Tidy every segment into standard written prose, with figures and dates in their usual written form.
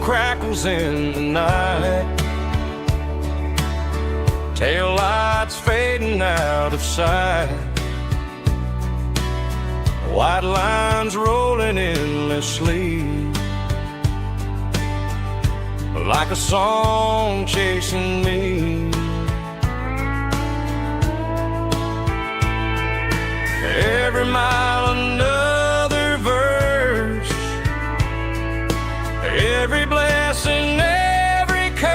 crackles in the night, tail lights fading out of sight, white lines rolling endlessly, like a song chasing me. Every mile another verse, every blessing, every curse.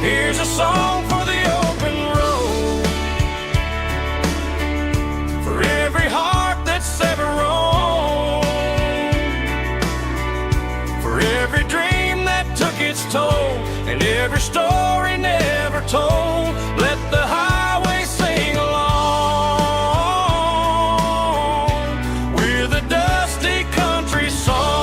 Here's a song for the open road, for every heart that's ever roamed, for every dream that took its toll, and every story never told. Let the highway sing along with a dusty country song.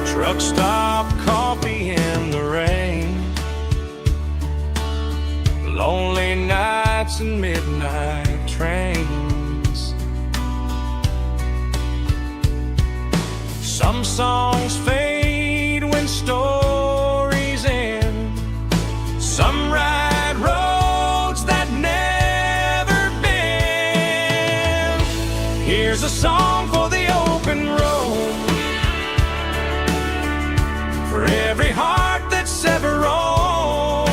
Truck stop, coffee in the rain, lonely nights and midnight trains. Some songs fade when stories end, some ride roads that never bend. Here's a song for the open road, for every heart that's ever roamed,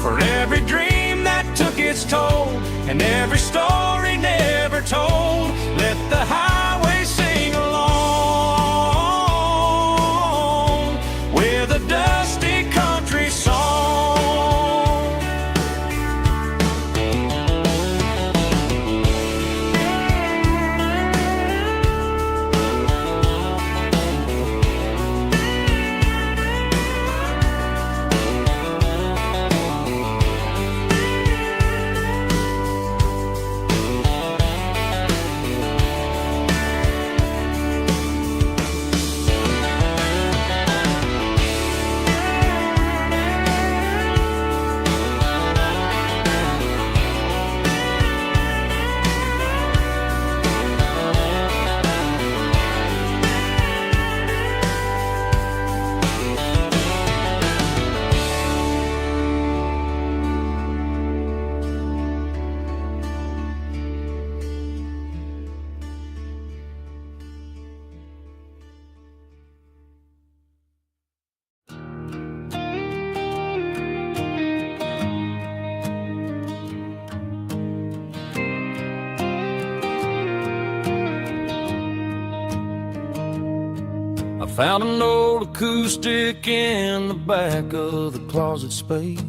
for every dream that took its toll, and every story never told. Let the highway sing along with a dusty country song. I found an old acoustic in the back of the closet space,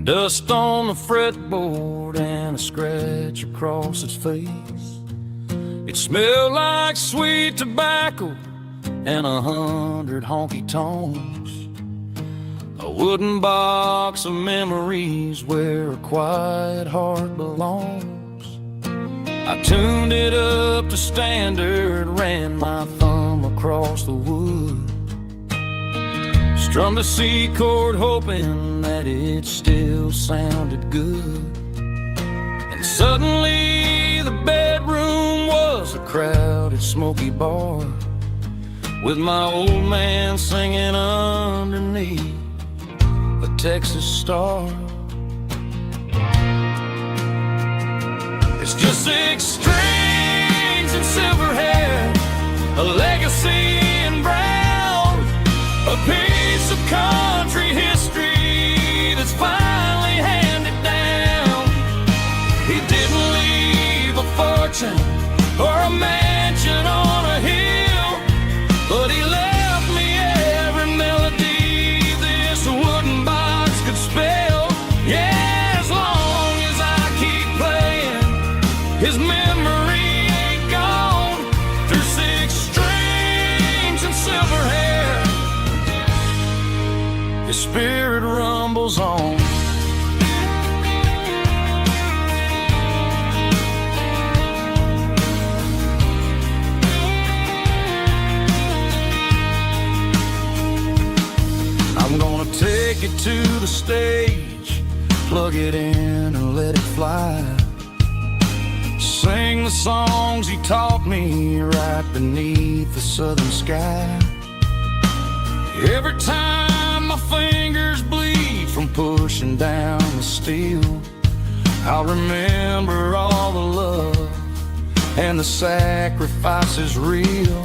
dust on the fretboard and a scratch across its face. It smelled like sweet tobacco and 100 honky-tonks, a wooden box of memories where a quiet heart belongs. I tuned it up to standard, ran my thumb across the wood, strummed a C chord hoping that it still sounded good. And suddenly the bedroom was a crowded smoky bar, with my old man singing underneath a Texas star. It's just 6 strings and silver hair, a legacy in brown, a piece of country history that's finally handed down. He didn't leave a fortune or a mansion on a hill, but he left me every melody this wooden box could spell. Yeah, as long as I keep playing, his memory ain't gone. Through 6 strings and silver hair, His spirit rumbles on. I'm gonna take it to the stage, plug it in and let it fly. Sing the songs he taught me right beneath the southern sky. Every time my fingers bleed from pushing down the steel, I'll remember all the love and the sacrifices real.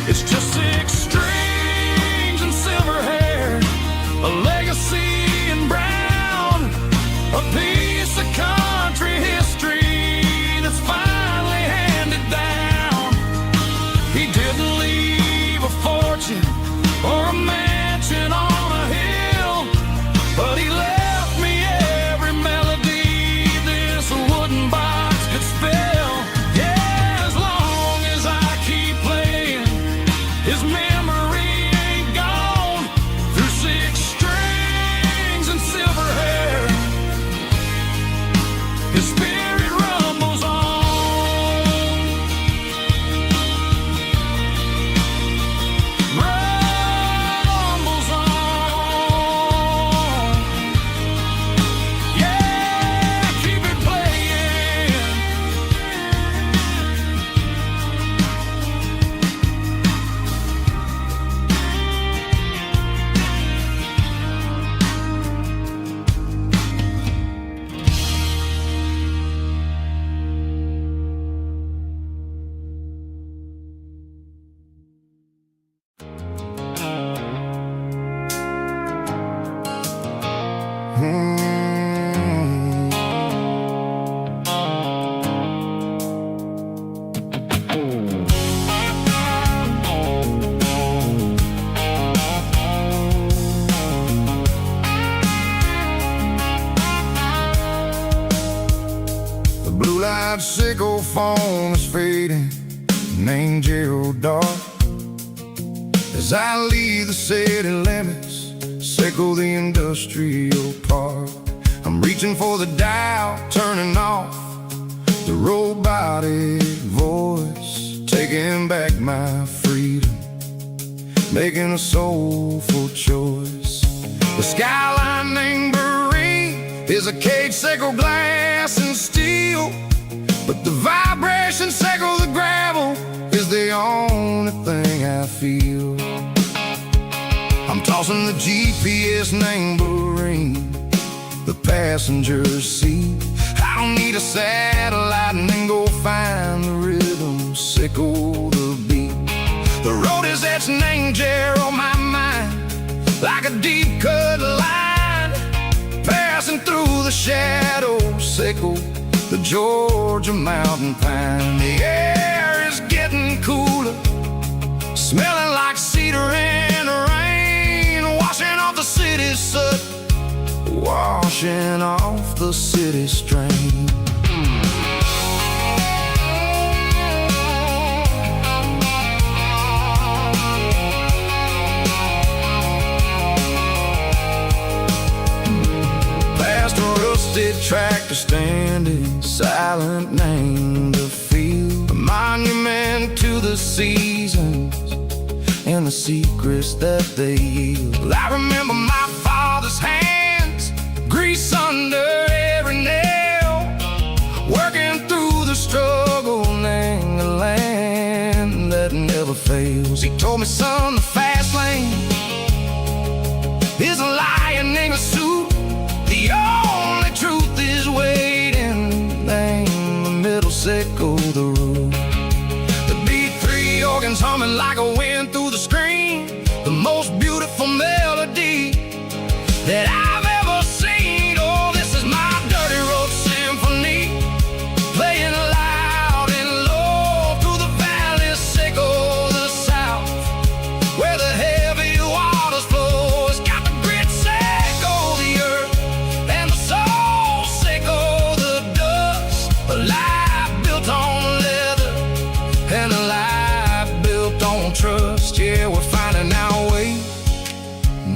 It's just 6 strings and silver hair, a legacy in brown, a piece of country history that's finally handed down. He didn't leave a fortune or a mansion on a hill, but he left me every melody this wooden box could spell. Yeah, as long as I keep playing, his memory ain't gone. Through 6 strings and silver hair, his spirit rumbles on. Rumbles on. Yeah, keep it playing. The blue light sickle phone is fading, named Gerald dark. As I leave the city limits, sickle the industrial park. I'm reaching for the dial, turning off the robotic voice, taking back my freedom, making a soulful choice. The skyline named Marine is a cage, sickle glass and steel, but the vibration sickle the gravel is the only thing I feel. I'm tossing the GPS named Marine, the passenger seat. I don't need a satellite and then go find the rhythm, sickle the beat. The road is etched named Gerald on my mind, like a deep cut line, passing through the shadows, sickle the Georgia mountain pine. The air is getting cooler, smelling like cedar in the rain, washing off the city's soot, washing off the city strain. Past a rusted tractor standing silent, named the field, a monument to the seasons and the secrets that they yield. I remember my father's hands, grease under every nail, working through the struggle, named the land that never fails. He told me, son, the fast lane is a lion in a suit, the only truth is waiting, named the middle, sickle the root. The B3 organs humming like a wind through the screen, the most beautiful melody that I've ever seen. Oh, this is my dirty road symphony, playing loud and low through the valleys, sickle the south, where the heavy waters flow. It's got the grit, sickle the earth, and the soul, sickle the dust. A life built on leather and a life built on trust. Yeah, we're finding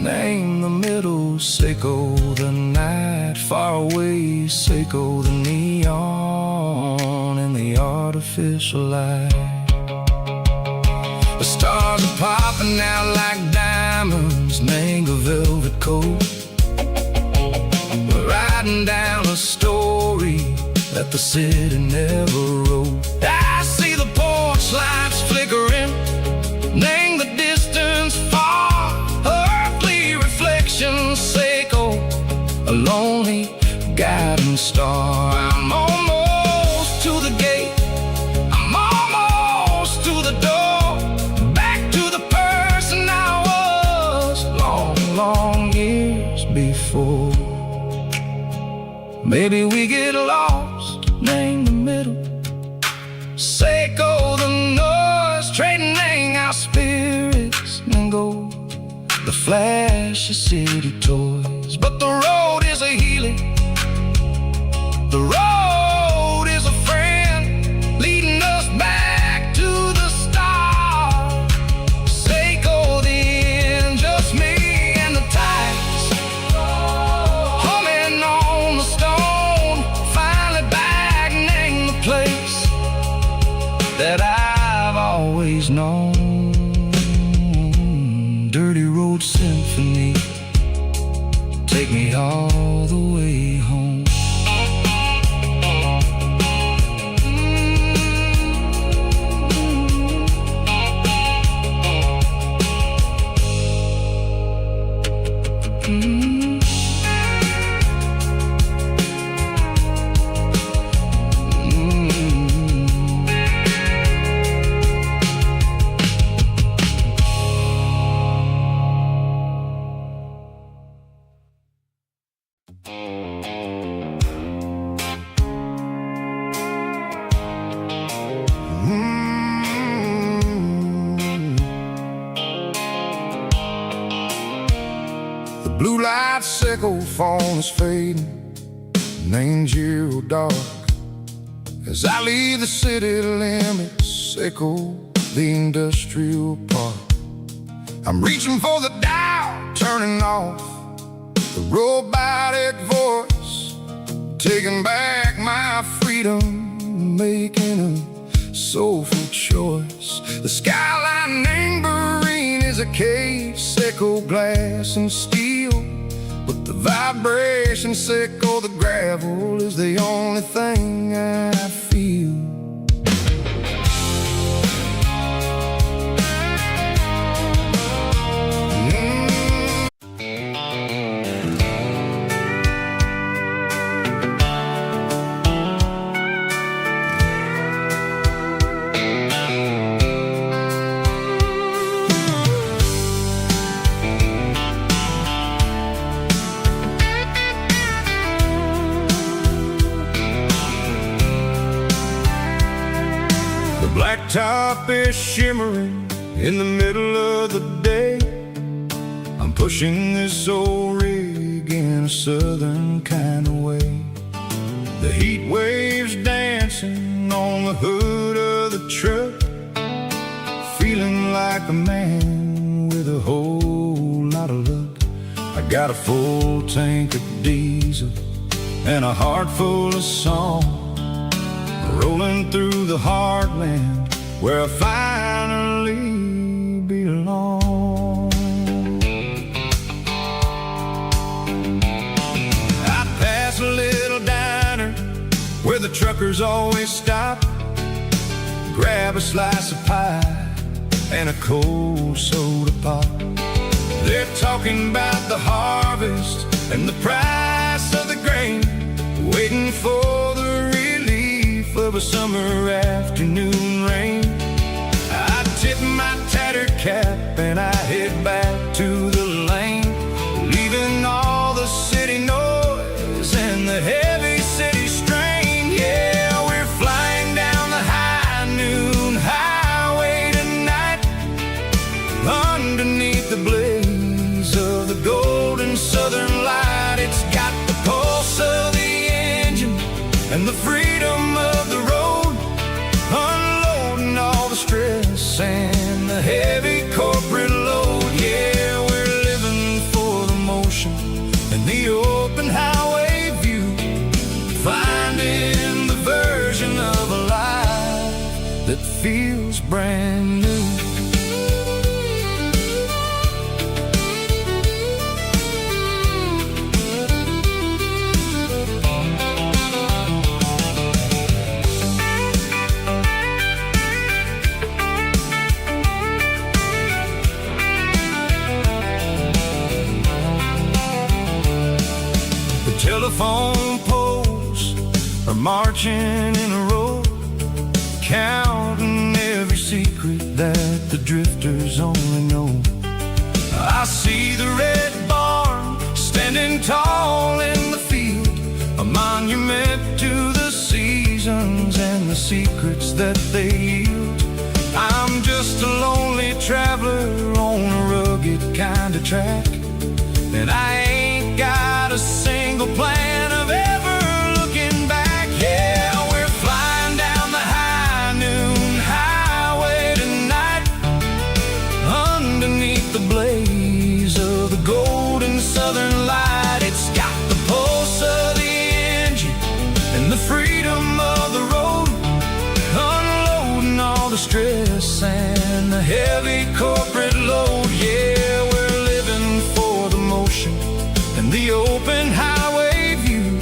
Name the middle, Seiko the night. Far away, Seiko the neon and the artificial light. The stars are popping out like diamonds, mango velvet coat. We're riding down a story that the city never wrote. I see the porch lights flickering, name the distance far. Earthly reflections, Seiko, a lonely guiding star. I'm almost to the gate, I'm almost to the door, back to the person I was long, long years before. Maybe we get lost, name the middle, Seiko the noise, trading our spirits and go the flash of city toys. But the road is a healing, the road is a friend, leading us back to the start. Seiko the end, just me and the tides, humming on the stone. Finally back, name the place that I've always known. Dirty Road Symphony, take me all the way home. Blue light Seiko phone is fading, name zero dark. As I leave the city limits, Seiko the industrial park. I'm reaching for the dial, turning off the robotic voice, taking back my freedom, making a soulful choice. The skyline named Marine is a cave, Seiko glass and steel, but the vibration, Seiko the gravel, is the only thing I feel. Blacktop is shimmering in the middle of the day. I'm pushing this old rig in a southern kind of way. The heat waves dancing on the hood of the truck, feeling like a man with a whole lot of luck. I got a full tank of diesel and a heart full of song, rolling through the heartland where I finally belong. I pass a little diner where the truckers always stop, grab a slice of pie and a cold soda pop. They're talking about the harvest and the price of the grain, waiting for the relief of a summer afternoon rain. I tip my tattered cap and I head back to the lane, leaving all the city noise and the heavy city strain. Yeah, we're flying down the high noon highway tonight, underneath the blaze of the golden southern light. It's got the pulse of the engine and the freedom of the road, unloading all the stress and the heavy corporate load. Yeah, we're living for brand new. The telephone poles are marching in a row, counting every secret that the drifters only know. I see the red barn standing tall in the field, a monument to the seasons and the secrets that they yield. I'm just a lonely traveler on a rugged kind of track, and I ain't got a single plan of ever looking back. Yeah, we're flying down the high noon highway tonight, underneath the blaze of the golden southern light. It's got the pulse of the engine and the freedom of the road, unloading all the stress and the heavy corporate load. Yeah, we're living for the motion and the open highway view,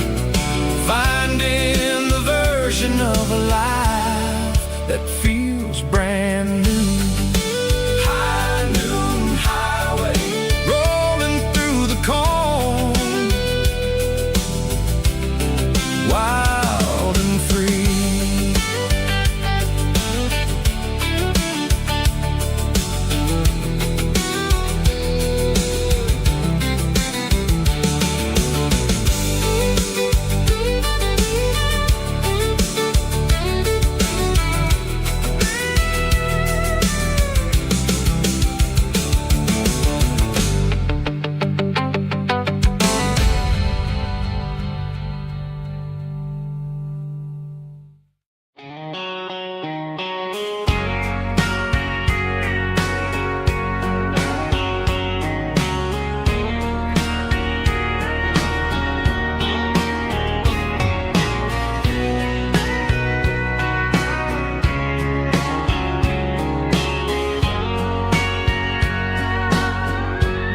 finding the version of a life that feels brand new. High noon highway, rolling through the corn, wild and free.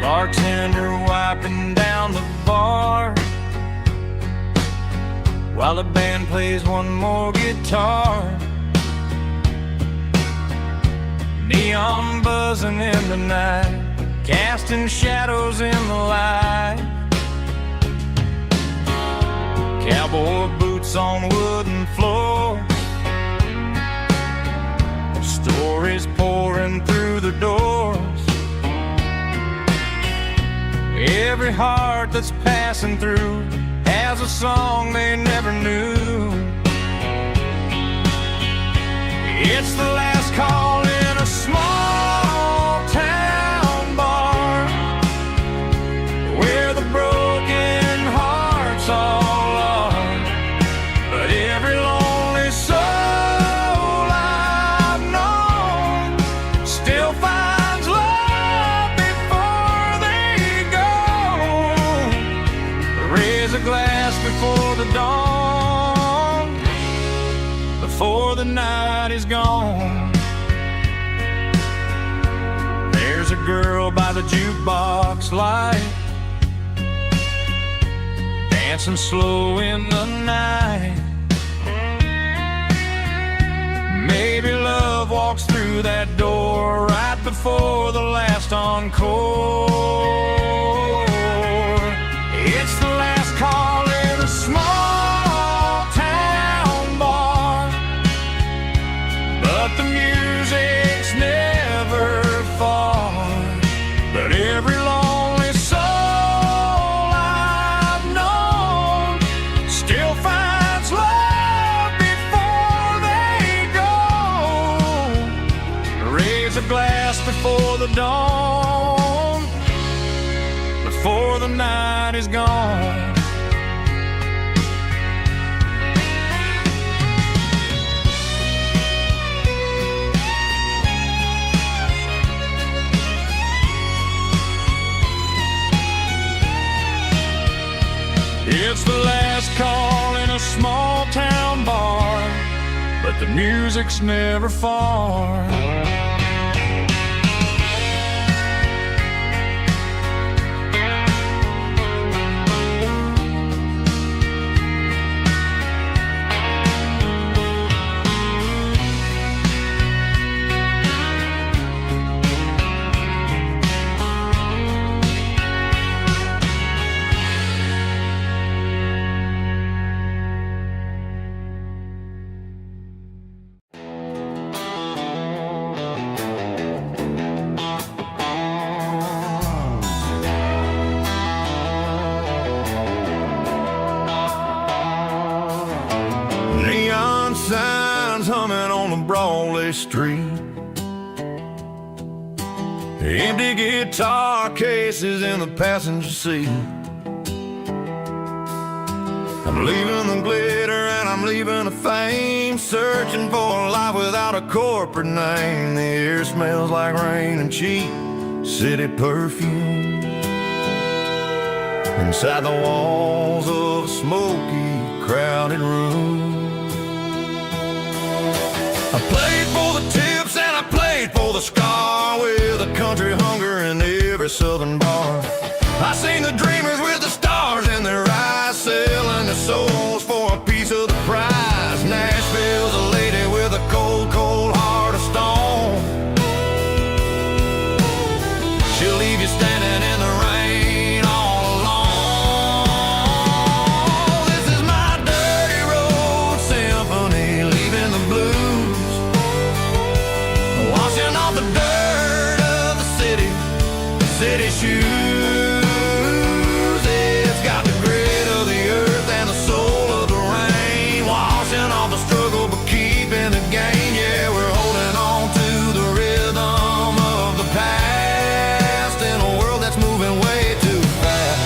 Bartender wiping down the bar while the band plays one more guitar. Neon buzzing in the night, casting shadows in the light. Cowboy boots on wooden floors, stories pouring through the doors. Every heart that's passing through has a song they never knew. It's the last call in a small town bar, where the broken hearts all are. But every lonely soul I've known still finds love before they go. Raise a glass before the dawn, before the night is gone. There's a girl by the jukebox light, dancing slow in the night. Maybe love walks through that door right before the last encore. It's the last call in a small town bar, but the music's never far. But every lonely soul I've known still finds love before they go. Raise a glass before the dawn, before the night is gone. It's the last call in a small town bar, but but the music's never far. Signs humming on the Broadway street, empty guitar cases in the passenger seat. I'm leaving the glitter and I'm leaving the fame, searching for a life without a corporate name. The air smells like rain and cheap city perfume inside the walls of a smoky, crowded room. I played for the tips and I played for the scar, with a country hunger in every southern bar. I seen the dreamers with the stars in their eyes, selling their souls for a piece of the prize. Nashville's a lady with a cold, cold heart of stone. She'll leave you standing in the rain all alone. This is my dirty road symphony, leaving the blues, washing off the dirt of the city shoes. It's got the grit of the earth and the soul of the rain, washing off the struggle but keeping the gain. Yeah, we're holding on to the rhythm of the past in a world that's moving way too fast.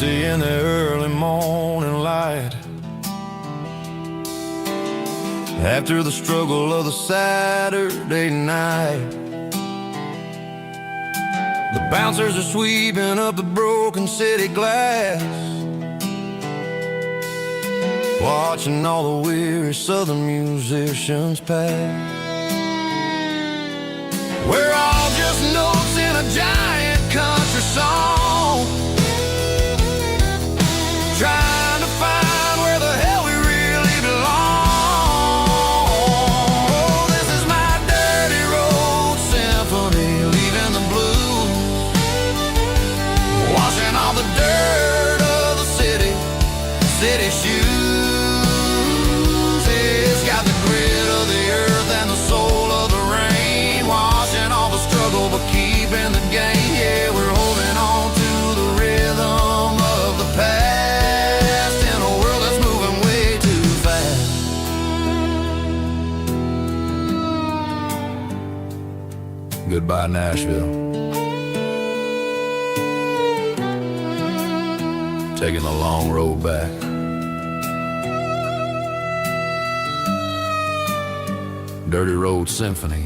In the early morning light, after the struggle of the Saturday night, the bouncers are sweeping up the broken city glass, watching all the weary southern musicians pass. We're all just notes in a giant country song, trying to find where the hell we really belong. Oh, this is my dirty road symphony, leaving the blues, washing all the dirt of the city shoes. It's got the grit of the earth and the soul of the rain, washing all the struggle but keeping the gain. Yeah, we're holding on to the rhythm of the past. Goodbye, Nashville. Taking the long road back. Dirty Road Symphony.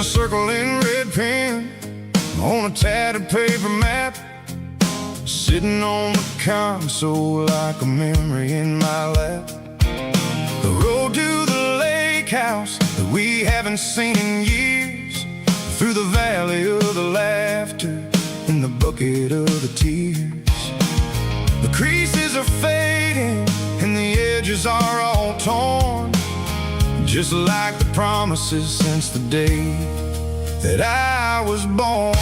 a circle in red pen on a tattered paper map, sitting on the console like a memory in my lap. The road to the lake house that we haven't seen in years, through the valley of the laughter and the bucket of the tears. The creases are fading and the edges are all torn, just like the promises since the day that I was born.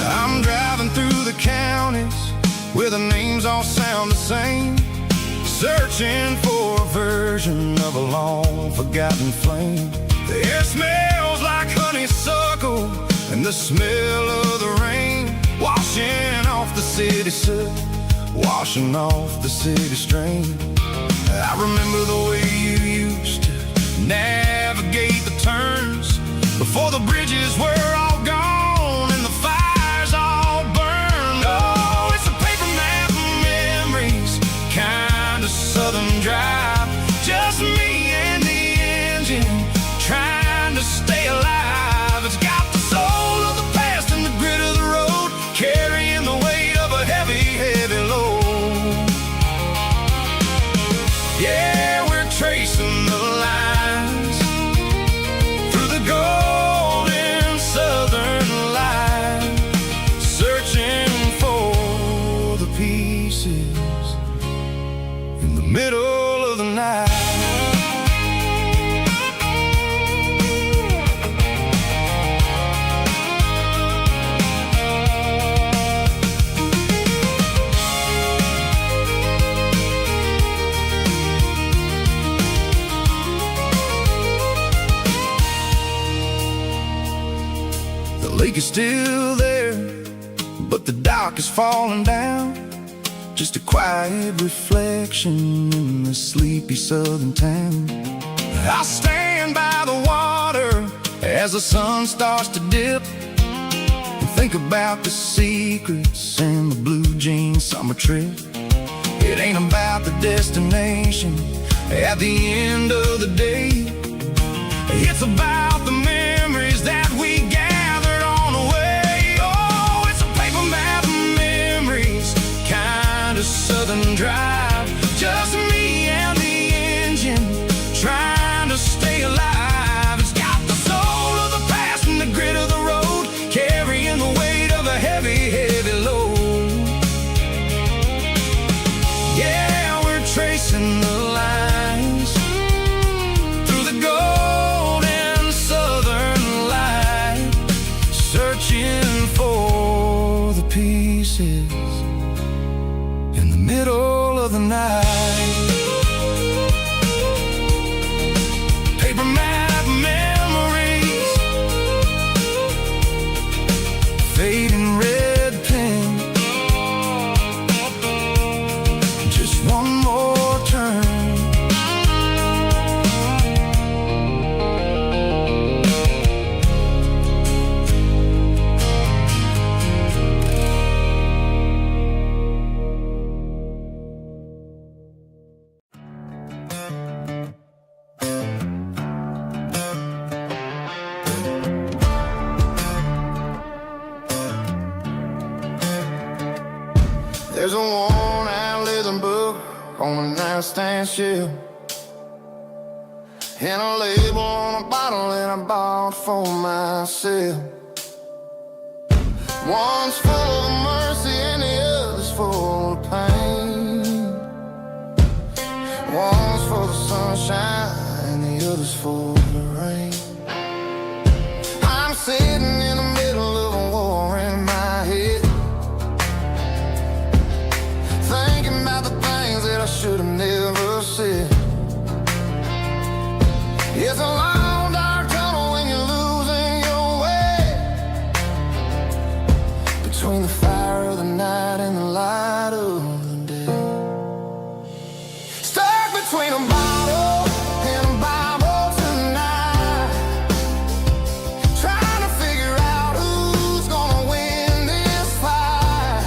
I'm driving through the counties where the names all sound the same, searching for a version of a long forgotten flame. The air smells like honeysuckle and the smell of the rain, washing off the city soot, washing off the city strain. I remember the way you used to navigate the turns before the bridges were all gone and the fires all burned. Oh, it's a paper map of memories, kind of southern drive, just me and the engine trying to stay alive. It's got the soul of the past and the grit of the road, carrying the weight of a heavy, heavy load. Yeah, we're tracing the lines through the golden southern light, searching for the pieces in the middle of the night. The lake is still there, but the dock is falling down, just a quiet reflection in the sleepy southern town. I'll stand by the water as the sun starts to dip and think about the secrets and the blue jean summer trip. It ain't about the destination at the end of the day, it's about the memories that we gathered on the way. Oh, it's a paper map of memories, kind of southern drive, just me and the engine trying to stay alive. It's got the soul of the past and the grit of the road, carrying the weight of a heavy, heavy load. Yeah, we're tracing the lines through the golden southern light, searching for the pieces in the middle of the night. Paper map memories, fading red pen, just one more turn. There's a worn-out leather book on the nightstand shelf, and a label on a bottle that I bought for myself. One's full of mercy and the other's full of pain. One's for the sunshine and the other's for the rain. I'm sitting in the middle of a war in my head, thinking about the things that I should have never said. It's a long dark tunnel when you're losing your way, between the fire of the night and the light of the day. Stuck between a bottle and a Bible tonight, trying to figure out who's gonna win this fight.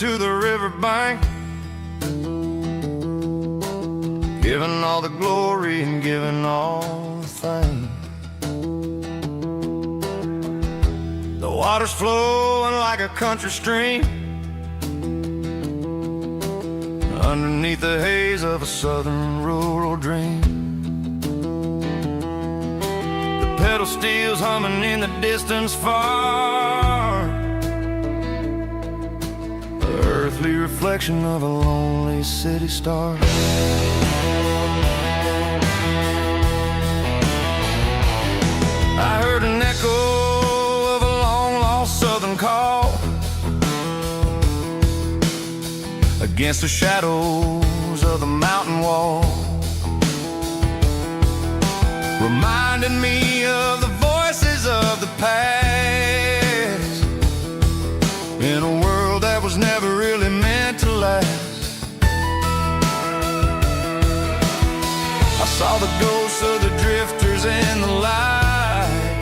to the riverbank, giving all the glory and giving all the thanks. The water's flowing like a country stream underneath the haze of a southern rural dream. The pedal steel's humming in the distance far, the earthly reflection of a lonely city star. I heard an echo of a long-lost southern call against the shadows of the mountain wall, reminding me of the voices of the past in a world that was never really meant to last. I saw the ghosts of the drifters in the light,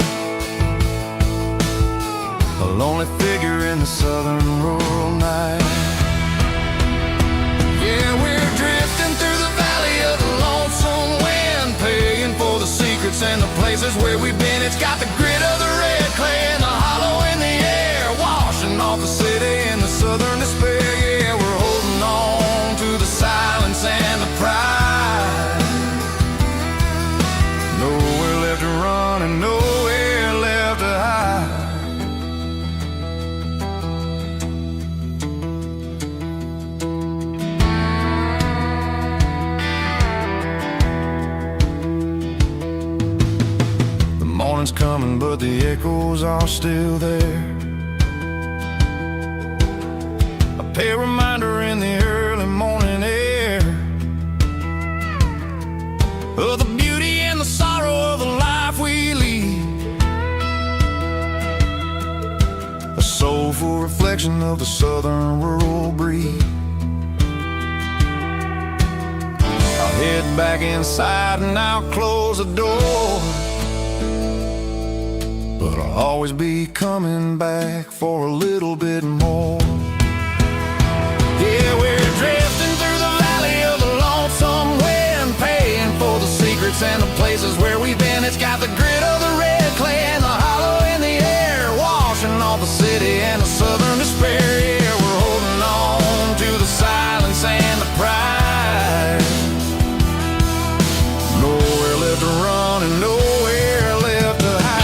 a lonely figure in the southern rural night. Yeah, we're drifting through the valley of the lonesome wind, paying for the secrets and the places where we've been. It's got the grit of the red clay and the hollow in the air, washing off the city and the southern despair. Yeah, we're holding on to the silence and the pride. Nowhere left to run and nowhere left to hide. Morning's coming, but the echoes are still there. A pale reminder in the early morning air of the beauty and the sorrow of the life we lead, a soulful reflection of the southern rural breed. I'll head back inside and I'll close the door, but I'll always be coming back for a little bit more. Yeah, we're drifting through the valley of the lonesome wind, paying for the secrets and the places where we've been. It's got the grit of the red clay and the hollow in the air, washing off the city and the southern despair. Yeah, we're holding on to the silence and the pride. Nowhere left to run and nowhere left to hide.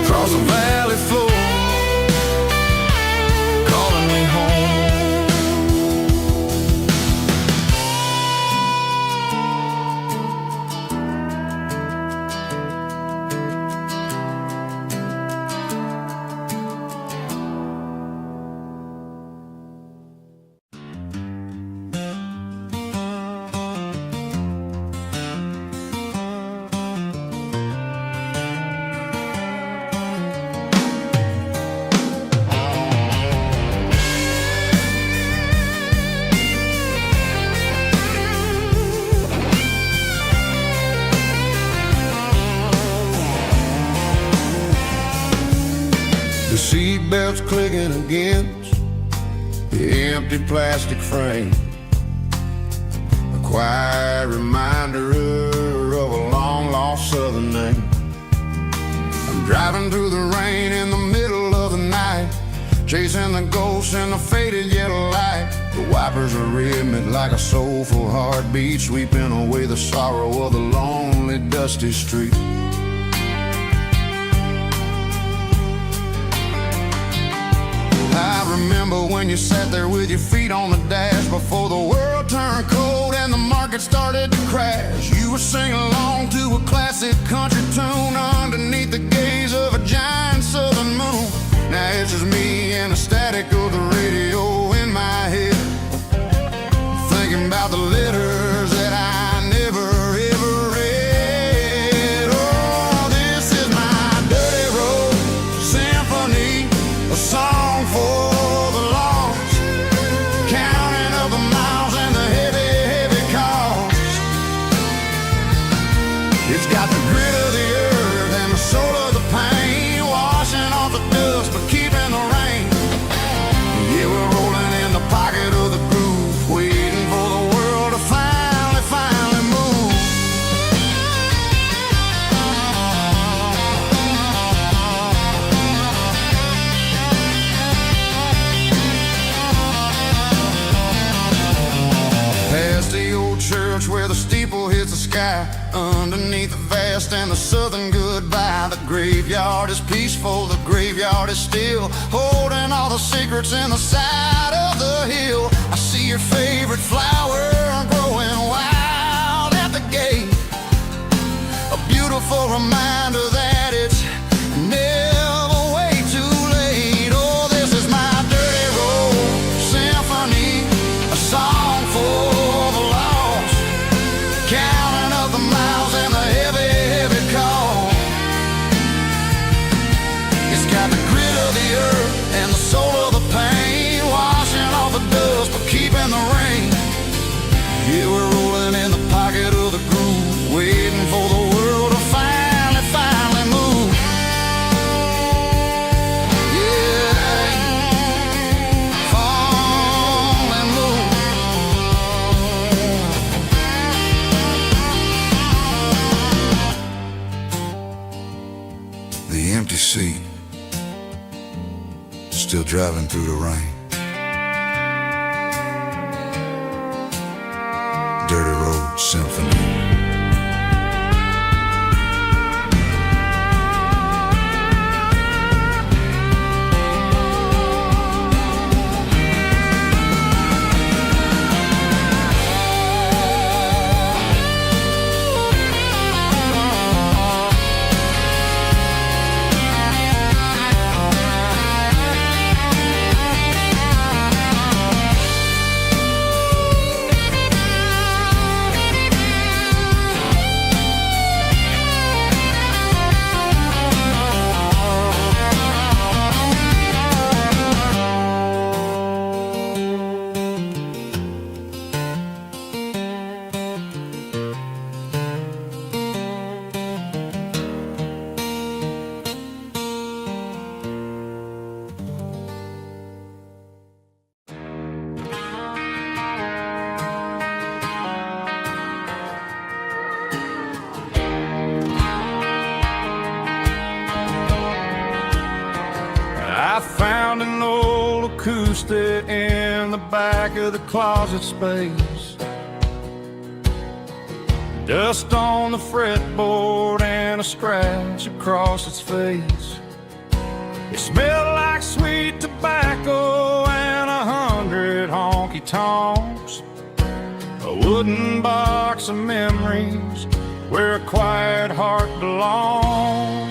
Across the valley floor, calling me home. The seatbelt's clicking against the empty plastic frame, a quiet reminder of a long-lost southern name. I'm driving through the rain in the middle of the night, chasing the ghosts in the faded yellow light. The wipers are rhythmic like a soulful heartbeat, sweeping away the sorrow of the lonely, dusty street. I remember when you sat there with your feet on the dash before the world turned cold and the market started to crash. You were singing along to a classic country tune underneath the gaze of a giant southern moon. Now it's just me and the static of the radio in my head, thinking about the letters that I never ever read. Oh, this is my dirty road symphony, a song for sky underneath the vast and the southern goodbye. The graveyard is peaceful, the graveyard is still, holding all the secrets in the side of the hill. I see your favorite flower growing wild at the gate, a beautiful reminder that it's never way too late. Oh, this is my dirty road symphony, a song for the lost, counting up the miles and the heavy, heavy call. It's got the grit of the earth and the soul of the pain, washing off the dust but keeping the rain. Yeah, we're rolling in the pocket of the groove, waiting for the world to finally move. Yeah, finally move. The empty seat, still driving through the rain. Dirty Road Symphony. I found an old acoustic in the back of the closet space, dust on the fretboard and a scratch across its face. It smelled like sweet tobacco and 100 honky-tonks, a wooden box of memories where a quiet heart belongs.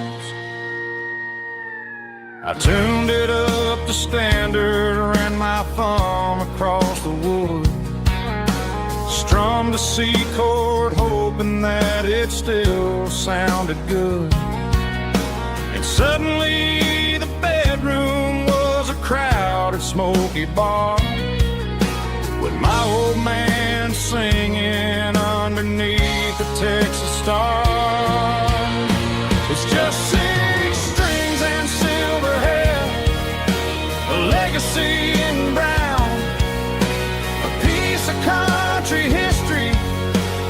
I tuned it up to standard, ran my thumb across the wood, strummed a C chord hoping that it still sounded good. And suddenly the bedroom was a crowded smoky bar, with my old man singing underneath the Texas star. It's just 6 strings and silver hair, a legacy in brown, a piece of country history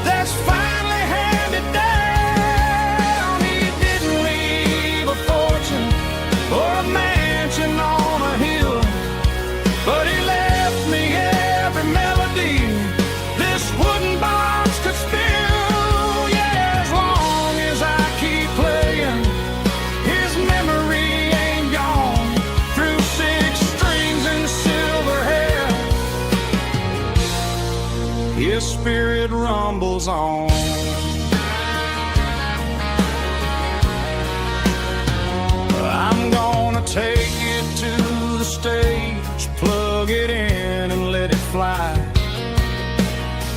that's finally handed down. He didn't leave a fortune or a mansion on a hill, but he left me every melody this wooden box could spill. Yeah, as long as I keep playing, his memory ain't gone. Through 6 strings and silver hair, his spirit rumbles on. I'm gonna take it to the stage, plug it in and let it fly,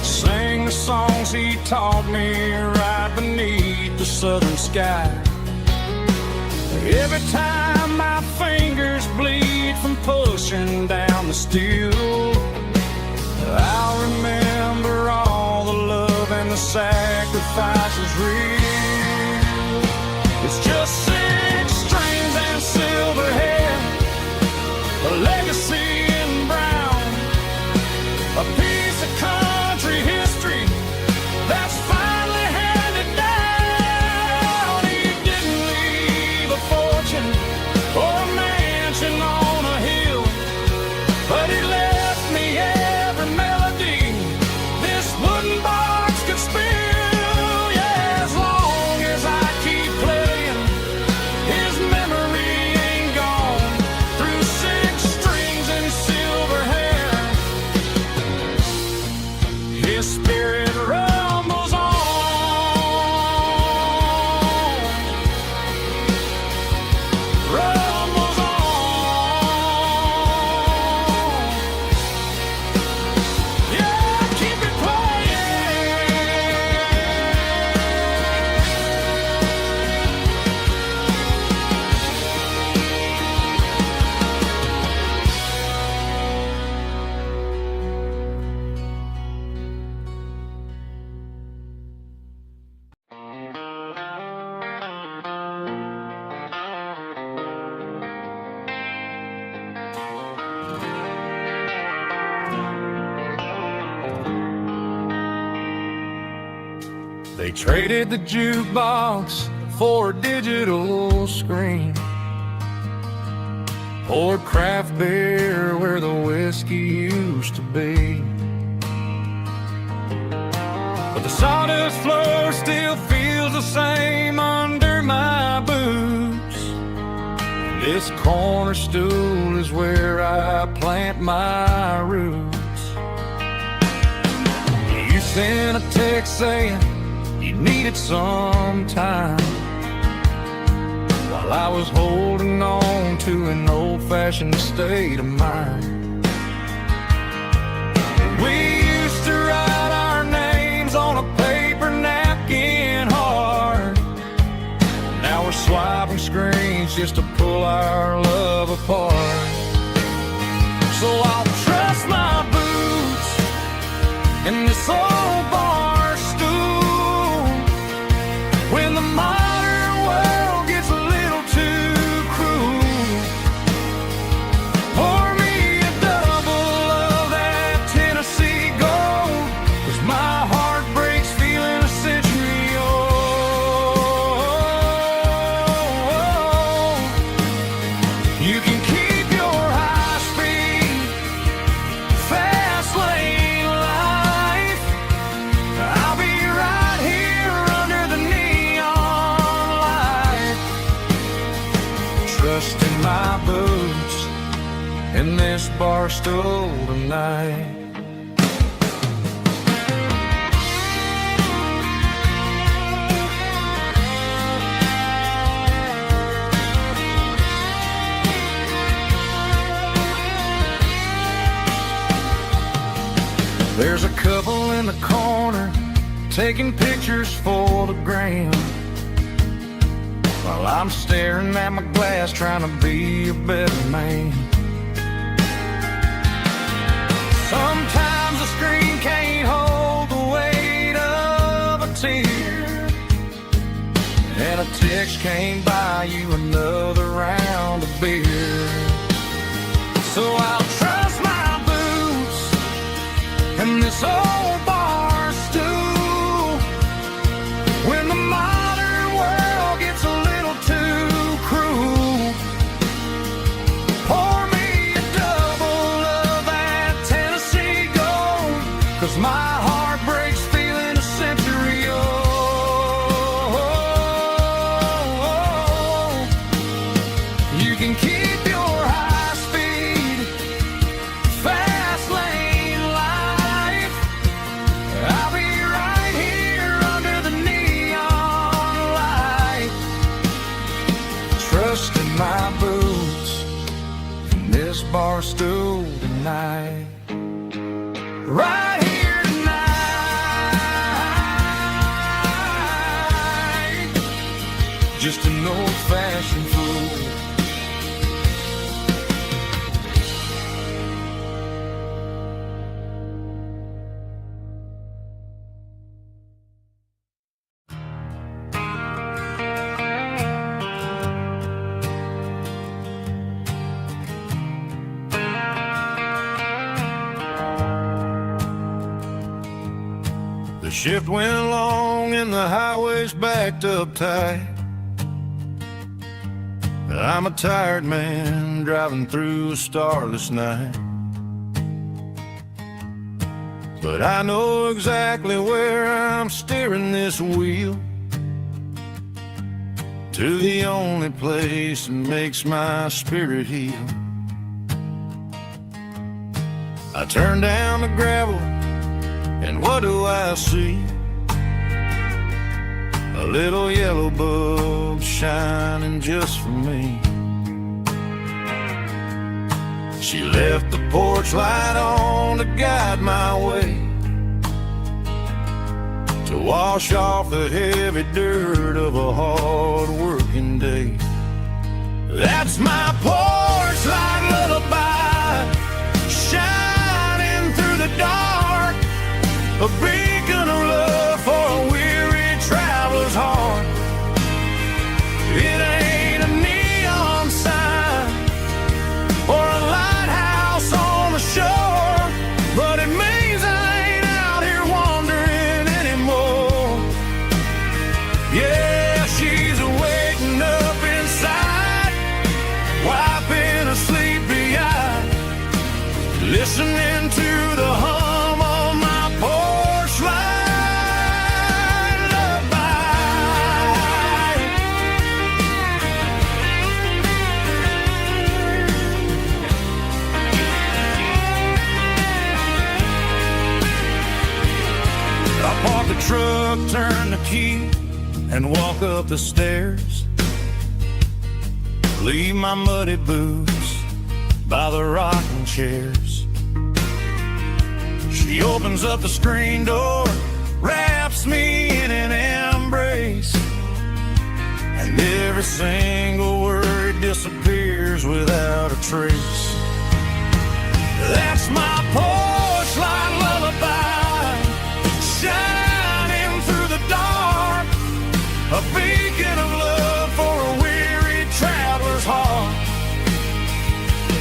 sing the songs he taught me right beneath the southern sky. Every time my fingers bleed from pushing down the steel, I'll remember all the love and the sacrifices real. It's just 6 strings and silver hair, a legacy in brown, a piece of country history that's finally handed down. He didn't leave a fortune or a mansion on a hill, but he left me every melody this wooden box could spill. They traded the jukebox for a digital screen, poured craft beer where the whiskey used to be. But the sawdust floor still feels the same under my boots. This corner stool is where I plant my roots. You sent a text saying you needed some time, while I was holding on to an old-fashioned state of mind. We used to write our names on a paper napkin hard. Now we're swiping screens just to pull our love apart. So I'll trust my boots in this old bar stool when the modern world gets a little too cruel. Pour me a double of that Tennessee Gold, 'cause my heart breaks feeling a century old. You can keep your high-speed, fast lane life. I'll be right here under the neon light, trusting my boots in this bar stool tonight. There's a couple in the corner taking pictures for the gram, while I'm staring at my glass trying to be a better man. Sometimes the screen can't hold the weight of a tear, and a text can't buy you another round of beer. So I'll trust my boots and this old bar stool when the modern world gets a little too cruel. Pour me a double of that Tennessee Gold, 'cause my heart breaks feeling a century old. You can keep your high-speed, fast lane life. I'll be right here under the neon light, trusting my boots in this bar stool tonight. Right here tonight, just an old-fashioned fool. The shift went long and the highway's backed up tight. I'm a tired man driving through a starless night, but I know exactly where I'm steering this wheel, to the only place that makes my spirit heal. I turn down the gravel, and what do I see? A little yellow bulb shining just for me. She left the porch light on to guide my way, to wash off the heavy dirt of a hard-working day. That's my porch light lullaby, shining through the dark, a beacon of love for a weary traveler's heart. It ain't a neon sign or a light listening to the hum of my porch light lullaby. I park the truck, turn the key, and walk up the stairs. Leave my muddy boots by the rocking chairs. She opens up the screen door, wraps me in an embrace, and every single word disappears without a trace. That's my porch light lullaby, shining through the dark, a beacon of love for a weary traveler's heart.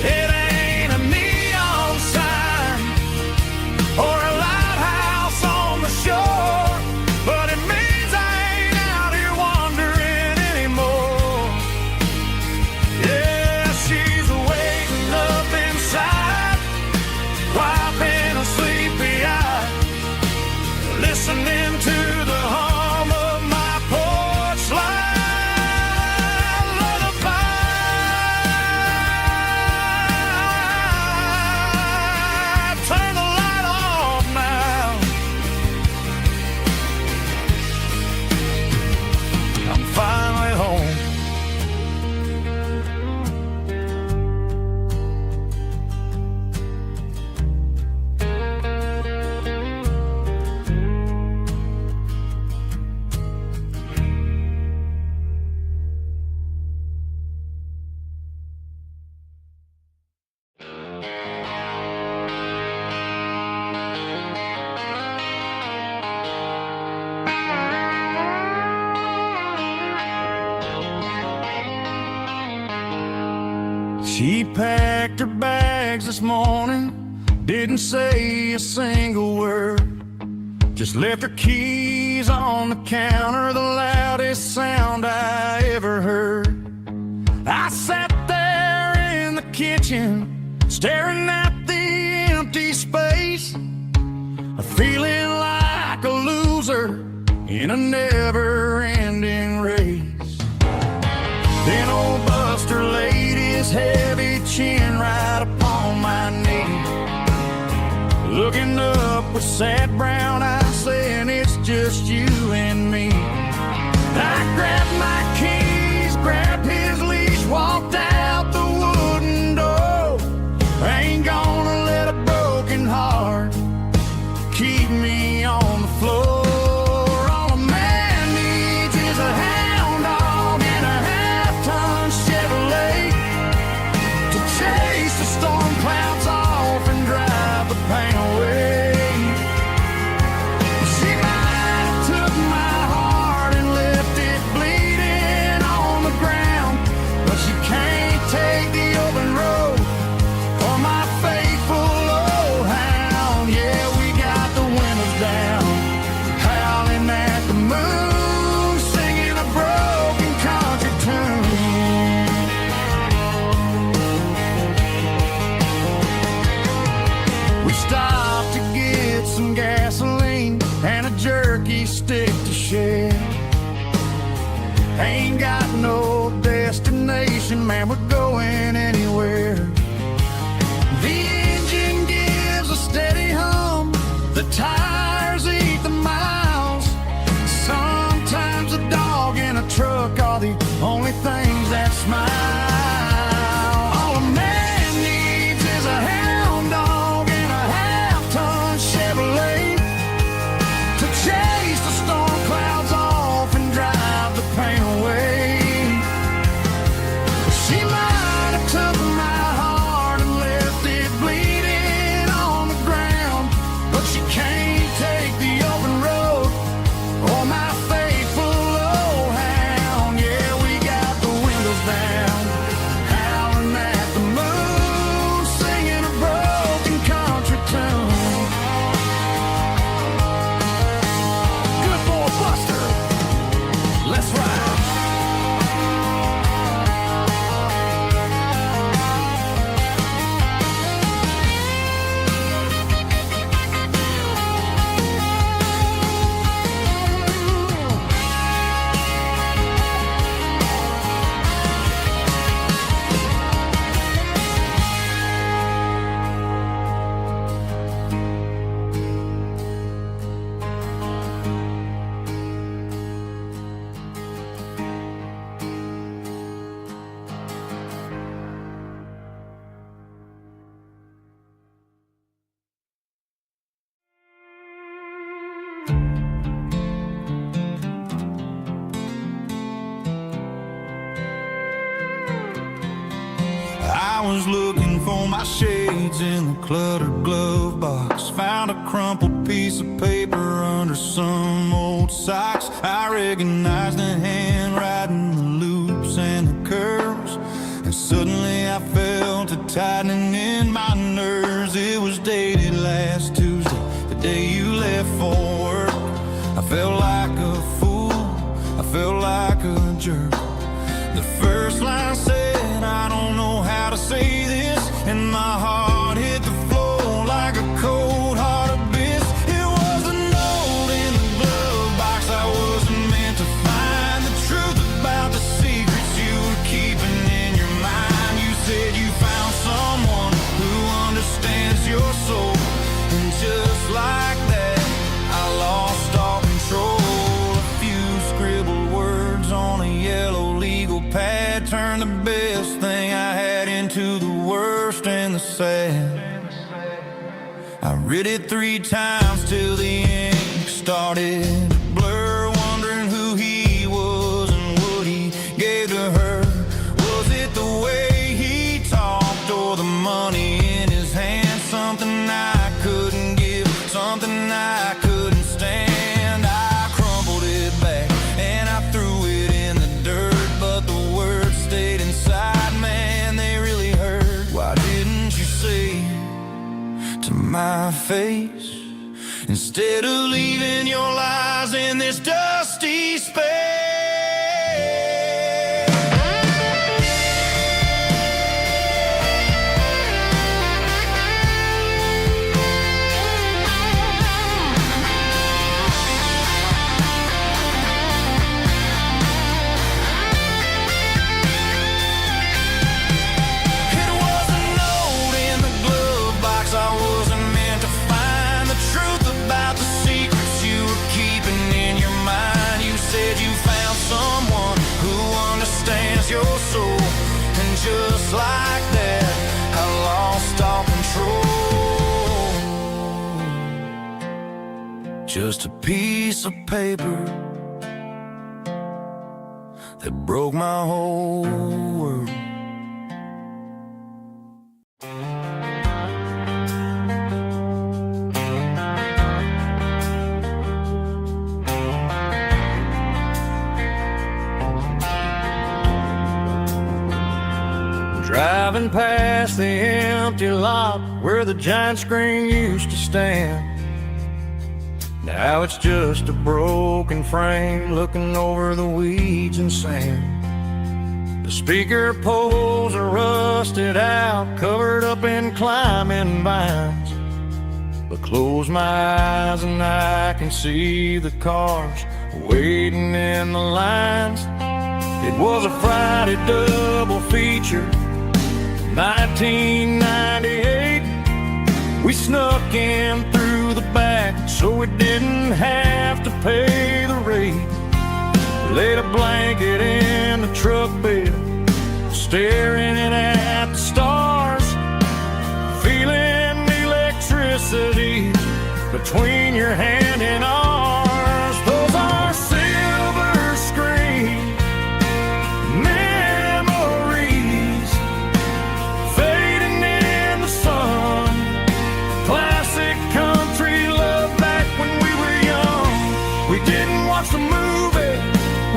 It ain't a neon sign or a lighthouse on the shore, but it means I ain't out here wandering anymore. Yeah, she's waiting up inside, wiping a sleepy eye, listening to the hum of my porch light lullaby. Turn the light off now. I'm finally home. She packed her bags this morning, didn't say a single word, just left her keys on the counter, the loudest sound I ever heard. I sat there in the kitchen, staring at the empty space, feeling like a loser in a never-ending race. Then old Buster laid his heavy chin right upon my knee, looking up with sad brown eyes, saying it's just you and me. I grabbed my keys, grabbed his leash, walked out the wooden door. I ain't gonna let a broken heart keep me on the floor. All a man needs is a hound dog and a half-ton Chevrolet to chase the storm clouds off and drive the pain away. She might have took my heart and left it bleeding on the ground, but she can't take the open road for my faithful old hound. Yeah, we got the windows down, howling at the moon, singing a broken country tune. We stopped to get some gasoline and a jerky stick to share. Ain't got no destination, man, we're going anywhere. The engine gives a steady hum, the tires eat the miles. Sometimes a dog and a truck are the only things that smile. All a man needs is a hound dog and a half-ton Chevrolet to chase the storm clouds off and drive the pain away. was looking for my shades in the cluttered glove box. Found a crumpled piece of paper under some old socks. I recognized the handwriting, the loops and the curves, and suddenly I felt a tightening in my nerves. It was dated last Tuesday, the day you left for work. I felt like a fool, I felt like a jerk. The first line said, I don't know how to say this, and my heart hit the floor like a cold hard abyss. It was a note in the glove box I wasn't meant to find. The truth about the secrets you were keeping in your mind. You said you found someone who understands your soul, and just like that, I lost all control. A few scribbled words on a yellow legal pad turned the best thing I had into the worst and the sad. I read it 3 times till the ink started to blur, wondering who he was and what he gave to her. Was it the way he talked or the money in his hand? Something I couldn't give, something I couldn't stand. I crumpled it back and I threw it in the dirt, but the words stayed inside, man, they really hurt. Why didn't you say to my face, instead of leaving your lies in this dusty space? Your soul, and just like that, I lost all control. Just a piece of paper that broke my whole world. Driving past the empty lot where the giant screen used to stand. Now it's just a broken frame looking over the weeds and sand. The speaker poles are rusted out, covered up in climbing vines. But close my eyes and I can see the cars waiting in the lines. It was a Friday double feature, 1998. We snuck in through the back so we didn't have to pay the rate. Laid a blanket in the truck bed, staring at the stars, feeling the electricity between your hand and ours. Those are silver screen memories fading in the sun. Classic country love back when we were young. We didn't watch the movie,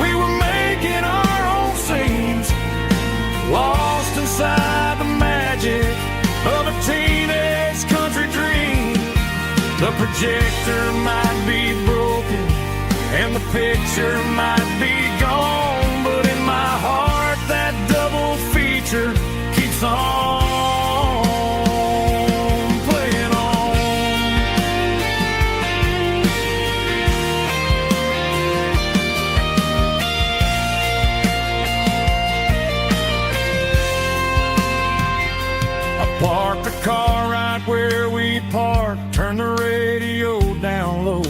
we were making our own scenes, lost inside the magic of a teenage country dream. The projector might be broken and the picture might be gone, but in my heart that double feature keeps on playing on. I parked the car right where we parked, turned the radio down low,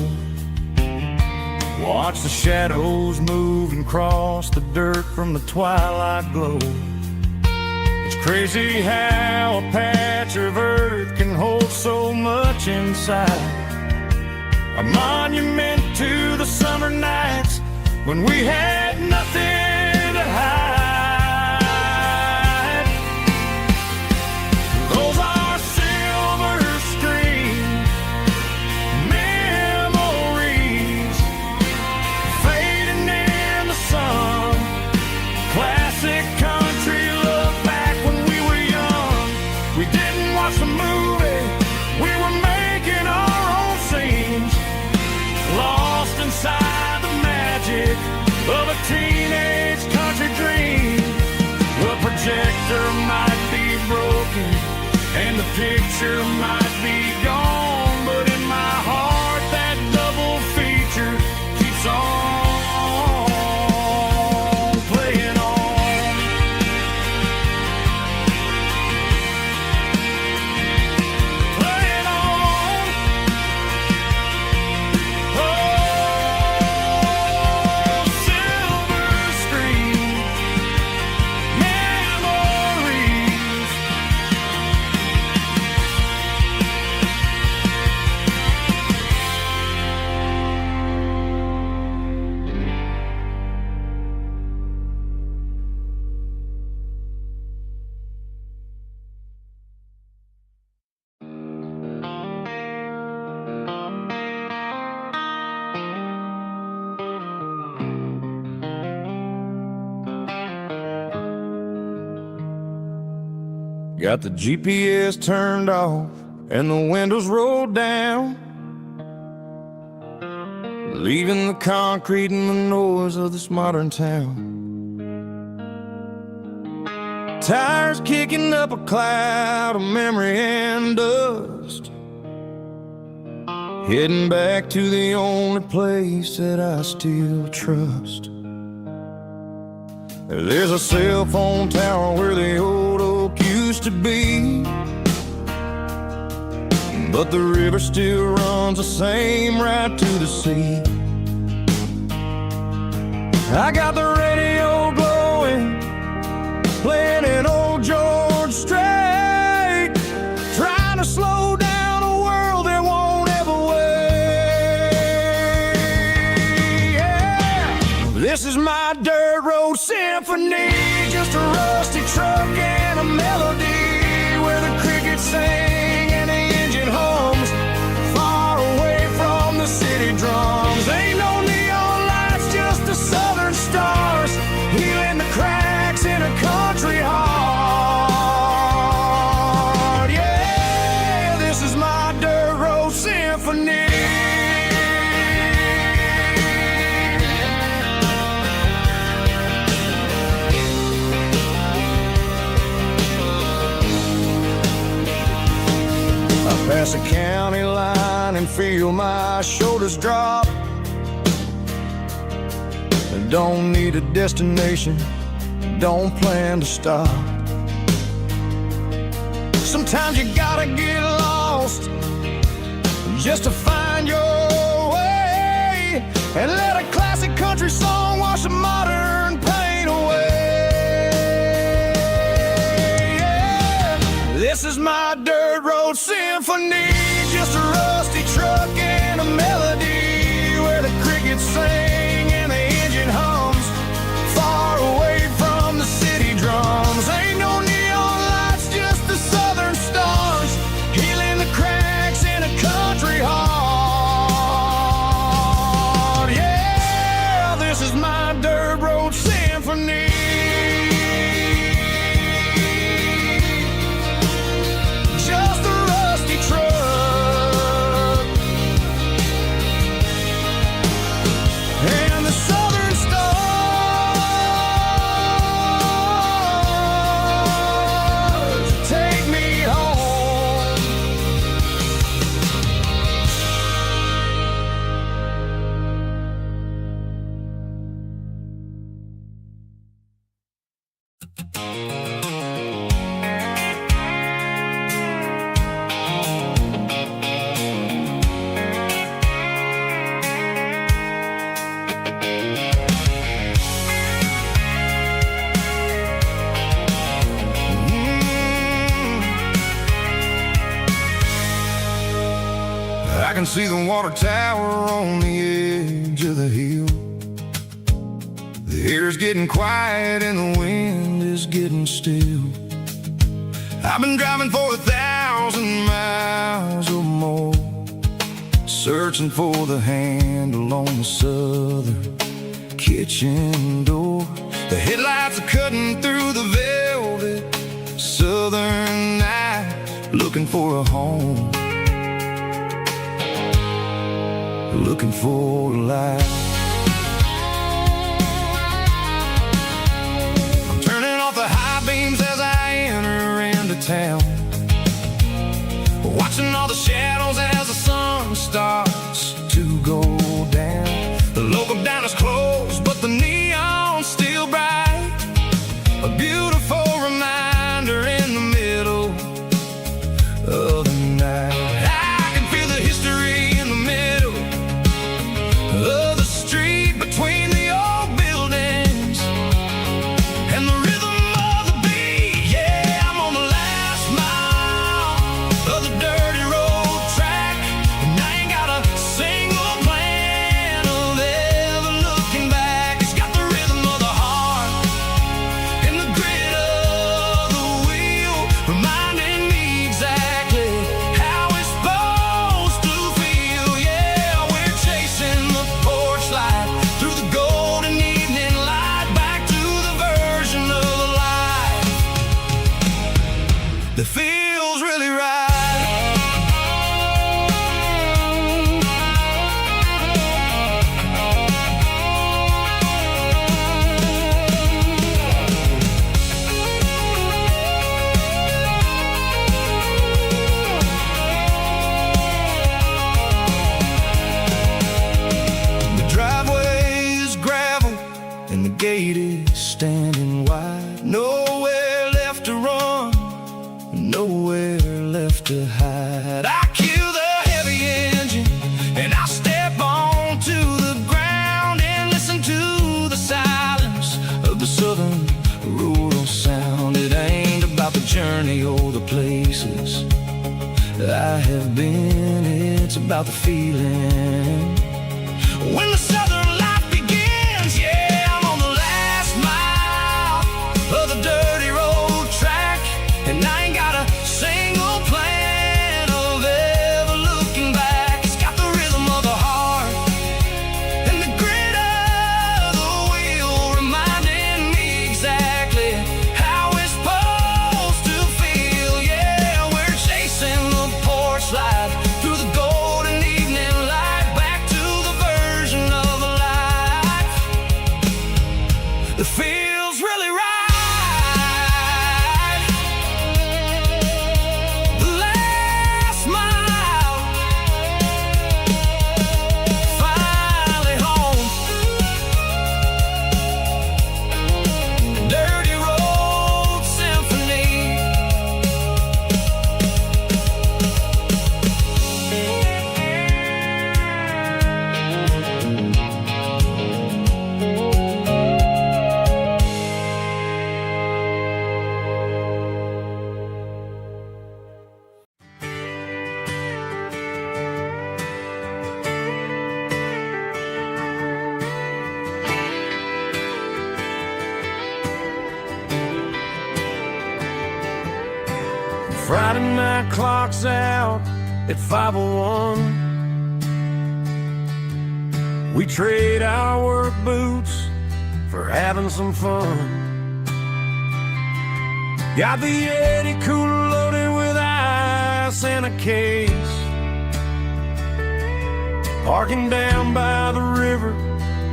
watch the shadows move and cross the dirt from the twilight glow. It's crazy how a patch of earth can hold so much inside, a monument to the summer nights when we had nothing to hide. watched a movie. We were making our own scenes, lost inside the magic of a teenage country dream. The projector might be broken and the picture might be gone, but in my heart that double feature keeps on playing on. Playing on. Oh, silver screen memories. Got the GPS turned off and the windows rolled down, leaving the concrete and the noise of this modern town. Tires kicking up a cloud of memory and dust, heading back to the only place that I still trust. There's a cell phone tower where the old oak used to be, but the river still runs the same right to the sea. I got the radio glowing, playing an old George Strait, trying to slow down a world that won't ever wait. Yeah. This is my dirt road symphony, just a rusty truck and a melody where the crickets sing and the engine hums, far away from the city drums. Ain't no neon lights, just the southern stars, healing the cracks in a country heart. Yeah, this is my dirt road symphony. Pass the county line and feel my shoulders drop. Don't need a destination, don't plan to stop. Sometimes you gotta get lost just to find your way, and let a classic country song wash the modern pain away. Yeah. This is my dirt road symphony, just a rusty truck and a melody where the crickets sing and the engine hums, far away from the city drums. Ain't no neon lights, just the southern stars, healing the cracks in a country heart. Yeah, this is my dirt road symphony. Just a rusty truck and the southern stars take me home. I can see the water tower on the edge of the hill. The air's getting quiet and the wind is getting still. I've been driving for 1,000 miles or more, searching for the handle on the southern kitchen door. The headlights are cutting through the velvet southern night, looking looking for a home, looking for a life. I'm turning off the high beams as I enter into town, watching all the shadows as the sun starts to go down. The local dine is closed, but the neon's still bright, a beautiful reminder in the middle of the night. I can feel the history in the middle of the street, between the old buildings and the rhythm of the beat. Yeah, I'm on the last mile of the dirty road track, and I ain't got a single plan of ever looking back. It's got the rhythm of the heart and the grit of the wheel, reminding me exactly how it's supposed to feel. Yeah, we're chasing the porch light through the golden evening light, back to the version of life that feels really right. The driveway is gravel and the gate is standing wide. Nowhere left to run, nowhere left to hide. I kill the heavy engine and I step onto the ground and listen to the silence of the southern rural sound. It ain't about the journey or the places I have been, it's about the feeling when the southern life begins. Yeah, I'm on the last mile of the dirty road track, and I ain't got a single plan of ever looking back. It's got the rhythm of the heart and the grit of the wheel, reminding me exactly how it's supposed to feel. Yeah, we're chasing the porch light through the golden evening light, back to the version of life that feels really right. The last mile, finally home. Dirty road symphony. Friday night clock's out at 5:01. We trade our work boots for having some fun. Got the Yeti cooler loaded with ice and a case, parking down by the river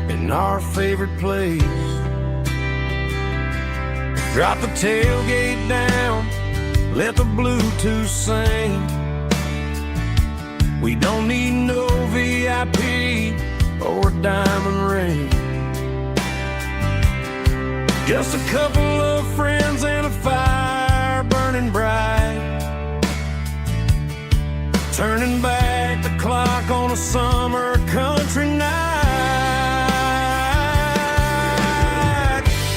in our favorite place. Drop the tailgate down, let the Bluetooth sing. We don't need no VIP or a diamond ring, just a couple of friends and a fire burning bright, turning back the clock on a summer country night.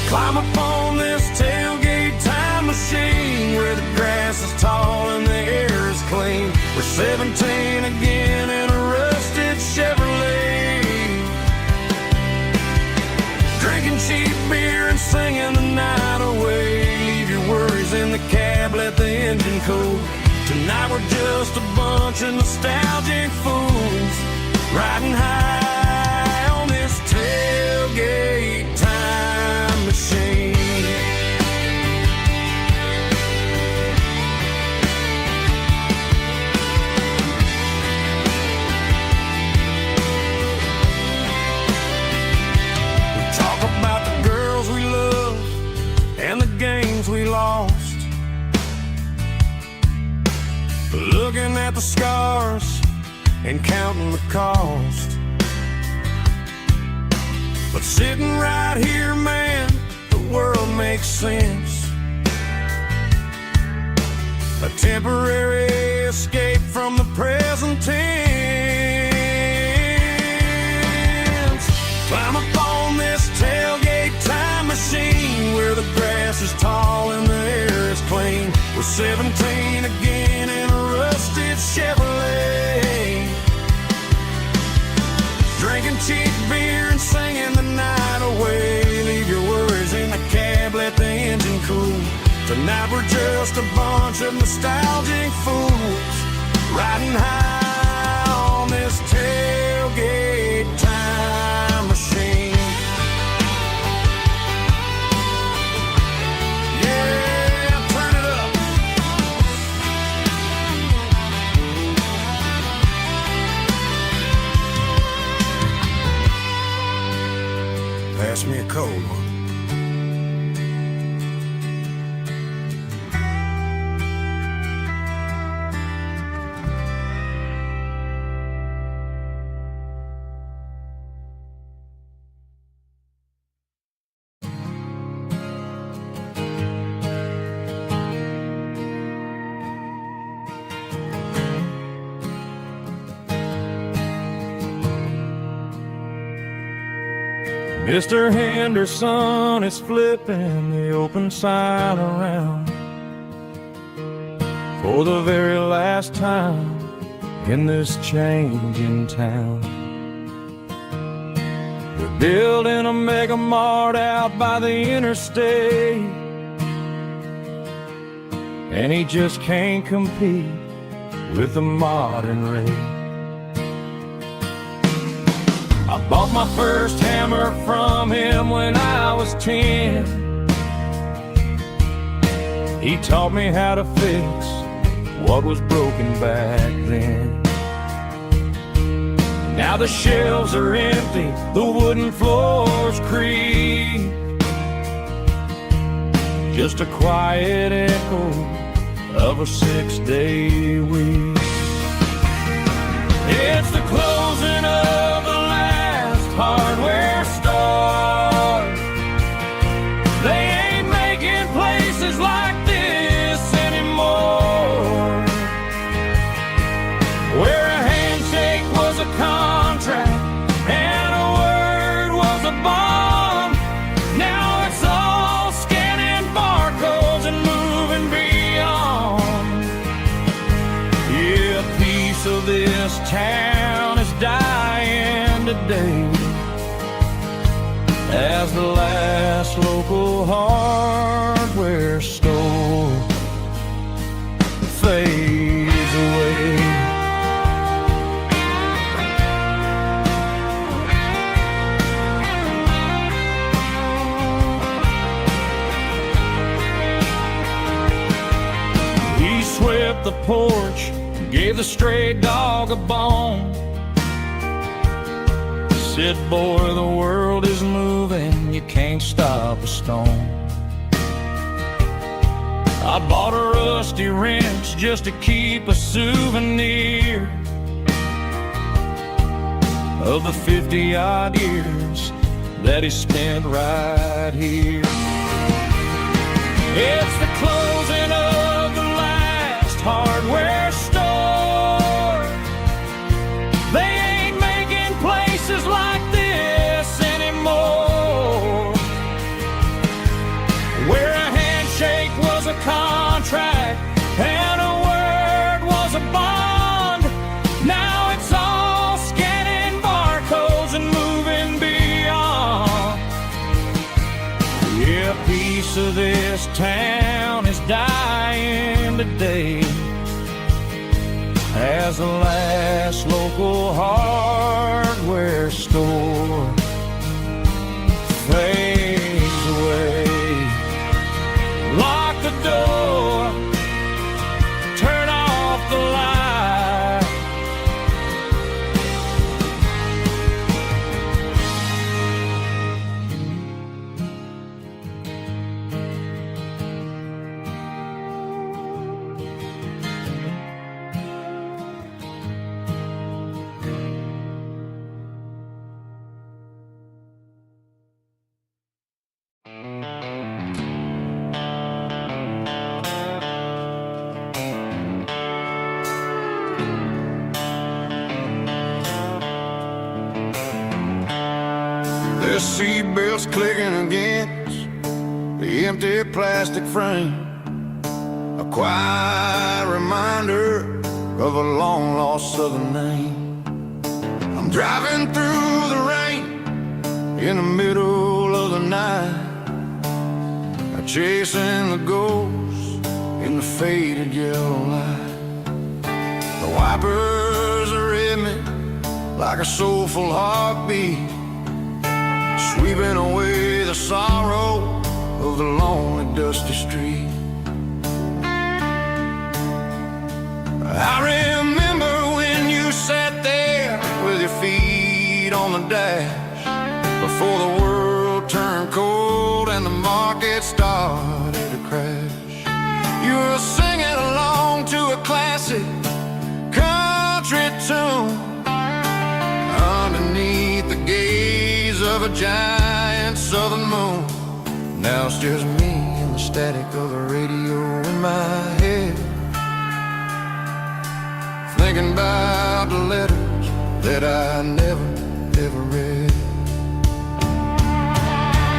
Climb up on this tailgate time machine where the grass is tall and the air is clean. We're 17 again in a rusted Chevrolet, drinking cheap beer and singing the night away. Leave your worries in the cab, let the engine cool. Tonight we're just a bunch of nostalgic fools, riding high on this tailgate time machine. looking at the scars and counting the cost. But sitting right here, man, the world makes sense. A temporary escape from the present tense. Climb up on this tailgate time machine where the grass is tall and the air is clean. We're 17 again in a rusted Chevrolet, drinking cheap beer and singing the night away. Leave your worries in the cab, let the engine cool. Tonight we're just a bunch of nostalgic fools, riding high on this tailgate time machine. Yeah, turn it up. Pass me a cold one. Mr. Henderson is flipping the open sign around for the very last time in this changing town. They're building a mega mart out by the interstate, and he just can't compete with the modern rate. I bought my first hammer from him when I was 10. He taught me how to fix what was broken back then. Now the shelves are empty, the wooden floors creak, just a quiet echo of a 6-day week. It's the closing of the hardware store. They ain't making places like this anymore, where a handshake was a contract and a word was a bond. Now it's all scanning barcodes and moving beyond. Yeah, a piece of this town is dying today as the last local hardware store fades away. He swept the porch, gave the stray dog a bone, said, boy, the world is moving, you can't stop a stone. I bought a rusty wrench just to keep a souvenir of the 50-odd years that he spent right here. It's the closing of the last hardware store. They ain't making places like this anymore, where a handshake was a contract and a word was a bond. Now it's all scanning barcodes and moving beyond. Yeah, a piece of this town is dying today as the last local hardware store fades away. Lock the door, turn off the light. seatbelts clicking against the empty plastic frame. A quiet reminder of a long-lost southern name. I'm driving through the rain in the middle of the night, chasing the ghosts in the faded yellow light. The wipers are in me like a soulful heartbeat, sweeping away the sorrow of the lonely dusty street. I remember when you sat there with your feet on the dash, before the world turned cold and the market started to crash. You were singing along to a classic country tune underneath the gaze of a giant southern moon. Now it's just me and the static of the radio in my head, thinking about the letters that I never, ever read.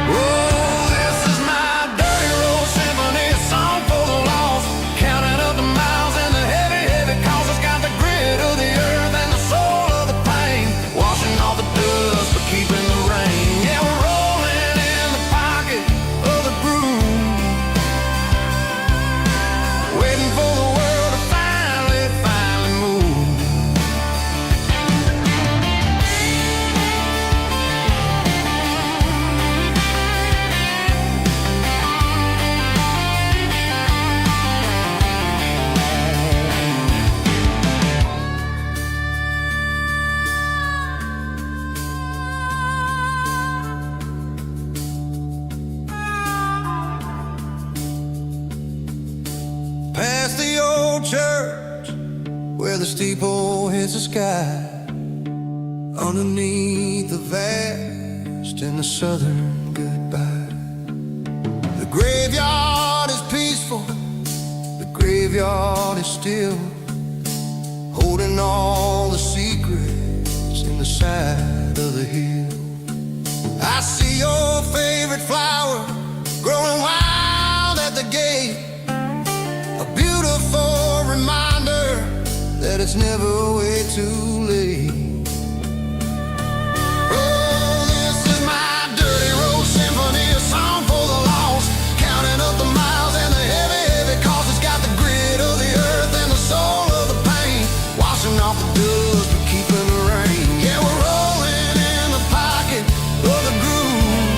Oh, this is my dirty road symphony, a song for the lost, counting up the miles and the heavy, heavy calls. It's got the grit of the earth and the soul of the pain, washing off the dust but keeping the rain. Yeah, we're rolling in the pocket of the groove, waiting for the world to finally move. Past the old church where the steeple hits the sky, underneath the vast and the southern goodbye. The graveyard is peaceful, the graveyard is still, holding all the secrets in the side of the hill. I see your favorite flower growing wild at the gate, a beautiful reminder that it's never way too late. Oh, this is my dirty road symphony, a song for the lost, counting up the miles and the heavy, heavy calls. It's got the grit of the earth and the soul of the pain, washing off the dust but keeping the rain. Yeah, we're rolling in the pocket of the groove,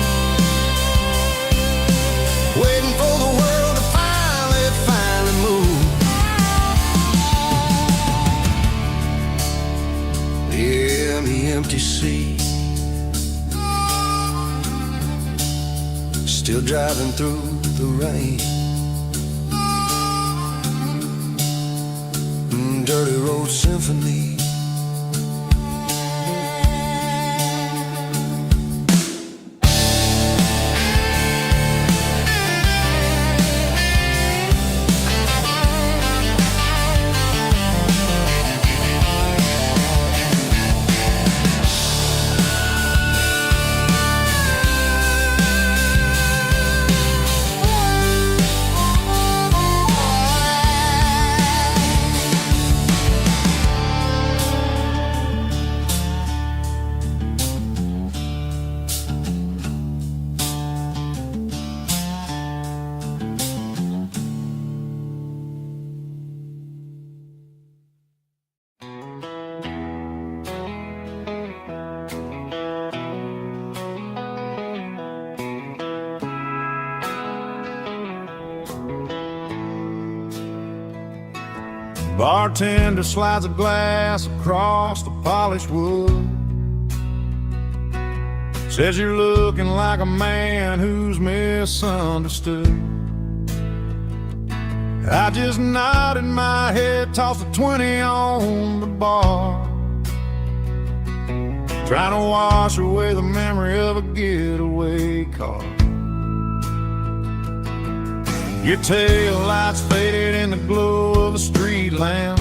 waiting for the world to finally move. Yeah, the empty sea, still driving through the rain. Dirty road symphony. Bartender slides a glass across the polished wood, says you're looking like a man who's misunderstood. I just nodded my head, tossed a 20 on the bar, trying to wash away the memory of a getaway car. Your tail lights faded in the glow of a street lamp,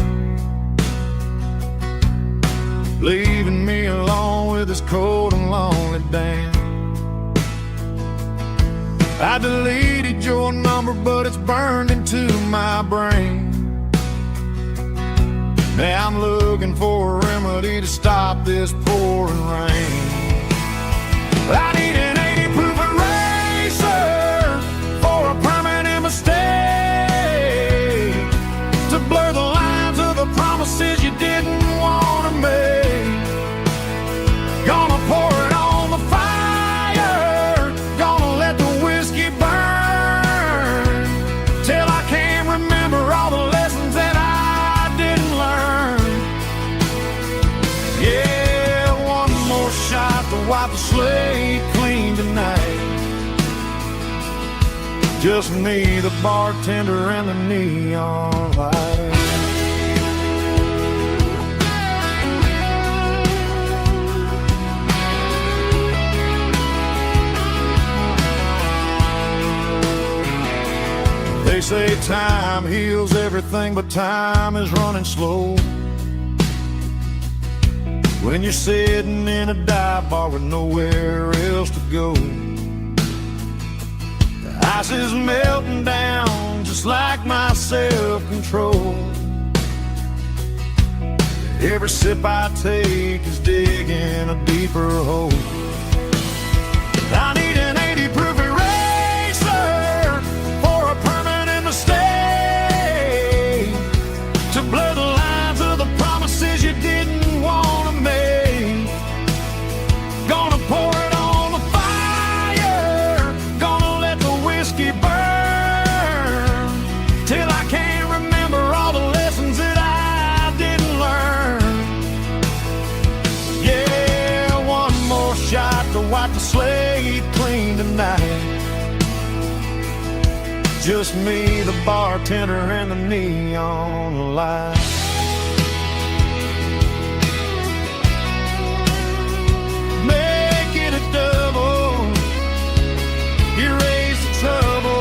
leaving me alone with this cold and lonely damn. I deleted your number, but it's burned into my brain. Now I'm looking for a remedy to stop this pouring rain. I need an 80 proof eraser for a permanent mistake, to blur the lines of the promises you didn't want to make. Gonna pour it on the fire, gonna let the whiskey burn, till I can't remember all the lessons that I didn't learn. Yeah, one more shot to wipe the slate clean tonight. Just me, the bartender, and the neon light. They say time heals everything, but time is running slow when you're sitting in a dive bar with nowhere else to go. The ice is melting down just like my self-control. Every sip I take is digging a deeper hole. I need an 80 proof eraser for a permanent mistake, to blur the lines of the promises you didn't want to make. Gonna pour it on the fire, gonna let the whiskey burn, till I can't remember all the lessons that I didn't learn. Yeah, one more shot to wipe the slate clean tonight. Just me, the bartender, and the neon light. Make it a double, erase the trouble.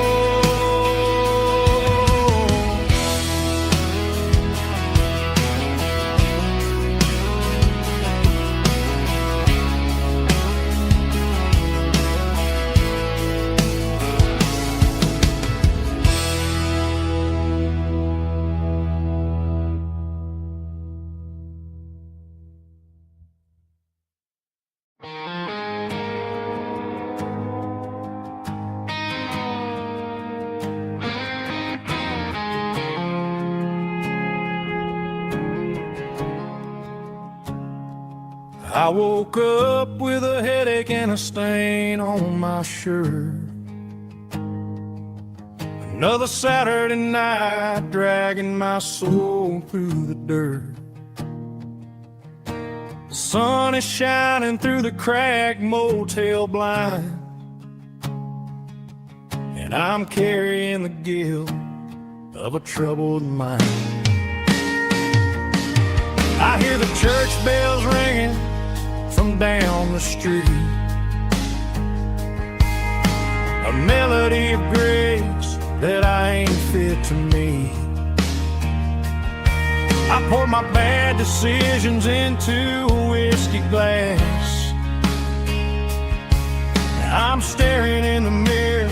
I woke up with a headache and a stain on my shirt. Another Saturday night dragging my soul through the dirt. The sun is shining through the cracked motel blind, and I'm carrying the guilt of a troubled mind. I hear the church bells ringing from down the street, a melody of grace that I ain't fit to meet. I poured my bad decisions into a whiskey glass. Now I'm staring in the mirror,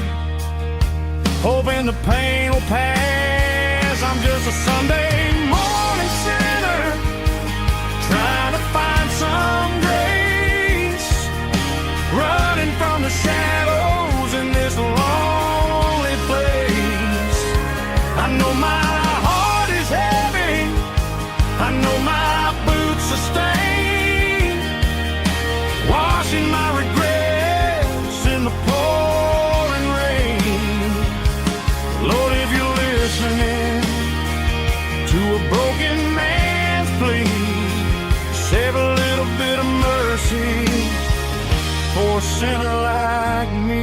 hoping the pain will pass. I'm just a Sunday morning sinner, trying to find some grace, running from the shadows in this lonely place. I know my heart is heavy, I know my boots are stained, washing my regrets in the pouring rain. Lord, if you're listening to a broken man's plea, save a little bit of mercy for a sinner like me.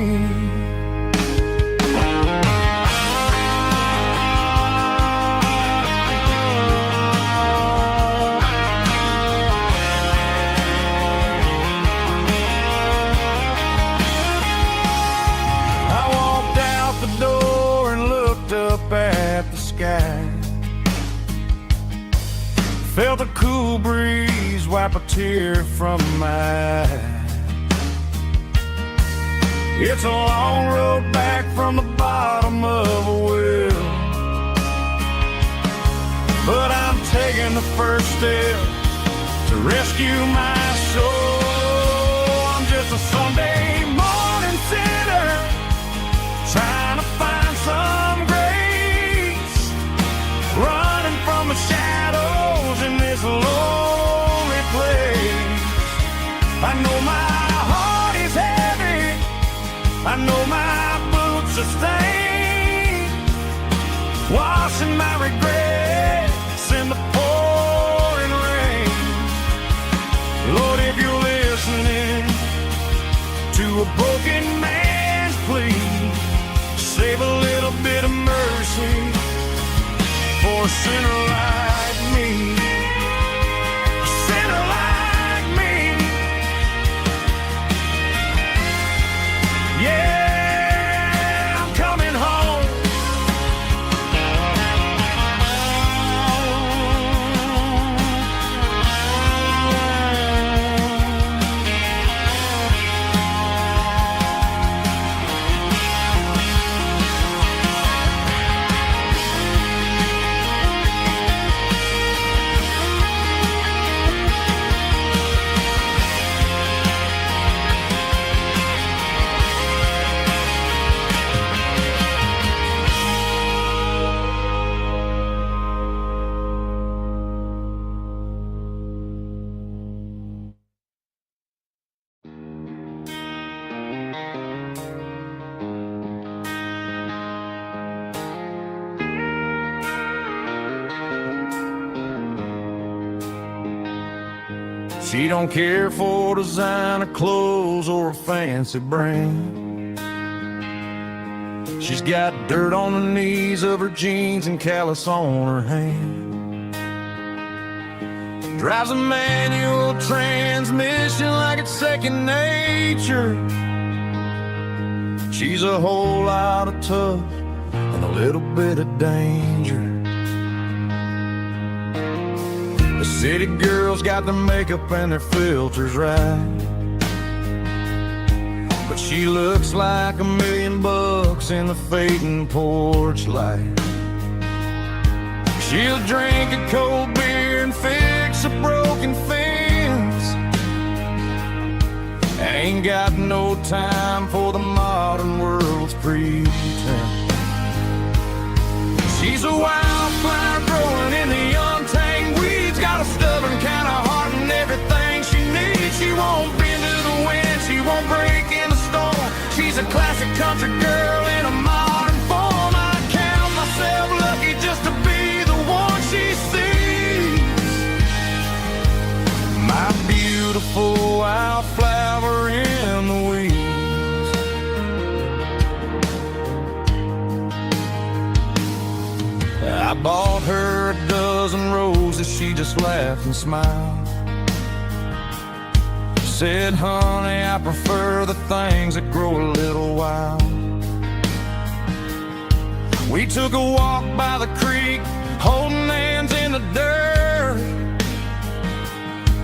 I walked out the door and looked up at the sky, felt a cool breeze wipe a tear from my eye. It's a long road back from the bottom of a well, but I'm taking the first step to rescue my soul. I'm just a Sunday morning sinner trying to find some grace, running from the shadows in this lonely place. I know my heart is heavy, I know my boots are stained, washing my regrets in the pouring rain. Lord, if you're listening to a broken man's plea, save a little bit of mercy for a sinner like me. A sinner like me. Yeah, I'm coming home. She don't care for designer clothes or a fancy brand. She's got dirt on the knees of her jeans and callus on her hand. Drives a manual transmission like it's second nature. She's a whole lot of tough and a little bit of danger. The city girls got their makeup and their filters right, but she looks like $1 million in the fading porch light. She'll drink a cold beer and fix a broken fence. Ain't got no time for the modern world's pretense. She's a wildflower growing in the untamed weeds, got a stubborn kind of heart and everything she needs. She won't bend to the wind, she won't break in the storm. She's a classic country girl in a modern form. I count myself lucky just to be the one she sees. My beautiful wildflower in the weeds. I bought her a dozen roses, she just laughed and smiled. Said, honey, I prefer the things that grow a little wild. We took a walk by the creek, holding hands in the dirt.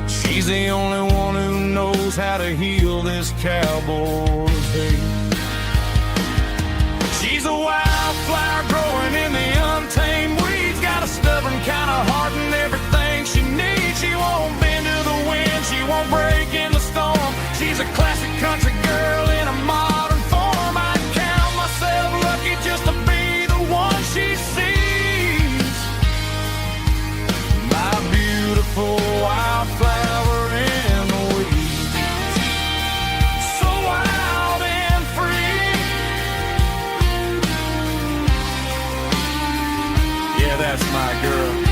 She's the only one who knows how to heal this cowboy's hate. She's a wildflower growing in the untamed weeds, got a stubborn kind of heart and everything she needs. She won't bend to the wind, she won't break in the storm. She's a classic country girl in a modern form. I count myself lucky just to be the one she sees. My beautiful wildflower in the weeds, so wild and free. Yeah, that's my girl.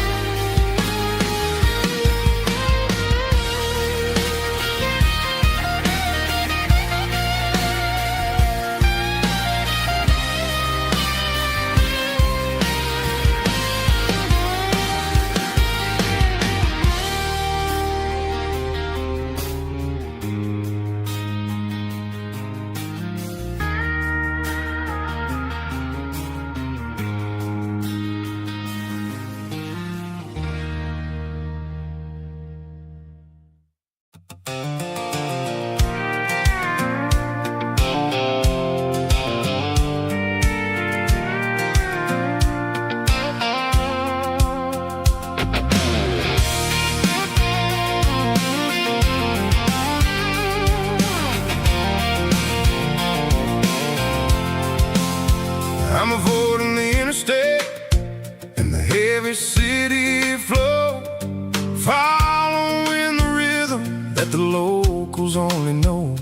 the locals only know.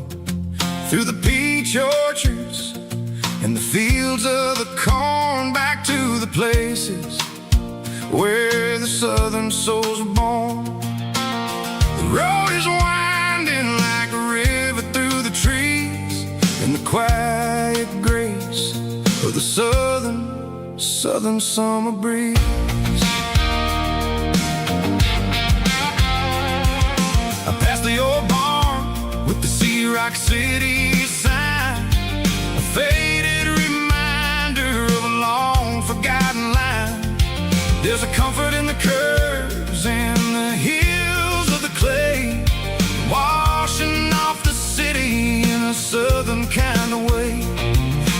Through the peach orchards and the fields of the corn, back to the places where the southern souls were born. The road is winding like a river through the trees, in the quiet grace of the southern summer breeze. I passed the old barn with the Sea Rock City sign, a faded reminder of a long forgotten line. There's a comfort in the curves and the hills of the clay, washing off the city in a southern kind of way.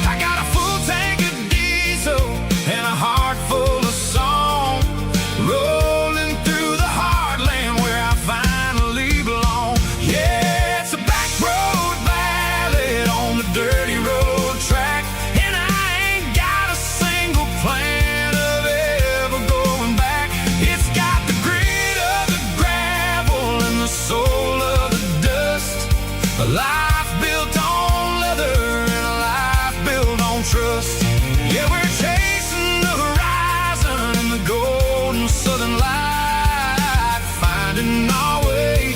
I got a full tank of diesel and a heart full of song, rolling through the heartland where I finally belong. Yeah, it's a back road ballad on the dirty road track, and I ain't got a single plan of ever going back. It's got the grit of the gravel and the soul of the dust, a life built on leather and a life built on trust. Yeah, we're chasing the horizon in the golden southern light, finding our way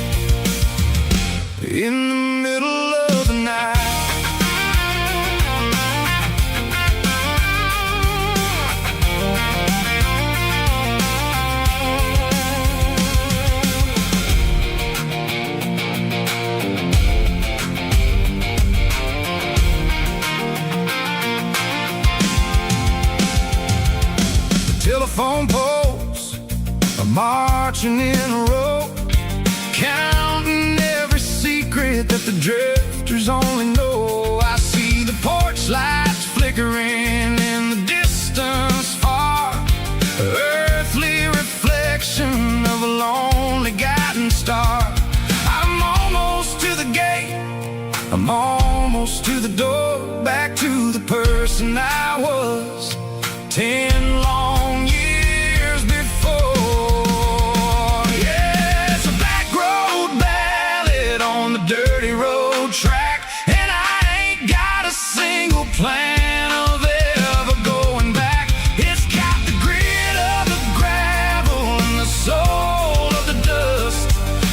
in the middle of the night. Telephone poles are marching in a row, counting every secret that the drifters only know. I see the porch lights flickering in the distance far, earthly reflection of a lonely guiding star. I'm almost to the gate, I'm almost to the door, back to the person I was 10 long years before. Yeah, it's a back road ballad on the dirty road track, and I ain't got a single plan of ever going back. It's got the grit of the gravel and the soul of the dust,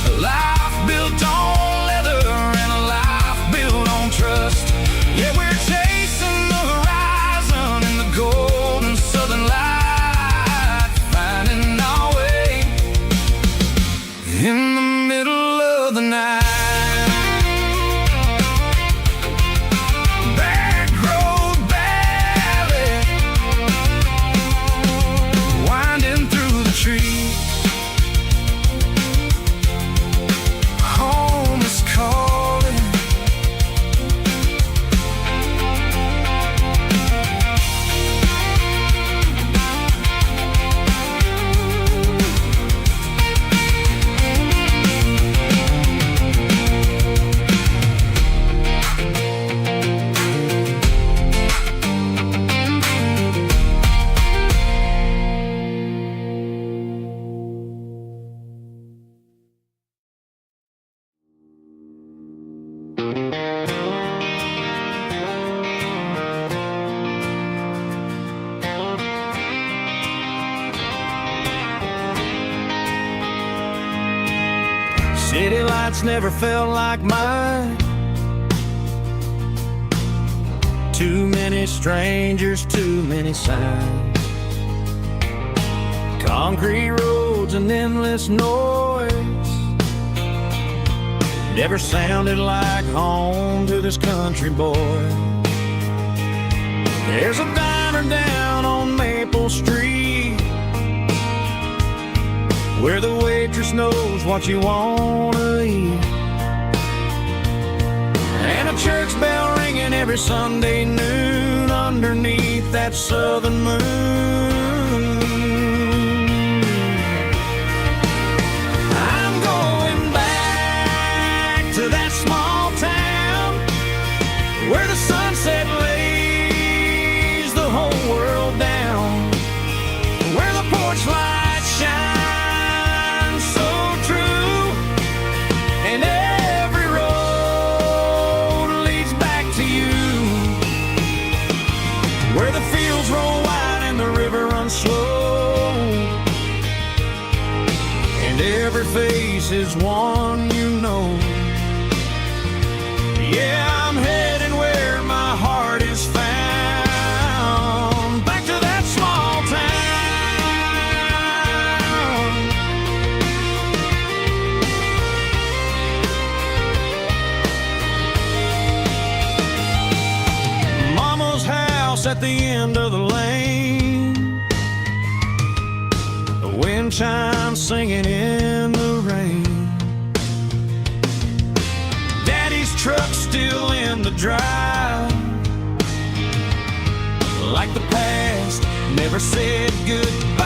a life built on leather and a life built on trust. Yeah, we're chasing the horizon in the golden southern light, finding our way in the middle of the night. Back road ballad, winding through the trees. Home is calling. City lights never felt like mine. Too many strangers, too many signs. Concrete roads and endless noise never sounded like home to this country boy. There's a diner down on Maple Street where the waitress knows what you wanna eat, and a church bell ringing every Sunday noon underneath that southern moon. I'm going back to that small town where the sunset lays the whole world down, where the porch lights shine so true, and face is one you know. Yeah, I'm heading where my heart is found. Back to that small town. Mama's house at the end of the lane, the wind chimes singing in the rain. Truck still in the drive, like the past never said goodbye.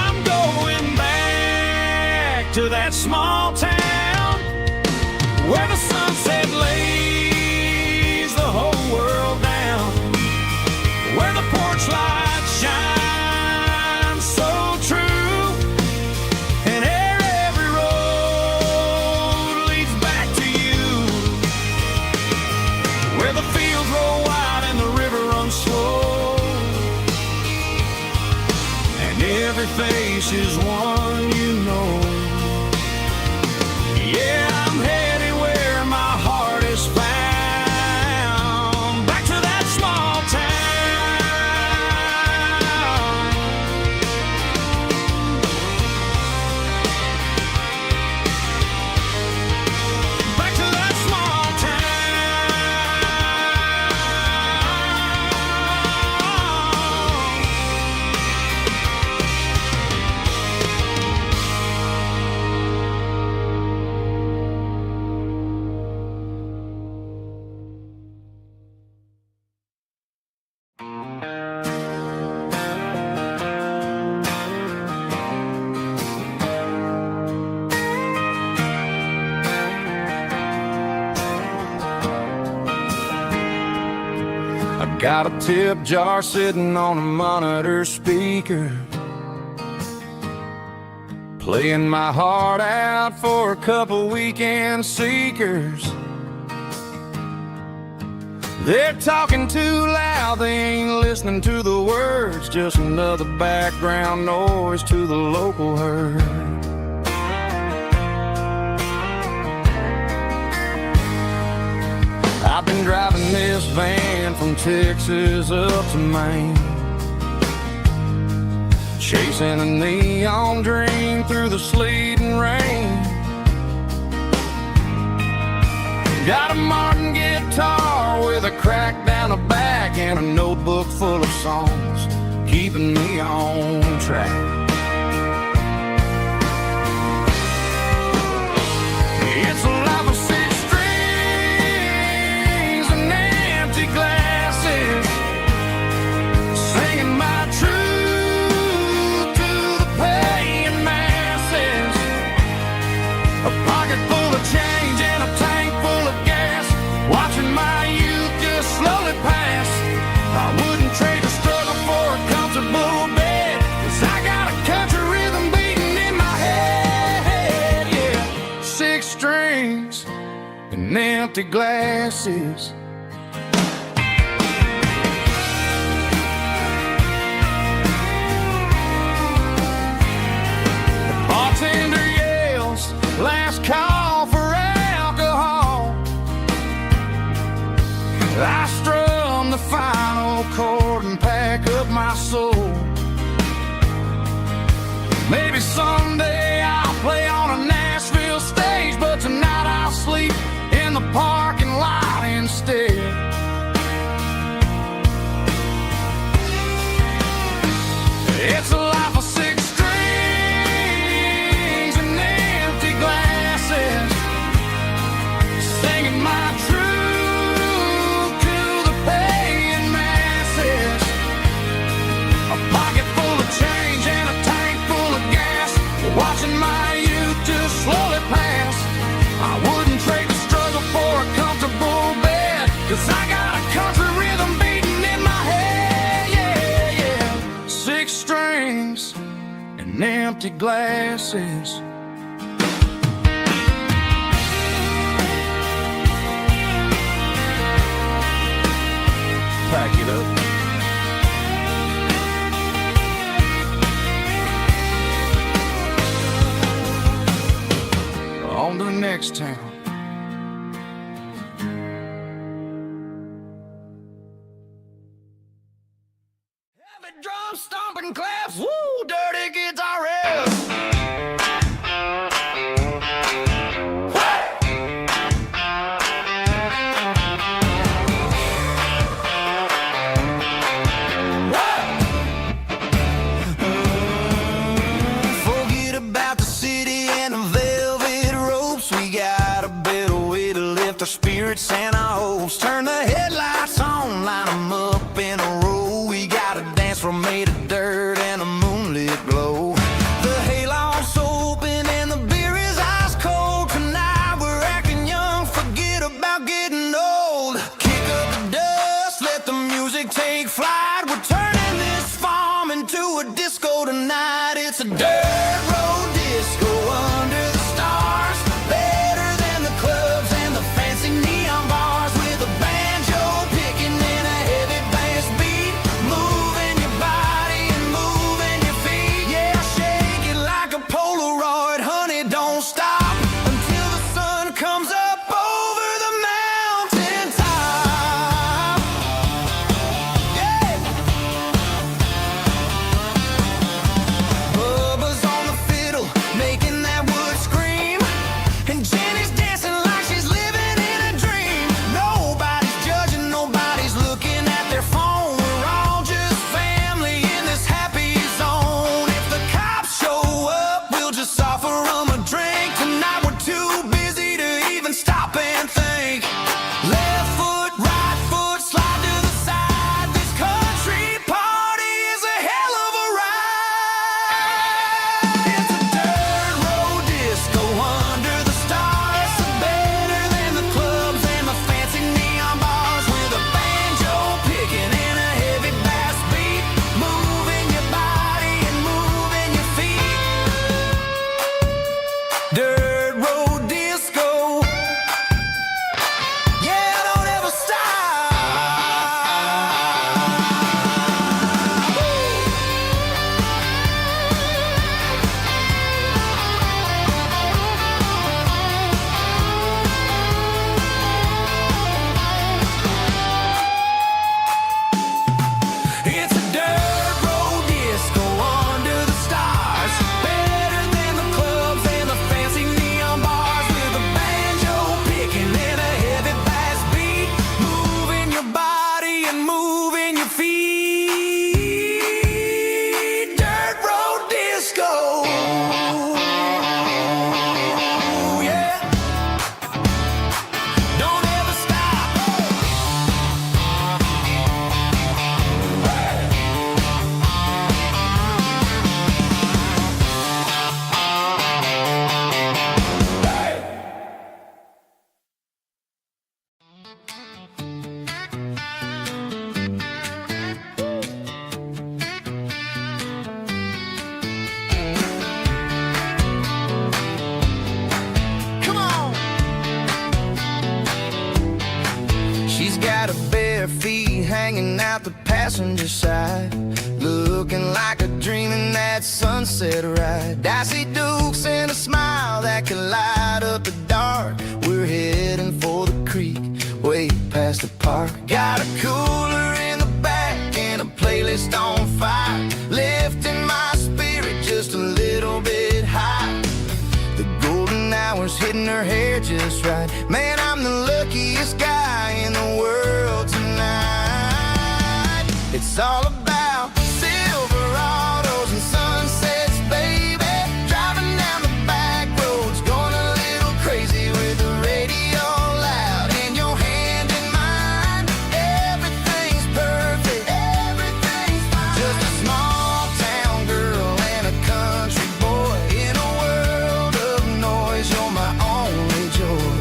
I'm going back to that small town where the sunset lays the whole world down, where the porch light shines so true. Every face is one you know. Yeah, I'm heading where my heart is found. Back to that small town. Back to that small got a tip jar sitting on a monitor speaker, playing my heart out for a couple weekend seekers. They're talking too loud, they ain't listening to the words, just another background noise to the local herd. I've been driving this van from Texas up to Maine, chasing a neon dream through the sleet and rain. Got a Martin guitar with a crack down the back and a notebook full of songs, keeping me on track. It's a life of six strings and empty glasses, singing my truth to the paying masses. A pocket full of change and a tank full of gas, watching my youth just slowly pass. I wouldn't trade the struggle for a comfortable bed, 'cause I got a country rhythm beating in my head. Yeah, six strings and empty glasses. The bartender yells, last call for alcohol. I strum the final chord and pack up my soul. Maybe someday I'll play on a Nashville stage, but tonight I'll sleep in the parking lot instead. It's a life of six strings and empty glasses, singing my truth to the paying masses. A pocket full of change and a tank full of gas, watching my youth just slowly pass. I wouldn't trade the struggle for a comfortable bed, 'cause I got a country rhythm beating in my head. Yeah, yeah. Six strings and empty glasses. Pack it up. next town. Heavy drum stomping claps, woo, dirty guitar riffs. Forget about the city and the velvet ropes. We got a better way to lift our spirits and our hopes. Turn the headlights on, line them up in a row. We got a dance floor made of dirt and a moonlit glow. The hayloft's open and the beer is ice cold. Tonight we're acting young, forget about getting old. Kick up the dust, let the music take flight. We're turning this farm into a disco tonight. It's a dirt road disco under the stars. Better than the clubs and the fancy neon bars. With a banjo picking and a heavy bass beat. Moving your body and moving your feet. Yeah, shake it like a Polaroid, honey, don't stop until the sun comes up over the mountain top. Yeah. Bubba's on the fiddle, making that wood scream. And Jenny's dancing like she's living in a dream. Nobody's judging, nobody's looking at their phone. We're all just family in this happy zone. If the cops show up, we'll just offer them a drink. Tonight we're too busy to even stop and think. Left foot, right foot, slide to the side. This country party is a hell of a ride. It's a dirt road disco under the stars. Better than the clubs and the fancy neon bars. With a banjo picking and a heavy bass beat. Moving your body and moving your feet. Dirt road disco. Yeah, don't ever stop. It's a dirt road disco under the stars. Better than the clubs and the fancy neon bars. With a banjo picking and a heavy bass beat. Moving your body and moving your feet. Dirt road disco. Yeah. Don't ever stop. Come on. She's got her bare feet hanging out the passenger side, looking like a dream in that sunset ride. Dicey dukes and a smile that can light up the dark. We're heading for the creek, way past the park. Got a cooler in the back and a playlist on fire, lifting my spirit just a little bit high. The golden hours hitting her hair just right. Man, I'm the luckiest guy in the world tonight. It's all about Silverados and sunsets, baby. Driving down the back roads, going a little crazy with the radio loud. And your hand in mine, everything's perfect, everything's fine. Just a small town girl and a country boy in a world of noise. You're my only joy.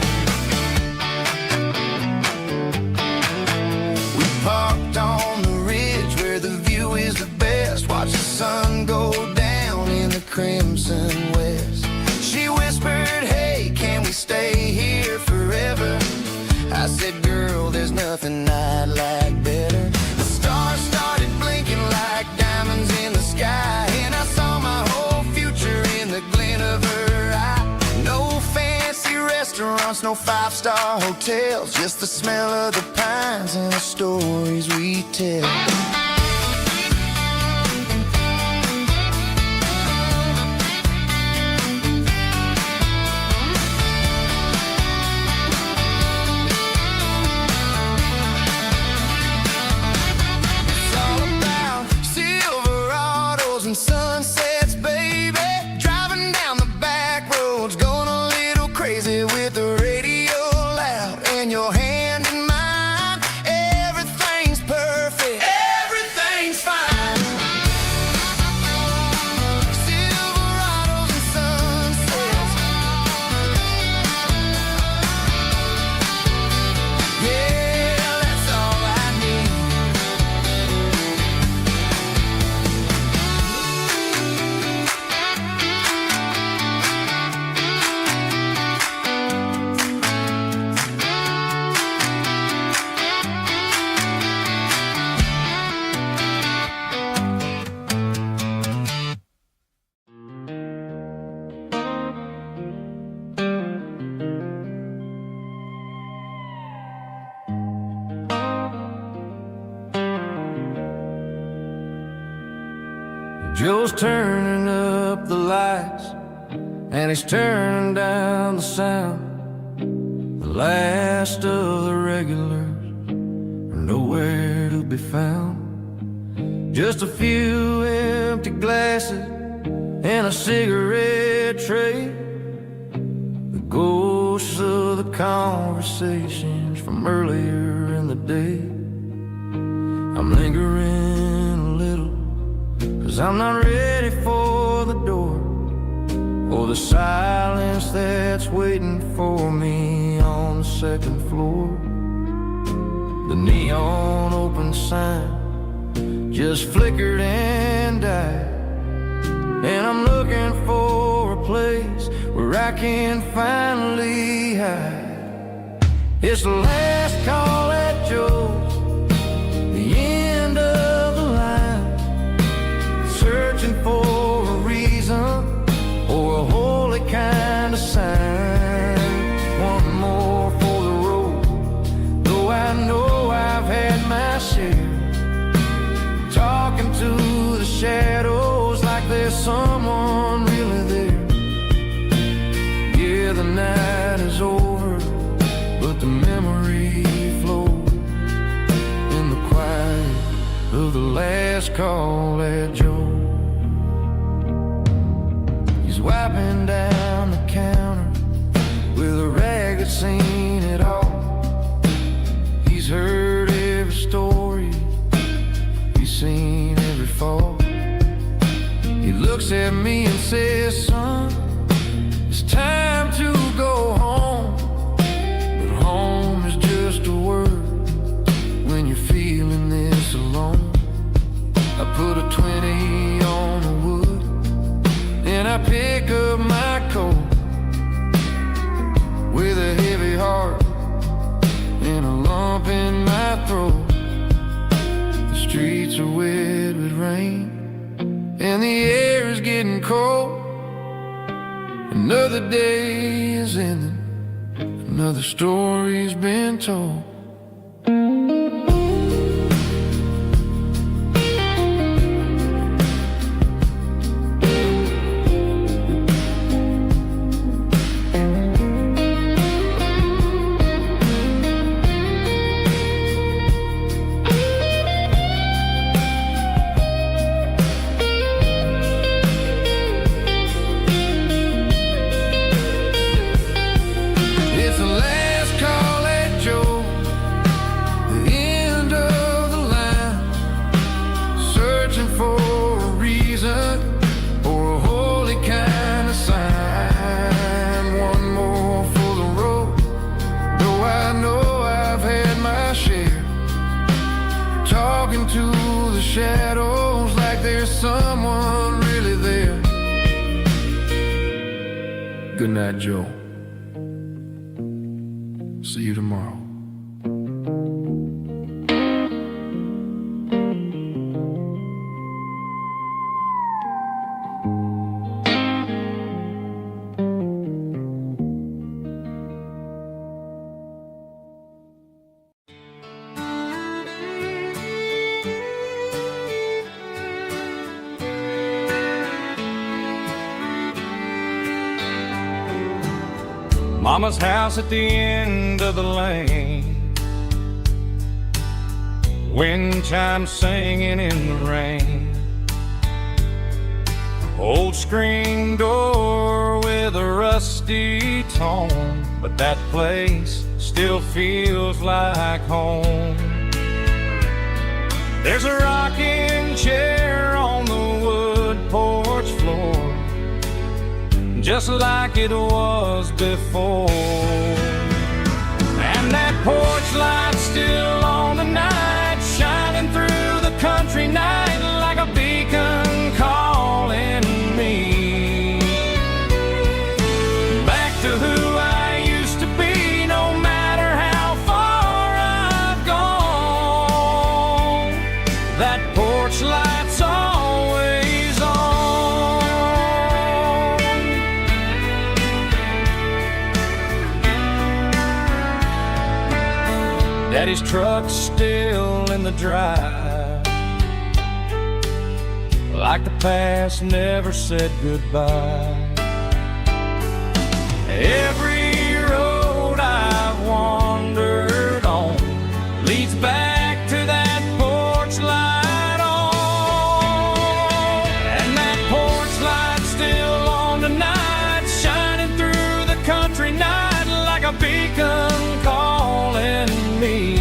restaurants, no five-star hotels, just the smell of the pines and the stories we tell. Sunsets, baby, driving down the back roads, going a little crazy with the radio loud, and your hand in mine. Everything's perfect, everything's fine. Silverados and sunsets, yeah, that's all I need. Joe's turning up the lights, and he's turning down the sound. The last of the regulars are nowhere to be found. Just a few empty glasses and a cigarette tray, the ghosts of the conversations from earlier in the day. I'm lingering a little, 'cause I'm not ready for the door, or the silence that's waiting for me on the second floor. The neon open sign just flickered and died, and I'm looking for a place where I can finally hide. It's the last call at Joe's, the end of the line, searching for a reason or a holy kind of sign. One more for the road, though I know I've had my share, talking to the shadows like there's someone really there. Yeah, the night is over, but the memory flows in the quiet of the last call at Joe. He's wiping down the counter with a rag that's seen it all. He's heard every story, he's seen every fall. He looks at me and says, son, it's time to go home. But home is just a word when you're feeling this alone. I put a 20 on the wood, and I pick up my coat with a heavy heart and a lump in my throat. The streets are wet with rain, and the air is getting cold. Another day is ending, another story's been told. To the shadows like there's someone really there. Good night, Joe. See you tomorrow. Mama's house at the end of the lane, wind chimes singing in the rain. Old screen door with a rusty tone, but that place still feels like home. There's a rocking chair on the wood porch floor, just like it was before. And that porch light's still on tonight, shining through the country night like a beacon calling me back to who I used to be. No matter how far I've gone, that porch light's always on. Daddy's truck's still in the drive, like the past never said goodbye. Every road I've wandered on leads back to that porch light on. And that porch light's still on tonight, shining through the country night like a beacon calling me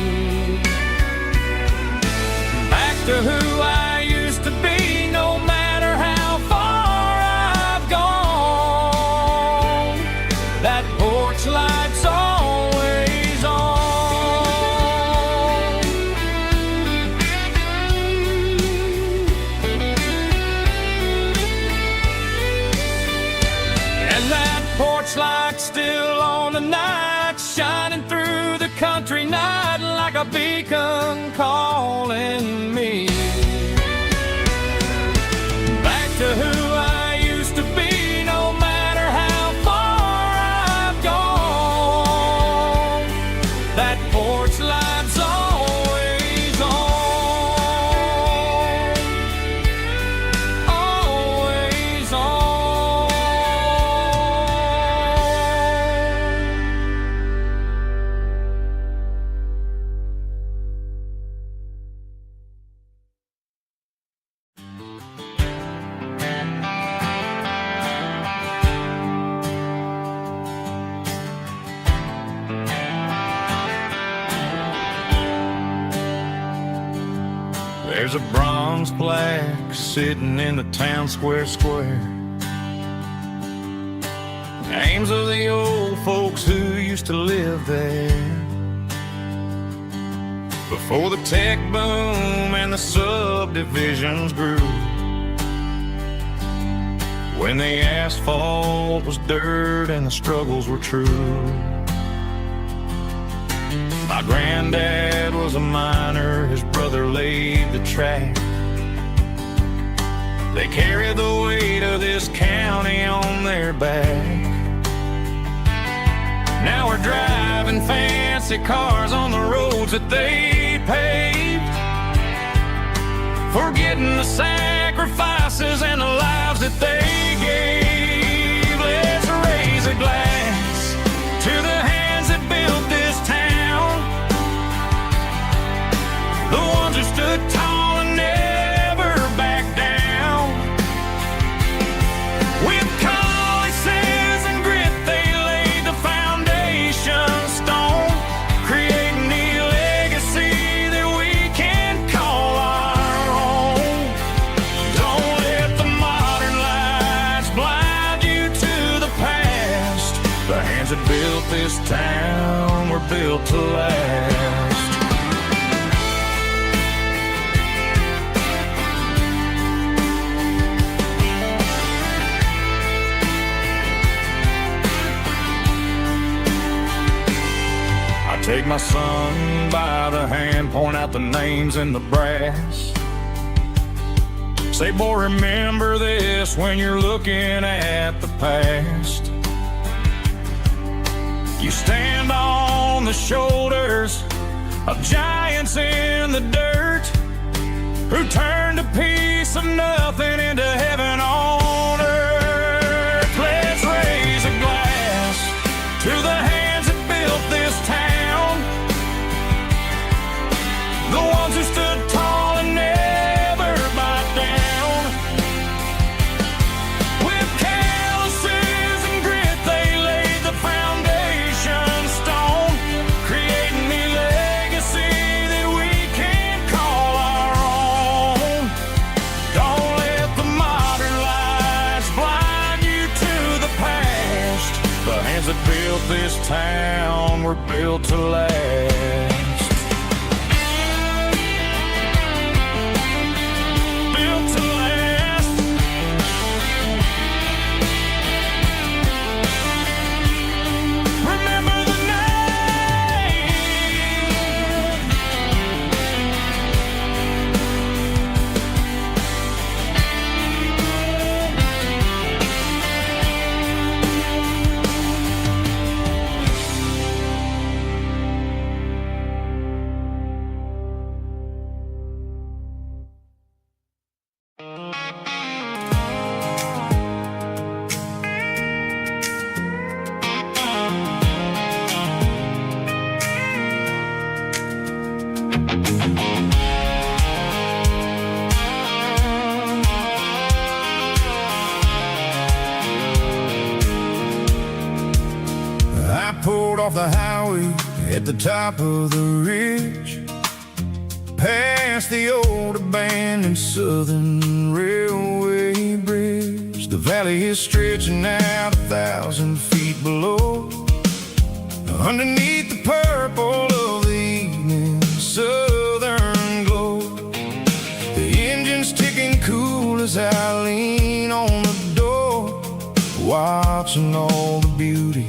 back to who I used to be. No matter how far I've gone, that porch light's always on. And that porch light's still on tonight, shining through the country night like a beacon calling me back to who I used to be. No matter how far I've gone, that porch light's always on, always on. There's a bronze plaque sitting in the town square. Names of the old folks who used to live there before the tech boom and the subdivisions grew, when the asphalt was dirt and the struggles were true. My granddad was a miner, his brother laid the track. They carried the weight of this county on their back. Now we're driving fancy cars on the roads that they paved, forgetting the sacrifices and the lives that they gave. Let's raise a glass to the hands that built this town, the ones who stood tall and never backed down. With calluses and grit, they laid the foundation stone, creating the legacy that we can call our own. Don't let the modern lights blind you to the past. The hands that built this town were built to last. Take my son by the hand, point out the names in the brass. Say, boy, remember this when you're looking at the past. You stand on the shoulders of giants in the dirt, who turned a piece of nothing into heaven on earth. Let's raise a glass to the hands that built this town were built to last. Built to last. Remember the name. I pulled off the highway at the top of the ridge, past the old abandoned Southern Railway bridge. The valley is stretching out 1,000 feet below, underneath the purple of the evening southern glow. The engine's ticking cool as I lean on the door, watching all the beauty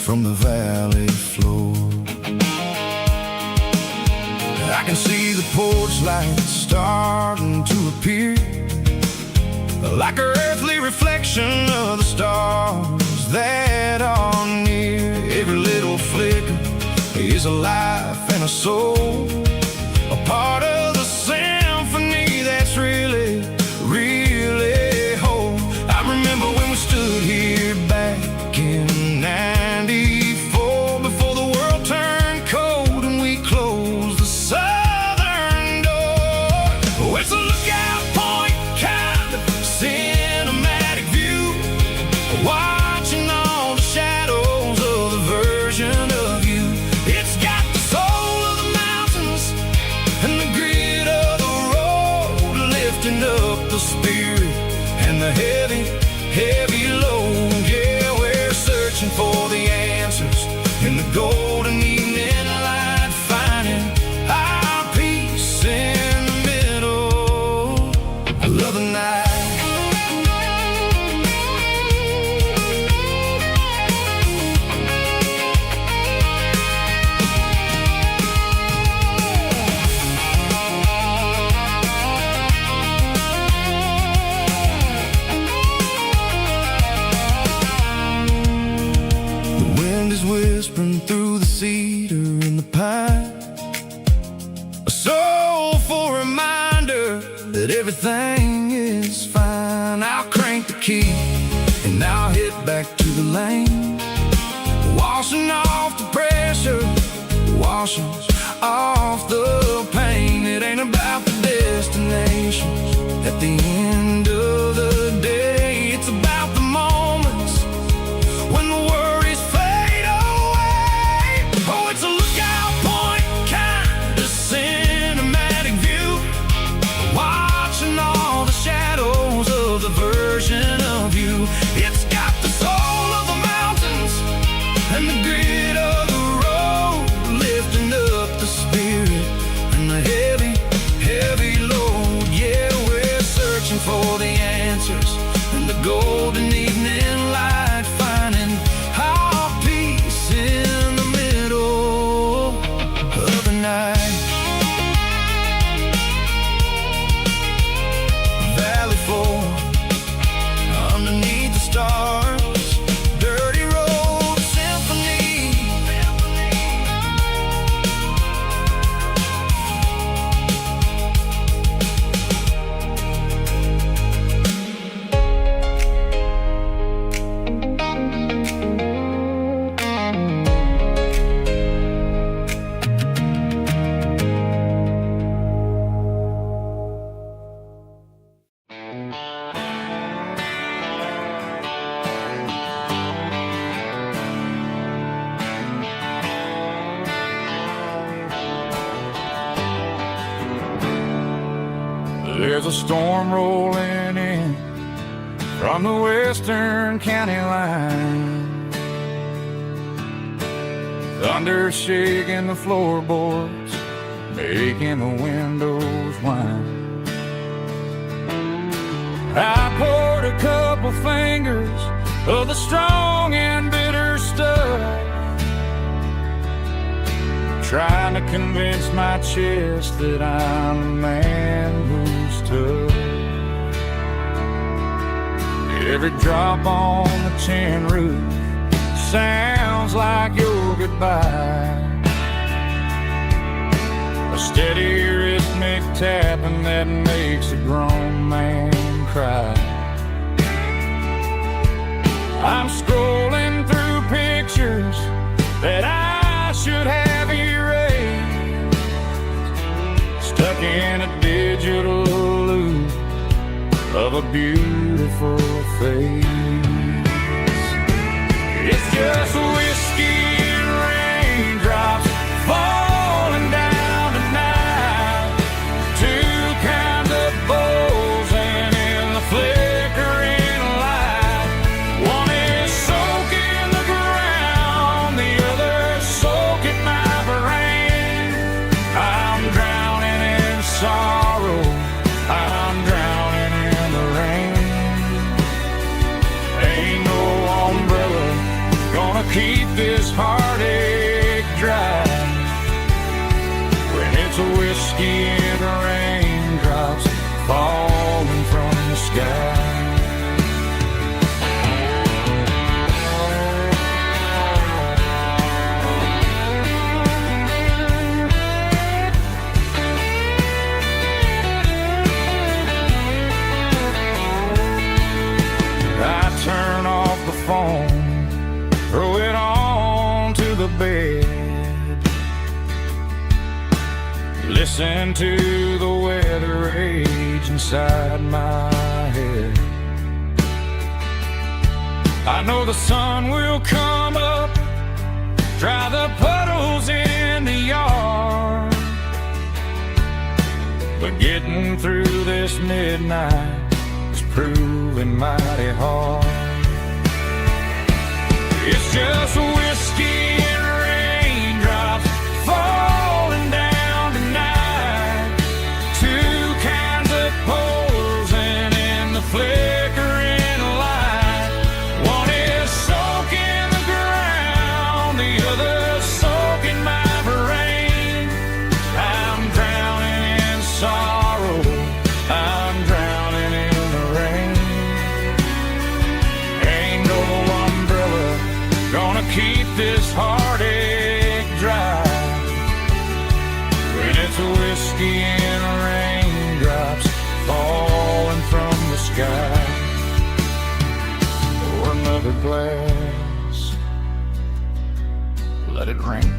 from the valley floor. I can see the porch lights starting to appear, like an earthly reflection of the stars that are near. Every little flicker is a life and a soul, a part of the symphony that's really, really whole. I remember when we stood here back in '94, before the world turned cold and we closed the southern door. Oh, it's a lookout point, kind of cinematic view, watching all the shadows of the version of you. It's got the soul of the mountains and the grit of the road, lifting up the spirit and the heavy, heavy load. Yeah, we're searching for the answers in the golden evening light, finding our peace in the middle of the night. The wind is whispering through the cedar and the pine, a soulful reminder that everything is fine. I'll crank the key and I'll hit back to the lane, washing off the pressure, washing off the pain. It ain't about the destination at the end of the day, it's about the moments when the worries fade away. Oh, it's a lookout point, kind of cinematic view, watching all the shadows of the version of you. It's got the soul of the mountains and the grit of the road, lifting up the spirit and the heavy, heavy load. Yeah, we're searching for the answers in the golden evening light, finding our peace in the middle of the night. Valley floor, underneath the stars, dirty road symphony. There's a storm rolling in from the western county line. Thunder shaking the floorboards, making the windows whine. I poured a couple fingers of the strong and bitter stuff, trying to convince my chest that I'm a man who's tough. Every drop on the tin roof sounds like your goodbye, a steady rhythmic tapping that makes a grown man cry. I'm scrolling through pictures that I should have erased, stuck in a digital loop of a beautiful face. It's just whiskey and raindrops falling down tonight, two kinds of bowls and in the flickering light. One is soaking the ground, the other soaking my brain. I'm drowning in sorrow, I'm drowning in the rain. Ain't no umbrella gonna keep this heartache dry when it's a whiskey and raindrops falling from the sky. I turn off the phone, throw it on to the bed, listen to the weather rage inside my head. I know the sun will come up, dry the puddles in the yard, but getting through this midnight is proving mighty hard. It's just whiskey and raindrops falling down tonight, two kinds of poles and in the flickering light. One is soaking the ground, the other soaking my brain. I'm drowning in sorrow, I'm drowning in the rain. Ain't no umbrella gonna keep this heartache dry when it's a whiskey and raindrops falling from the sky. Pour another glass, let it rain.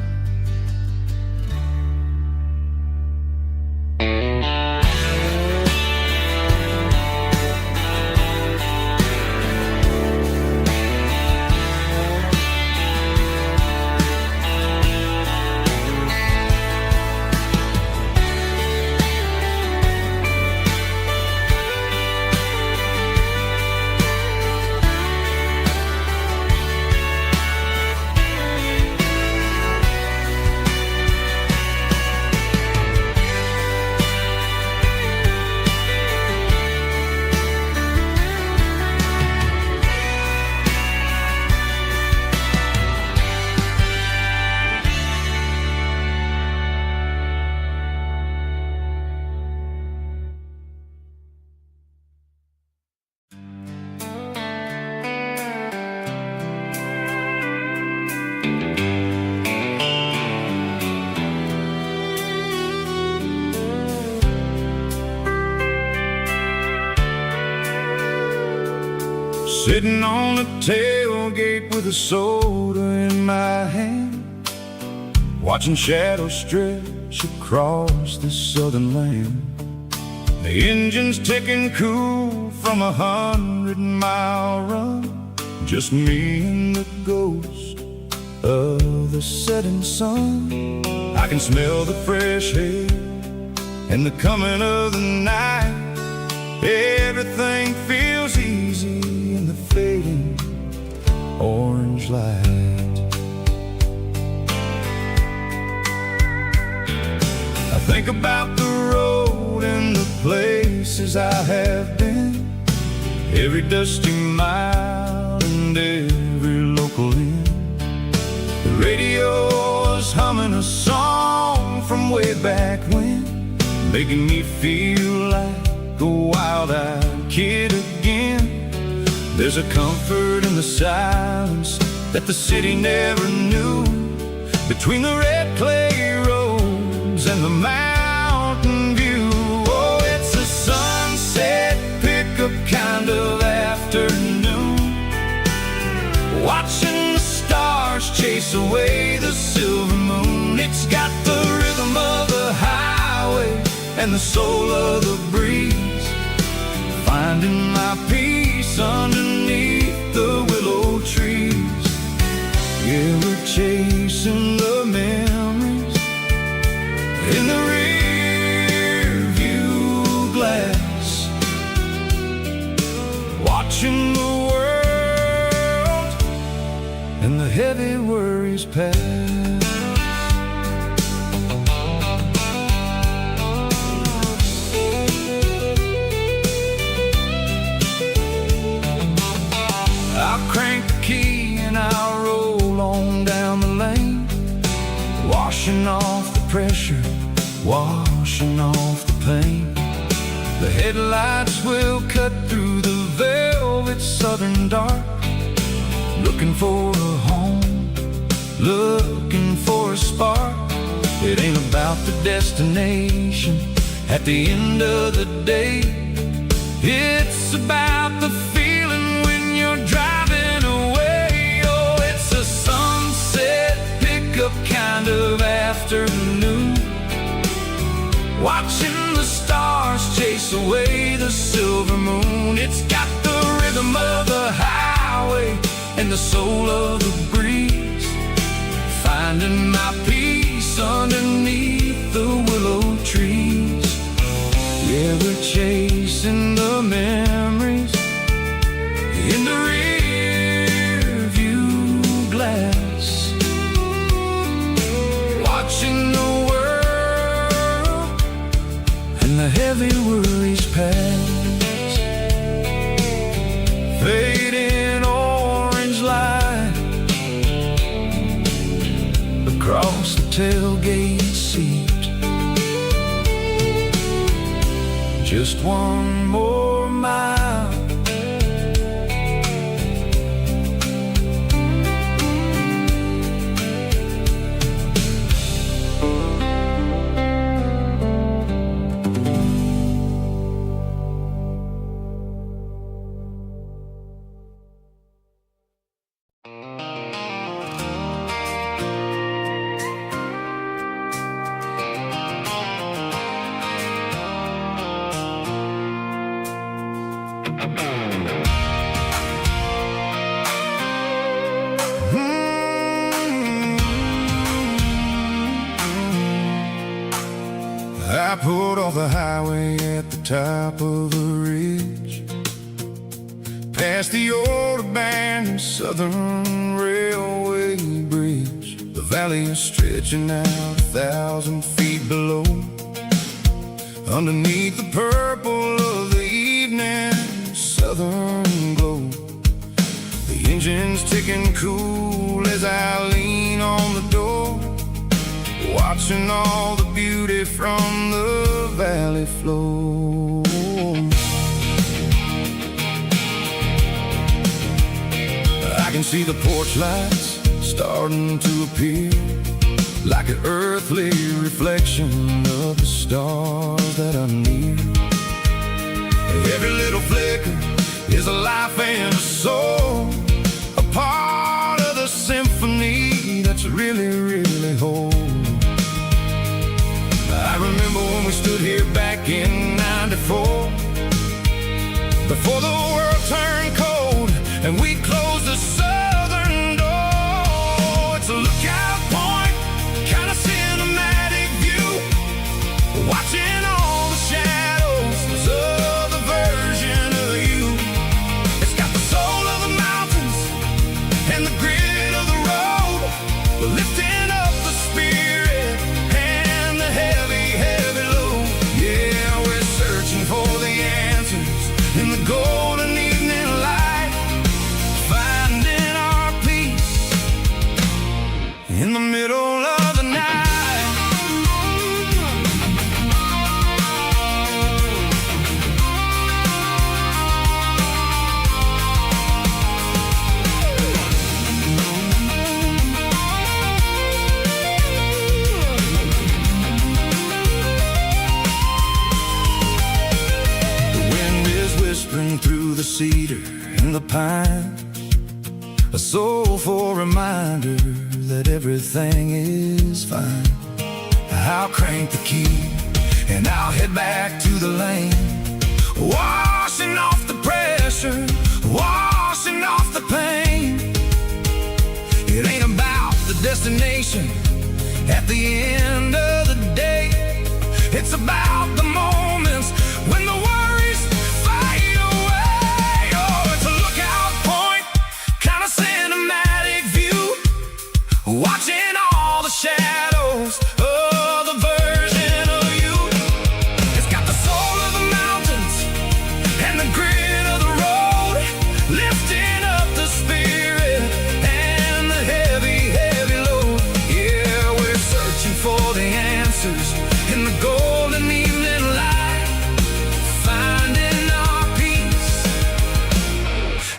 Sitting on the tailgate with a soda in my hand, watching shadows stretch across this southern land. The engine's ticking cool from 100-mile run, just me and the ghost of the setting sun. I can smell the fresh air and the coming of the night. Everything feels easy in the fading orange light. Think about the road and the places I have been, every dusty mile and every local inn. The radio is humming a song from way back when, making me feel like a wild-eyed kid again. There's a comfort in the silence that the city never knew, between the red clay roads and the mountain view. Oh, it's a sunset pickup kind of afternoon, watching the stars chase away the silver moon. It's got the rhythm of the highway and the soul of the breeze, finding my peace underneath the willow trees. Yeah, we're chasing the memories in the rear view glass, watching the world and the heavy worries pass. I'll crank the key and I'll roll on down the lane, washing off the pressure, washing off the pain. The headlights will cut through the velvet southern dark, looking for a home, looking for a spark. It ain't about the destination at the end of the day, it's about the feeling when you're driving away. Oh, it's a sunset pickup kind of afternoon, watching the stars chase away the silver moon. It's got the rhythm of the highway and the soul of the breeze, finding my peace underneath the willow trees. Yeah, we're chasing the memories in the rear view glass, watching the world and the heavy worries pass. Fading orange light across the tailgate seat, just one more mile. I pulled off the highway at the top of the ridge, past the old abandoned Southern Railway bridge. The valley is stretching out 1,000 feet below, underneath the purple of the evening southern glow. The engine's ticking cool as I lean on the door, watching all the beauty from the valley flow. I can see the porch lights starting to appear, like an earthly reflection of the stars that are near. Every little flicker is a life and a soul, a part of the symphony that's really, really whole. I remember when we stood here back in '94, before the world turned cold and we closed the southern door. It's a lookout point, kind of cinematic view, watching all the shadows of the version of you. It's got the soul of the mountains and the grit of the road, lifting up the spirit and the heavy head. soulful reminder that everything is fine. I'll crank the key and I'll head back to the lane, washing off the pressure, washing off the pain. It ain't about the destination at the end of the day. It's about the moments when the worries fade away. Oh, it's a lookout point, kind of cinematic view, watching all the shadows of the version of you. It's got the soul of the mountains and the grit of the road, lifting up the spirit and the heavy, heavy load. Yeah, we're searching for the answers in the golden evening light, finding our peace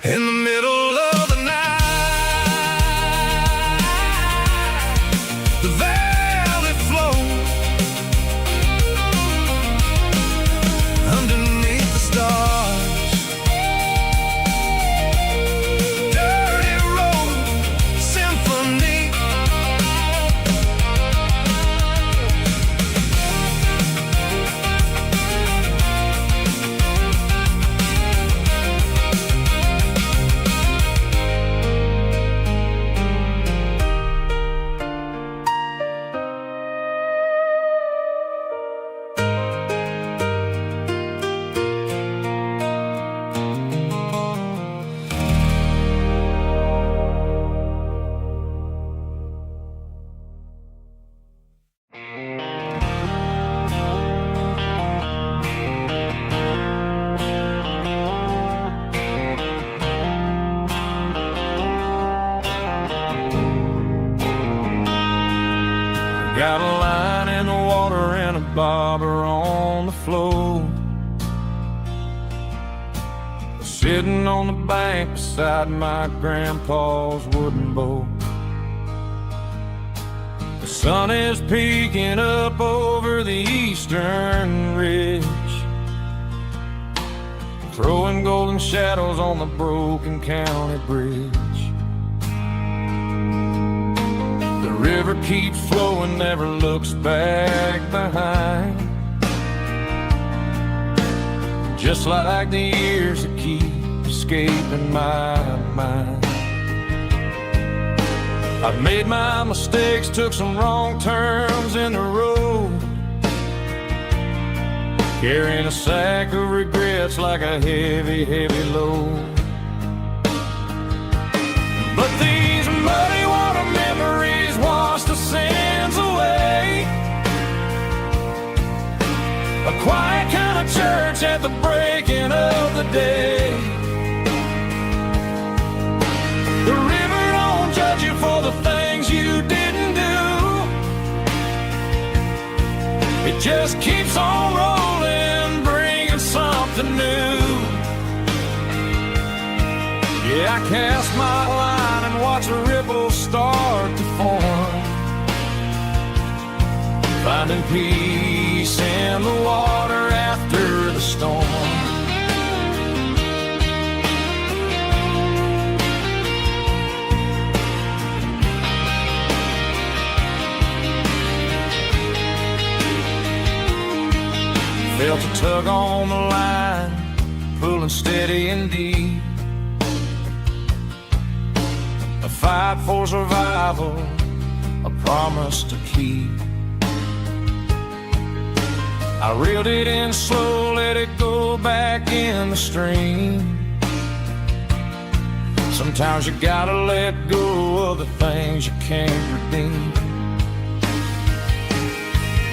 in the middle of the night. The velvet flow underneath the stars. Dirty road symphony. Got a line in the water and a bobber on the floor, sitting on the bank beside my grandpa's wooden boat. The sun is peeking up over the eastern ridge, throwing golden shadows on the broken county bridge. The river keeps flowing, never looks back behind, just like the years that keep escaping my mind. I've made my mistakes, took some wrong turns in the road, carrying a sack of regrets like a heavy, heavy load. But these muddy water memories wash the sins away. A quiet kind of church at the breaking of the day. The river don't judge you for the things you didn't do. It just keeps on rolling, bringing something new. Yeah, I cast my line and watch a ripple start to form, finding peace in the water after the storm. Felt a tug on the line, pulling steady and deep. A fight for survival, a promise to keep. I reeled it in slow, let it go back in the stream. Sometimes you gotta let go of the things you can't redeem.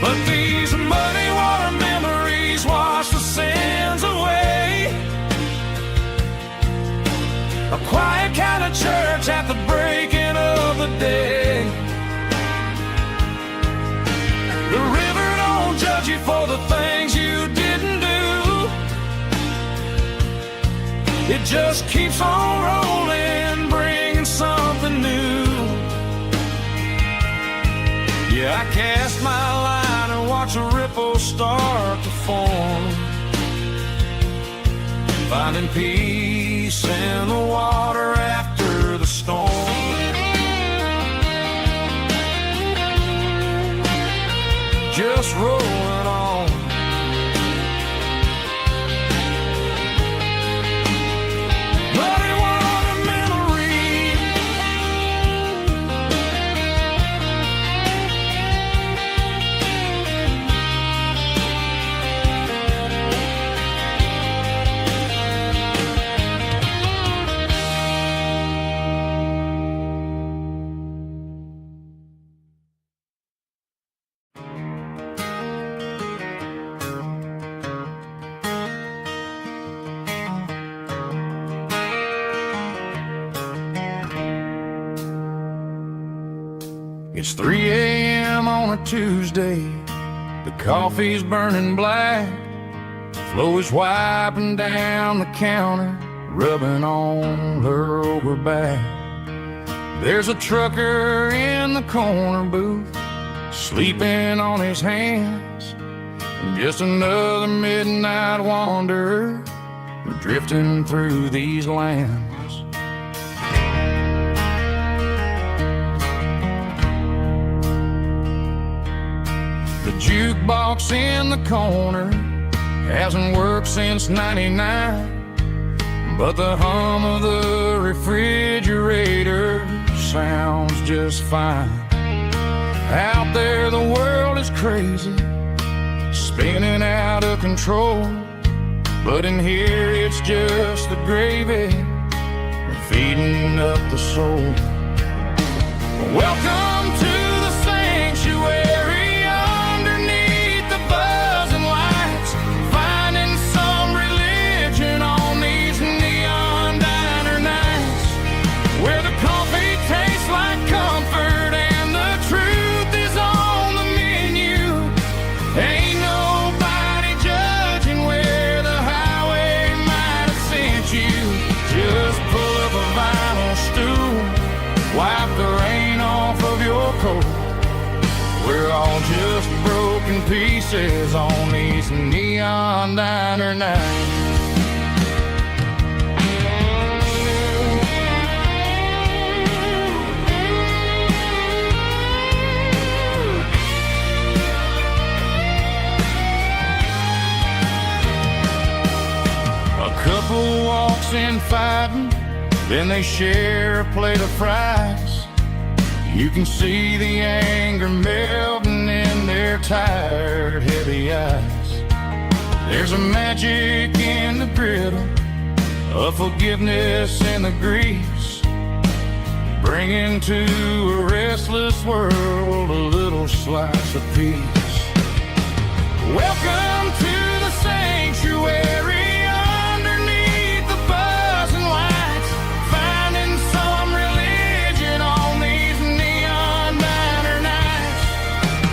But these muddy water memories wash the sins away. A quiet kind of church at the breaking of the day. The river don't judge you for the things you didn't do. It just keeps on rolling, bringing something new. Yeah, I cast my line and watch a ripple start to form, finding peace in the water after the storm. just rolling on. But it was a memory. It's 3 a.m. on a Tuesday. The coffee's burning black. Flo is wiping down the counter, rubbing on her over back. There's a trucker in the corner booth, sleeping on his hands. Just another midnight wanderer, drifting through these lands. The jukebox in the corner hasn't worked since '99, but the hum of the refrigerator sounds just fine. Out there the world is crazy, spinning out of control, but in here it's just the gravy feeding up the soul. Welcome to the sanctuary, underneath the buzzing lights, finding some religion on these neon diner nights, where the coffee tastes like comfort and the truth is on the menu. Ain't nobody judging where the highway might have sent you. Just pull up a vinyl stool, wipe the rain off of your coat. We're all just broken pieces on these neon diner nights. A couple walks in fighting, then they share a plate of fries. You can see the anger melting in their tired, heavy eyes. There's a magic in the griddle, a forgiveness in the grease, bringing to a restless world a little slice of peace. Welcome to the sanctuary, underneath the buzzing lights, finding some religion on these neon diner nights,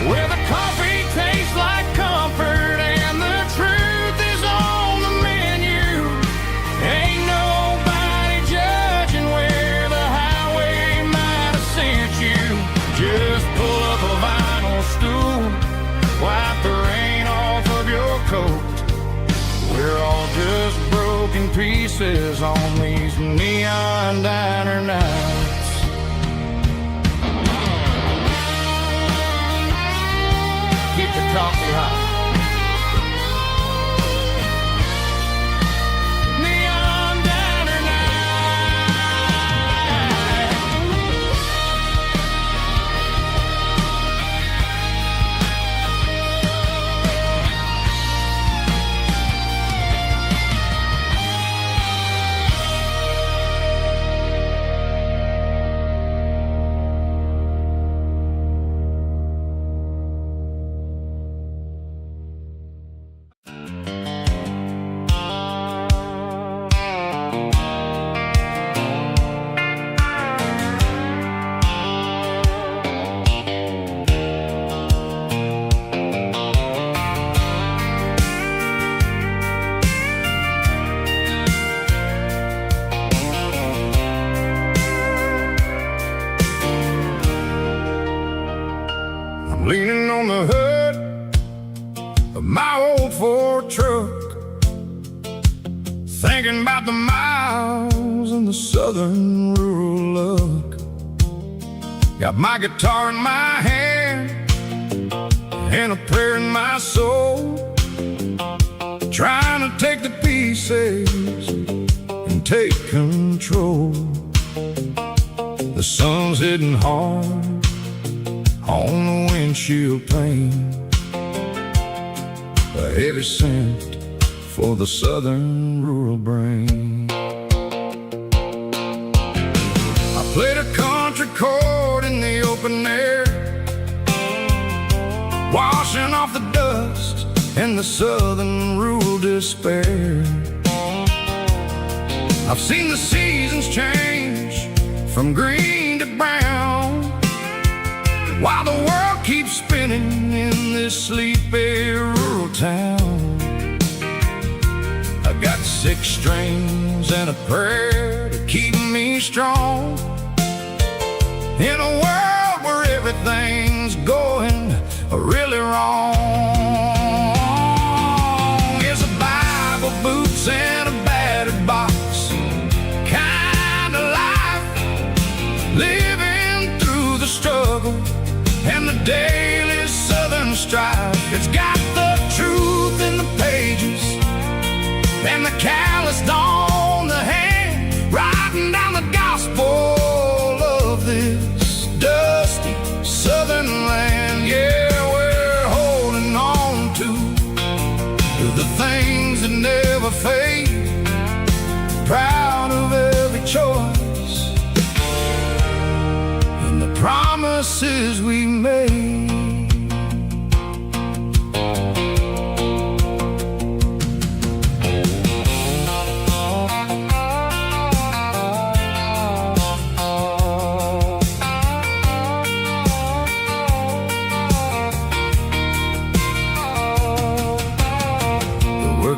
where the coffee tastes like comfort and the truth is on the menu. Ain't nobody judging where the highway might have sent you. Just pull up a vinyl stool, wipe the rain off of your coat. We're all just broken pieces on these neon diner nights. Keep the coffee hot. Neon diner leaning on the hood of my old Ford truck, thinking about the miles and the southern rural look. Got my guitar in my hand and a prayer in my soul, trying to take the pieces and take control. The sun's hitting hard on the windshield pane, a heavy scent for the southern rural brain. I played a country chord in the open air, washing off the dust and the southern rural despair. I've seen the seasons change from green to brown, while the world keeps spinning in this sleepy rural town. I got 6 strings and a prayer to keep me strong, in a world where everything's going really wrong. It's a Bible, boots, and a battered box kind of life, living through the struggle and the daily southern strife. It's got the truth in the pages and the calloused on the hand, writing down the gospel of this dusty southern land. Yeah, we're holding on to the things that never fade, proud of every choice and the promises we made.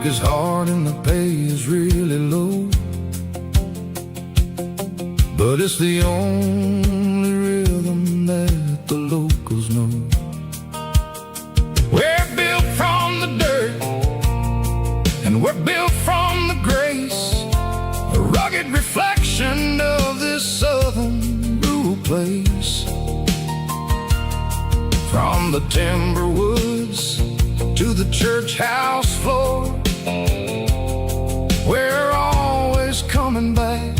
Is hard and the pay is really low, but it's the only rhythm that the locals know. We're built from the dirt and we're built from the grace, a rugged reflection of this southern rural place. From the timber woods to the church house floor, we're always coming back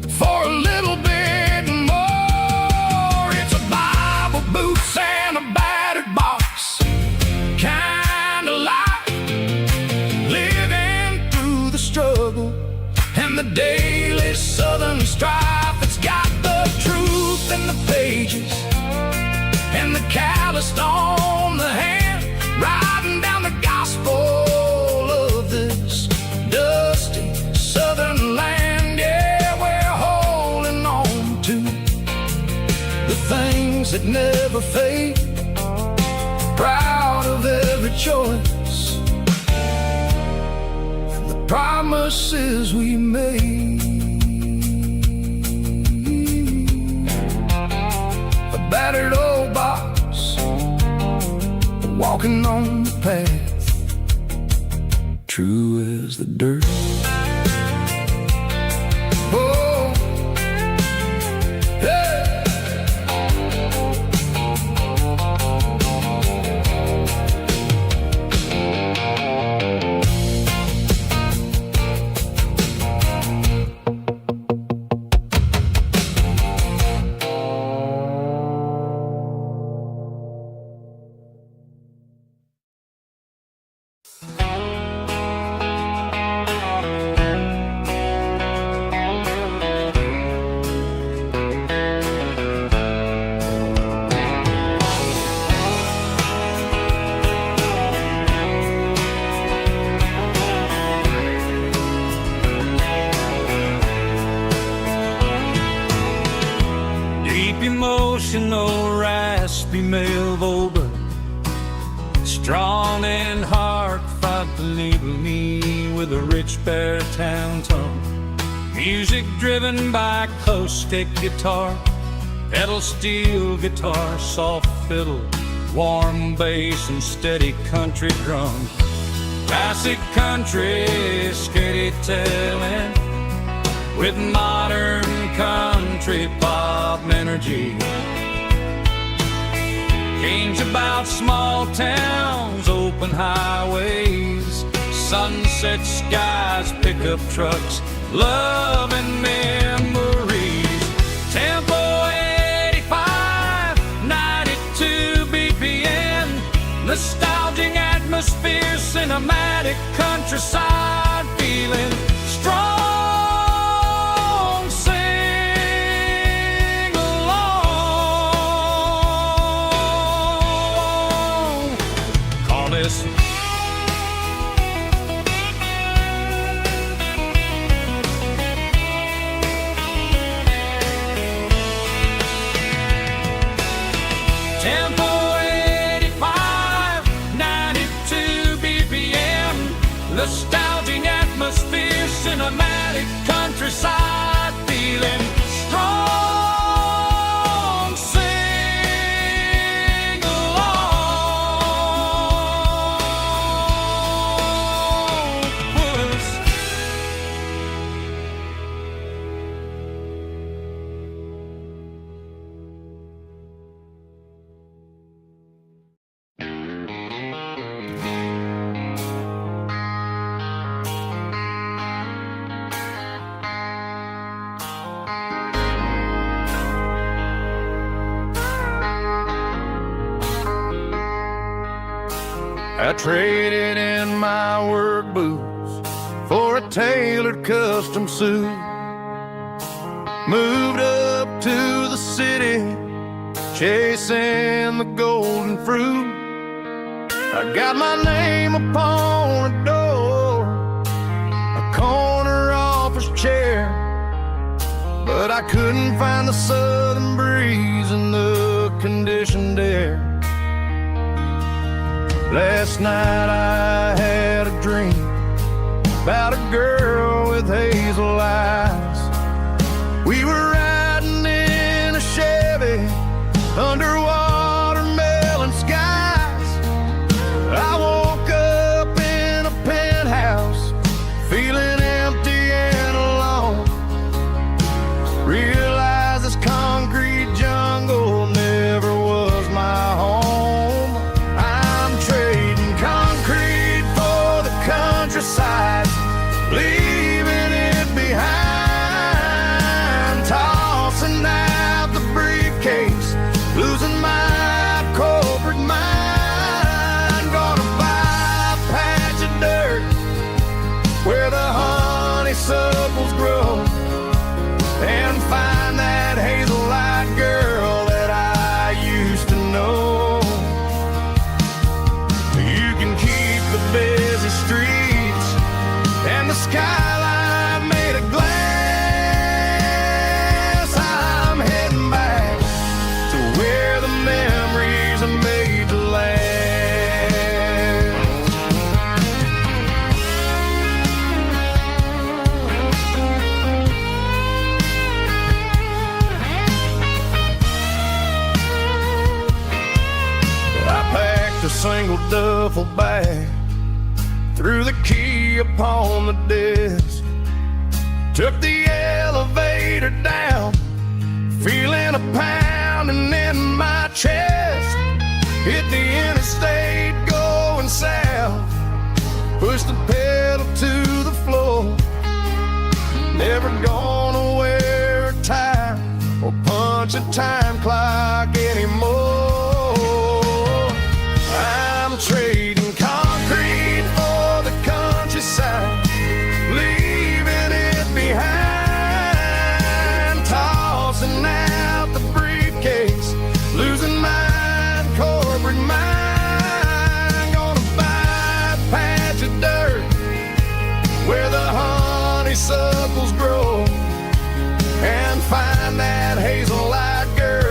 for a little bit more. It's a Bible, boots, and a battered box kind of life, living through the struggle and the daily southern strife. It's got the truth in the pages and the calloused on the hand, writing down the gospel of this dusty southern land. Yeah, we're holding on to the things that never fade, proud of every choice and the promises we made. A battered old box, walking on the path, true as the dirt. Oh, hey. Emotional, raspy male vulva, strong and heartfelt, believe me, with a rich baritone tone. Music driven by close stick guitar, pedal steel guitar, soft fiddle, warm bass, and steady country drums. Classic country, skitty telling, with modern country pop energy. Kings about small towns, open highways, sunset skies, pickup trucks, love and memories. Tempo 85, 92 BPM, nostalgic atmosphere, cinematic countryside feeling strong. Sing along. Call this Tempo 85, 92 BPM, nostalgic atmosphere, cinematic countryside feeling strong. Sing along. Puss. I traded in my work boots for a tailored custom suit. Moved up to the city, chasing the golden fruit. I got my name upon a door, a corner office chair, but I couldn't find the southern breeze in the conditioned air. Last night I had a dream about a girl with hazel eyes. We were riding in a Chevy under watermelon skies. I woke up in a penthouse feeling empty and alone. Realized this concrete jungle never was my home. Countryside, leaving it behind, tossing out the briefcase, losing my corporate mind. Gonna buy a patch of dirt where the honeysuckles grow and find that hazel-eyed girl that I used to know. You can keep the busy streets and the skyline made of glass. I'm heading back to where the memories are made to last. I packed a single duffel bag, threw the key upon the desk, took the elevator down, feeling a pounding in my chest. Hit the interstate going south, pushed the pedal to the floor. Never gonna wear a tie or punch a time clock anymore. I'm trading concrete for the countryside, leaving it behind, tossing out the briefcase, losing my corporate mind. Gonna buy a patch of dirt where the honeysuckles grow and find that hazel-eyed girl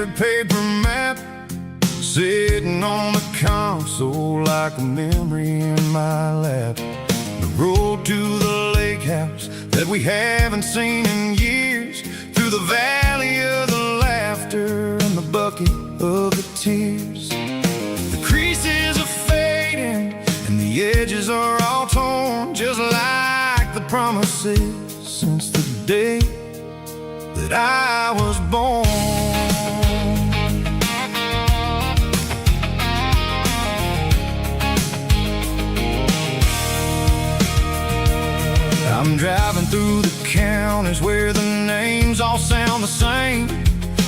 tattered paper map sitting on the console like a memory in my lap. The road to the lake house that we haven't seen in years, through the valley of the laughter and the bucket of the tears. The creases are fading and the edges are all torn, just like the promises since the day that I was born. I'm driving through the counties where the names all sound the same,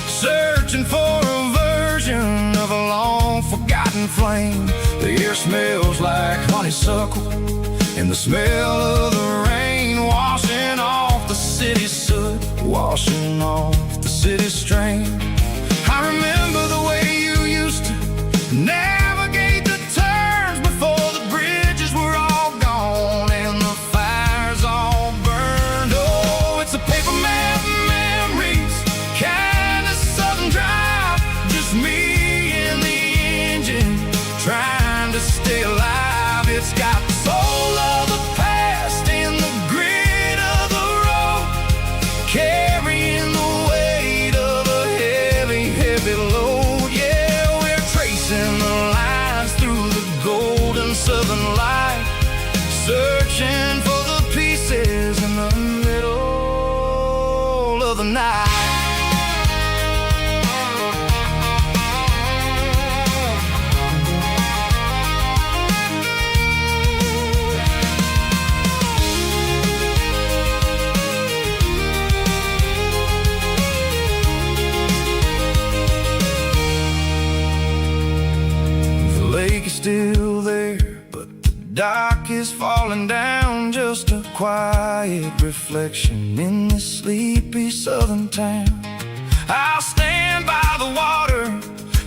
searching for a version of a long forgotten flame. The air smells like honeysuckle and the smell of the rain washing off the city's soot, washing off the city's strain. I remember the way you used to navigate the turns before the bridges were all gone and the fires all burned. Oh, it's a paper map memories, kind of southern drive, just me and the engine trying to stay alive. It's got the soul of the past and the grit of the road, carrying the weight of a heavy, heavy load. Yeah, we're tracing the lines through the golden southern light, searching for the pieces in the middle of the night. The lake is still there, but the dock is falling down, just a quiet reflection in this sleepy southern town. I'll stand by the water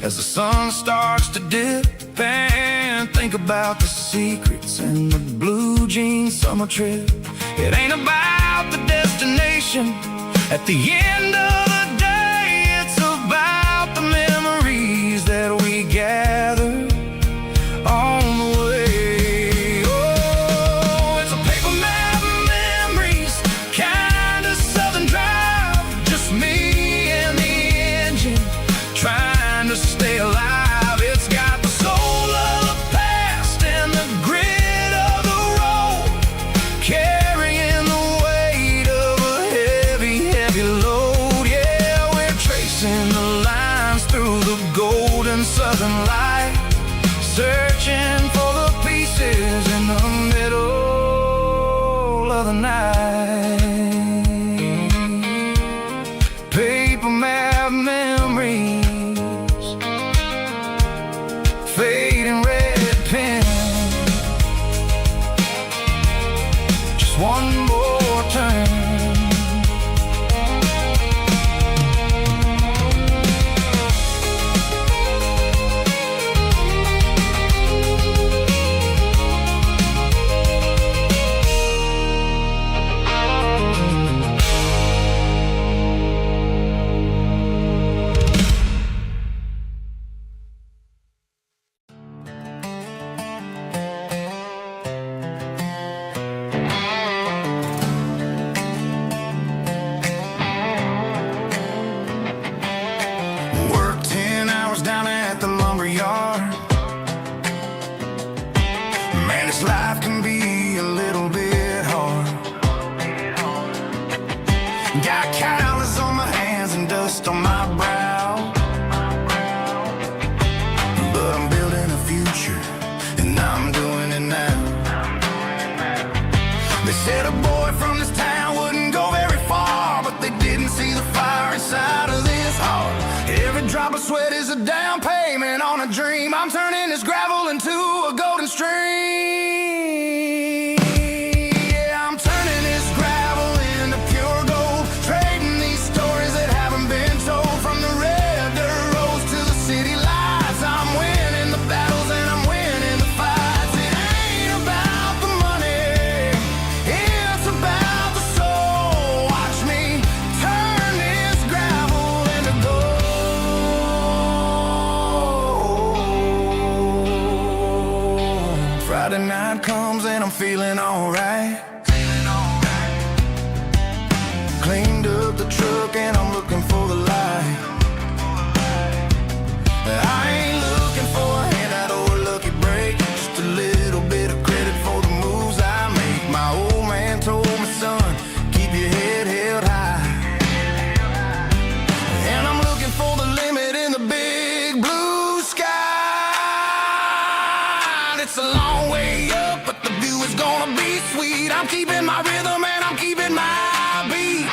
as the sun starts to dip and think about the secrets and the blue jean summer trip. It ain't about the destination at the end of the day, it's about the memories that we gather on the way. Oh, it's a paper map memories, kind of southern drive, just me and the engine trying to stay alive. It's got the soul of the past and the grit of the road, carrying the weight of a heavy, heavy load. Yeah, we're tracing the lines through the golden southern light, searching for the pieces in the middle of the night. Paper map memories, fading red pen, just one more turn. Worked 10 hours down at the lumber yard. Man, this life can be a little bit hard. Got calluses on my hands and dust on my brow, but I'm building a future and I'm doing it now. They said a boy from this town wouldn't go very far, but they didn't see the fire inside of this heart. Every drop of sweat is a down payment on a dream. I'm turning this gravel into a golden stream. Yeah, I'm turning this gravel into pure gold, trading these stories that haven't been told. From the red dirt roads to the city lights, I'm winning the battles and I'm winning the fights. It ain't about the money, it's about the soul. Watch me turn this gravel into gold. I'm feeling alright. Cleaned up the truck and I'm looking for the light. I ain't looking for a handout or a lucky break, just a little bit of credit for the moves I make. My old man told me, son, keep your head held high. And I'm looking for the limit in the big blue sky. It's a long way up, but the view is gonna be sweet. I'm keeping my rhythm and I'm keeping my beat.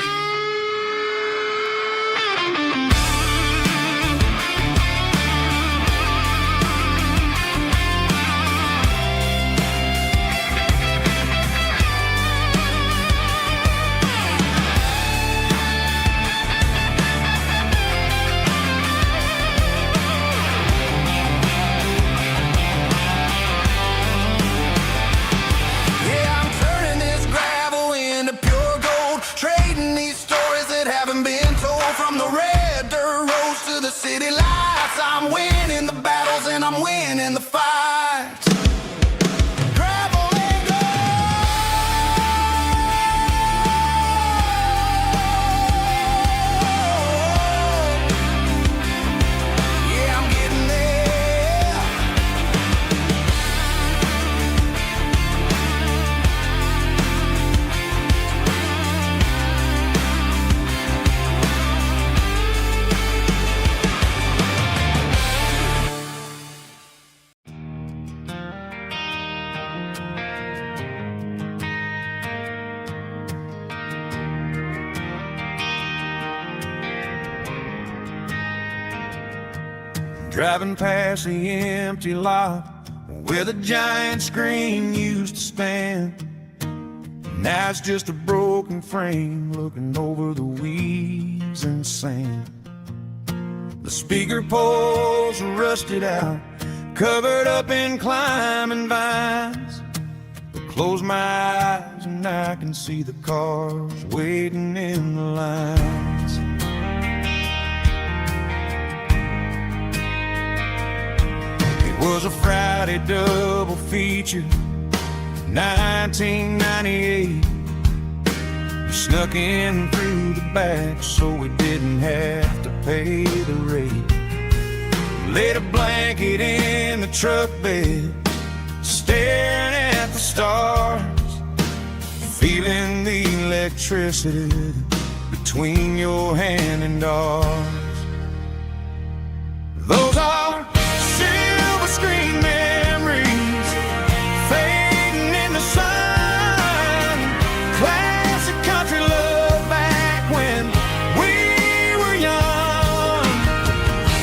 City lights, I'm winning the battles and I'm winning the fights. Gravel and gold. Yeah, I'm getting there. Driving past the empty lot where the giant screen used to stand. Now it's just a broken frame looking over the weeds and sand. The speaker poles are rusted out, covered up in climbing vines. But close my eyes and I can see the cars waiting in the lines. It was a Friday double feature, 1998. We snuck in through the back so we didn't have to pay the rate. Laid a blanket in the truck bed, staring at the stars, feeling the electricity between your hand and ours. Those are silver screen memories fading in the sun. Classic country love back when we were young.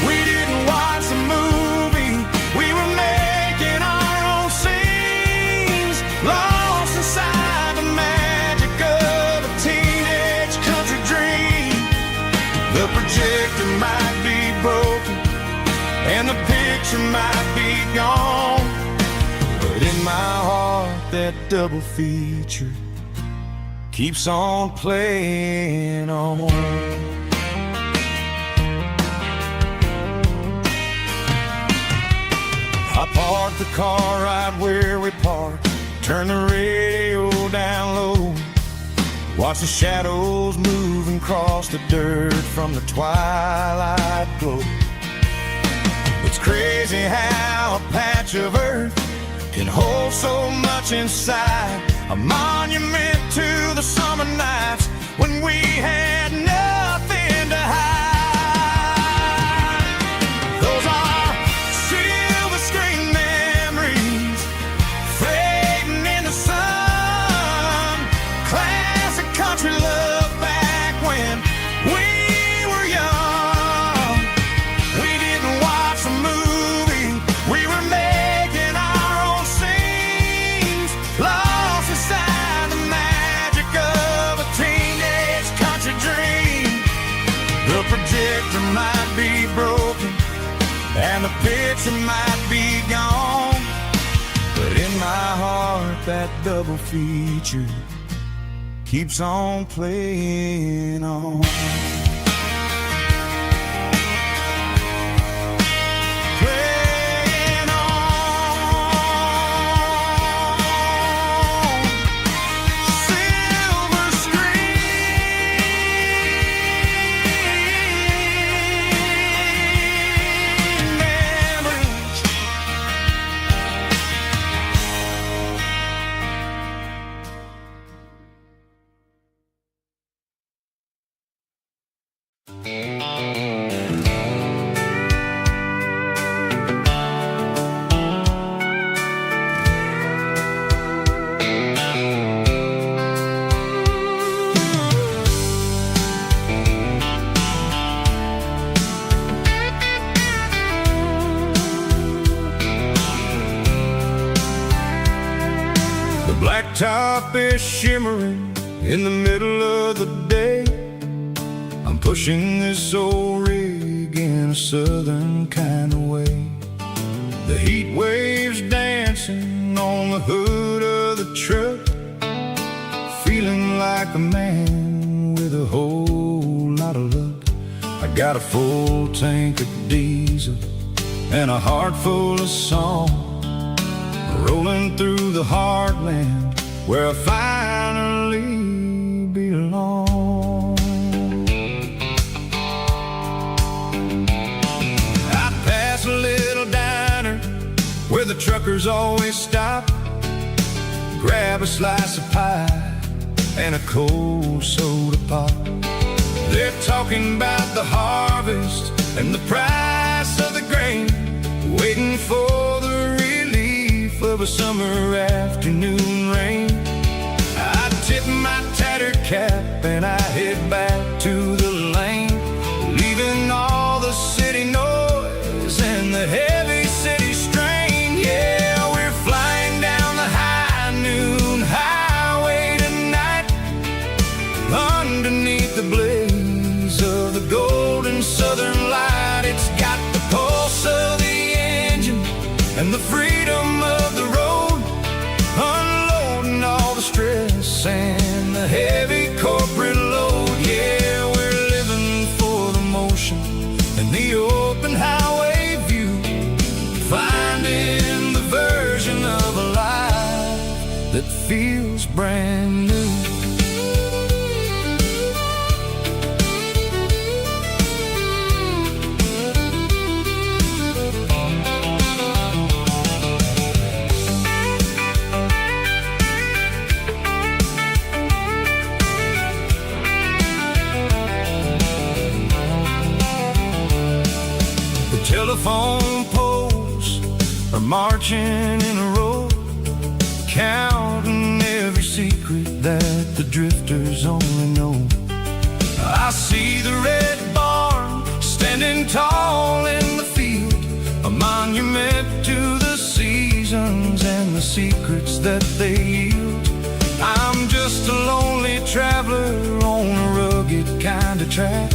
We didn't watch a movie, we were making our own scenes, lost inside the magic of a teenage country dream. The projector might be broken and the picture might be gone, but in my heart that double feature keeps on playing on. I parked the car right where we parked, turned the radio down low, watch the shadows move and cross the dirt from the twilight glow. It's crazy how a patch of earth can hold so much inside, a monument to the summer nights when we had nothing to hide. Those are silver screen memories fading in the sun. Classic country love back when we were young. We didn't watch a movie, we were making our own scenes, lost inside the magic of a teenage country dream. The projector might be broken and the picture might be gone, but in my heart that double feature keeps on playing on. Playing on. blacktop is shimmering in the middle of the day. I'm pushing this old rig in a southern kind of way. The heat waves dancing on the hood of the truck, feeling like a man with a whole lot of luck. I got a full tank of diesel and a heart full of song, rolling through the heartland where I finally belong. I pass a little diner where the truckers always stop, grab a slice of pie and a cold soda pop. They're talking about the harvest and the price of the grain, waiting for the relief of a summer afternoon rain. I tip my tattered cap and I head back to the lane, leaving all the city noise and the heavy city strain. Yeah, we're flying down the high noon highway tonight, underneath the blaze of the golden southern light. It's got the pulse of the engine and the freedom of the road, unloading all the stress and the heavy corporate load. Yeah, we're living for the motion and the open highway view, finding the version of a life that feels brand new. Telephone poles are marching in a row, counting every secret that the drifters only know. I see the red barn standing tall in the field, a monument to the seasons and the secrets that they yield. I'm just a lonely traveler on a rugged kind of track,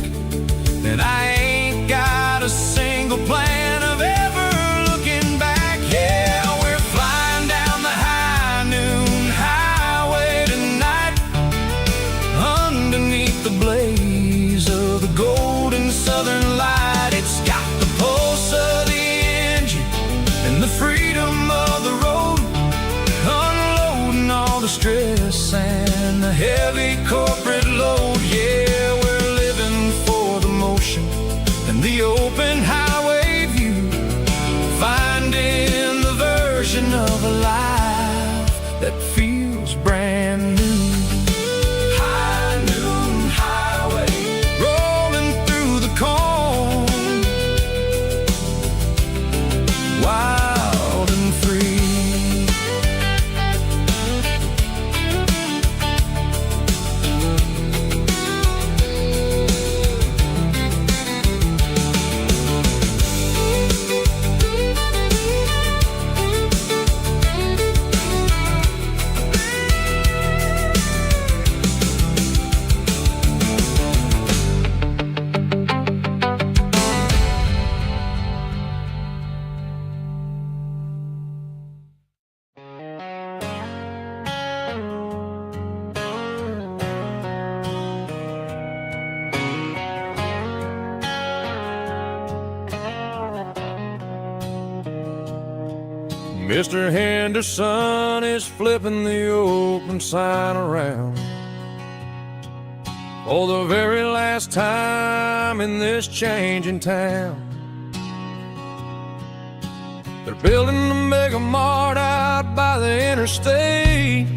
and I ain't got a single plan of ever looking back. Yeah, we're flying down the high noon highway tonight, underneath the blaze of the golden southern light. It's got the pulse of the engine and the freedom of the road, unloading all the stress and the heavy corporate load. Yeah, we're living for the motion and the open highway view, finding the version of a life that feels brand new. High noon highway, rolling through the corn, wild and free. Mr. Henderson is flipping the open sign around for the very last time in this changing town. They're building a mega mart out by the interstate,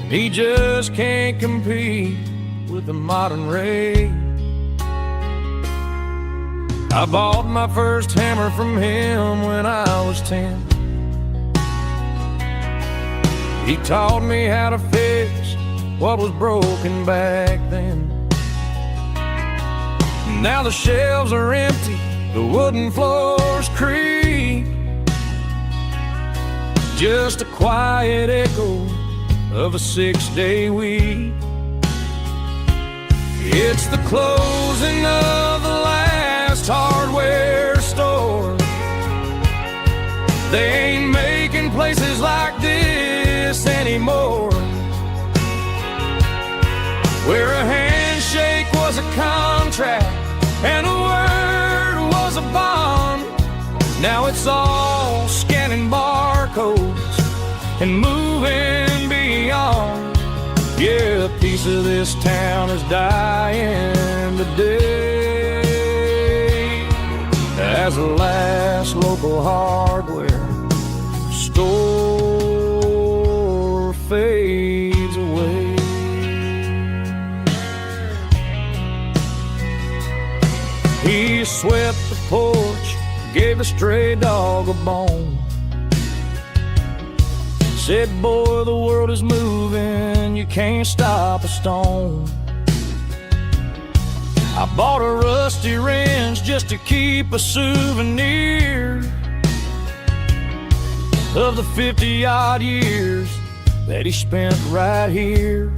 and he just can't compete with the modern rate. I bought my first hammer from him when I was 10. He taught me how to fix what was broken back then. Now the shelves are empty, the wooden floors creak, just a quiet echo of a 6-day week. It's the closing of the last hardware store. They ain't making places like this anymore, where a handshake was a contract and a word was a bond. Now it's all scanning barcodes and moving beyond. Yeah, a piece of this town is dying today as the last local hardware store fades away. He swept the porch, gave the stray dog a bone, said, boy, the world is moving, you can't stop a stone. I bought a rusty wrench just to keep a souvenir of the 50-odd years that he spent right here.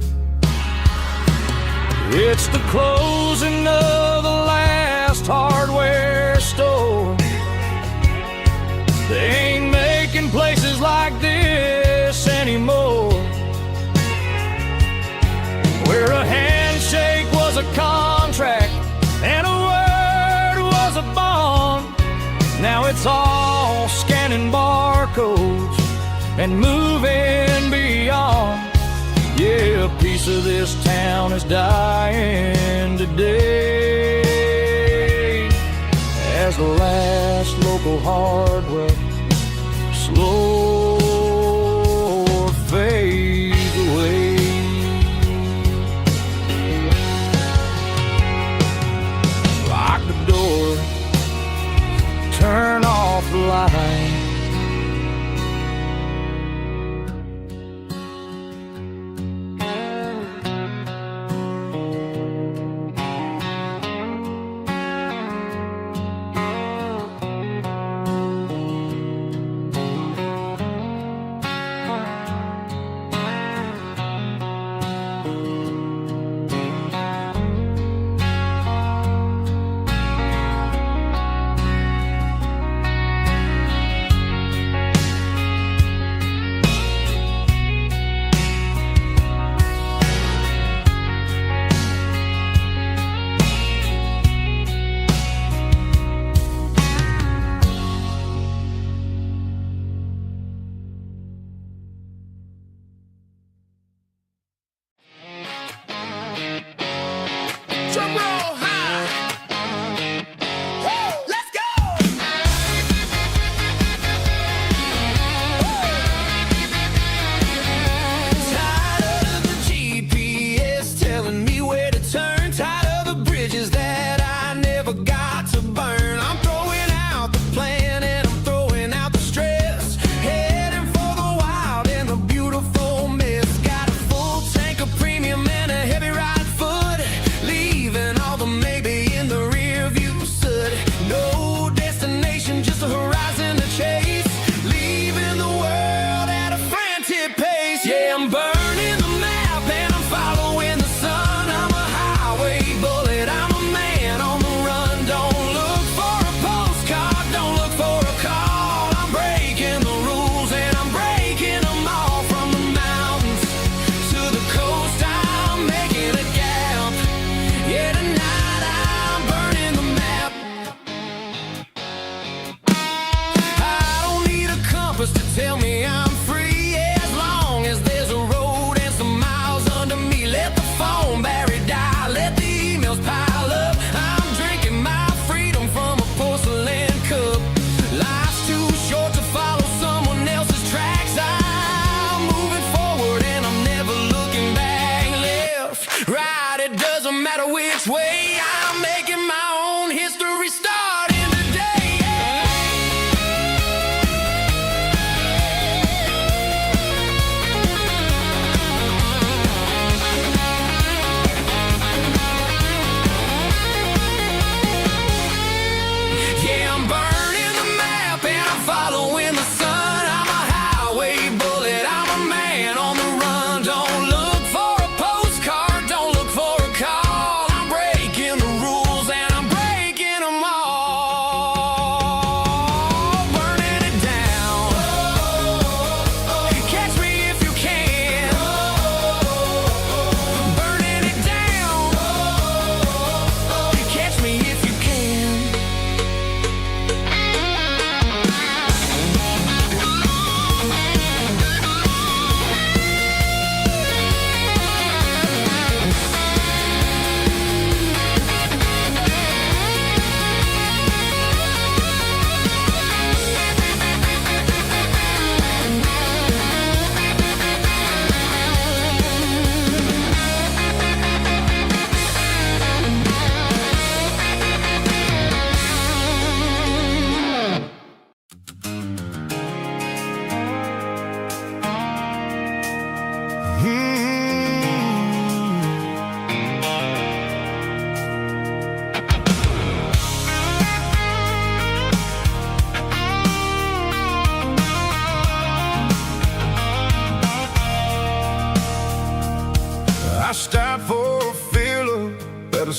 It's the closing of the last hardware store. They ain't making places like this anymore, where a handshake was a contract and a word was a bond. Now it's all scanning barcodes and moving beyond. Yeah, a piece of this town is dying today as the last local hardware slow fades away. Lock the door, turn off the light.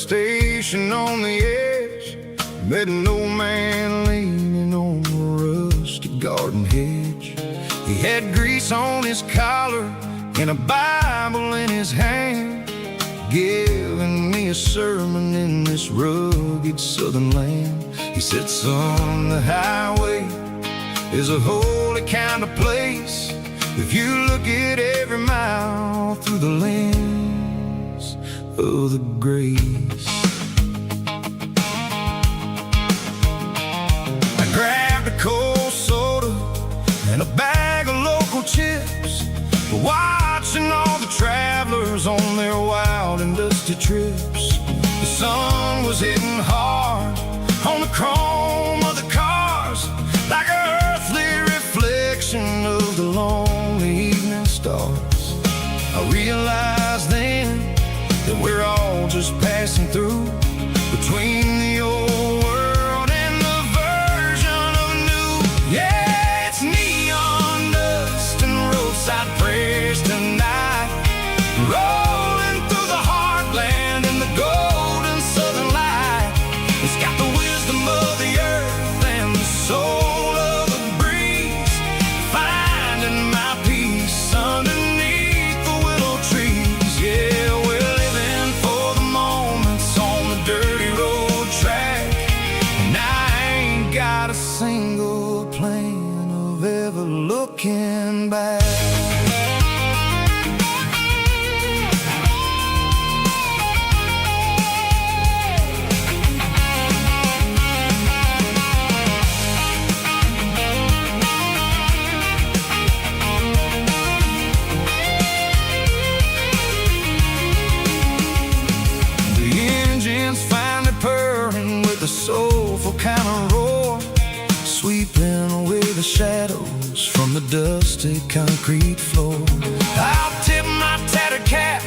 station on the edge, met an old man leaning on a rusty garden hedge. He had grease on his collar and a Bible in his hand, giving me a sermon in this rugged southern land. He said, son, the highway is a holy kind of place if you look at every mile through the lens of the grace. I grabbed a cold soda and a bag of local chips, watching all the travelers on their wild and dusty trips. The sun was hitting hard on the chrome of the cars, like an earthly reflection of the lonely evening stars. I realized then that we're all just passing through between the old world and the version of new. Yeah, it's neon dust and roadside prayers tonight, rolling through the heartland in the golden southern light. It's got the wisdom of the earth and the soul of the breeze, finding my peace underneath the willow trees. Yeah, we're living for the moments on the dirty road track, and I ain't got a single plan of ever looking back. Finally purring with a soulful kind of roar, sweeping away the shadows from the dusty concrete floor. I'll tip my tattered cap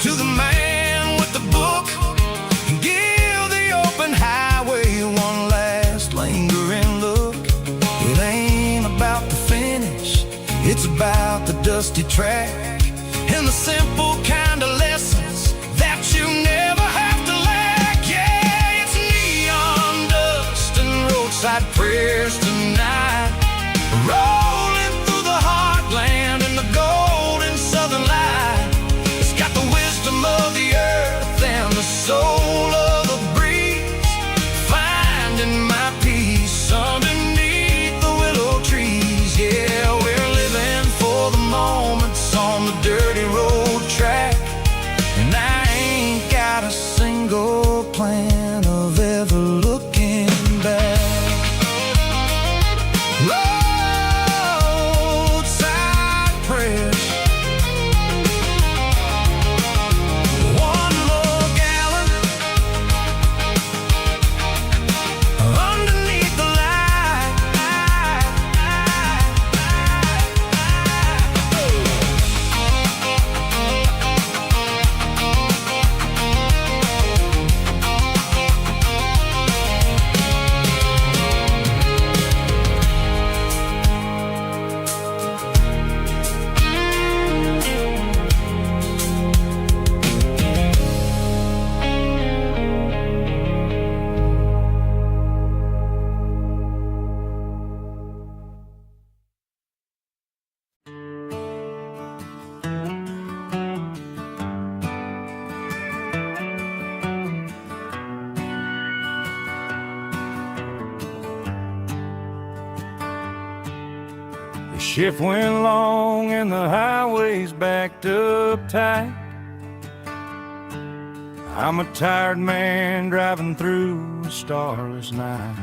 to the man with the book and give the open highway one last lingering look. It ain't about the finish, it's about the dusty track and the simple kind of lessons that you never have to lack. Yeah, it's neon dust and roadside prayers tonight, rolling through the heartland in the golden southern light. It's got the wisdom of the earth and the soul of the breeze, finding my peace underneath the willow trees. Yeah, we're living for the moments on the dirty road track, and I ain't got a single plan of ever looking back. Roadside prayers, one more gallon underneath the light. The shift went long and the highway's backed up tight. I'm a tired man driving through a starless night,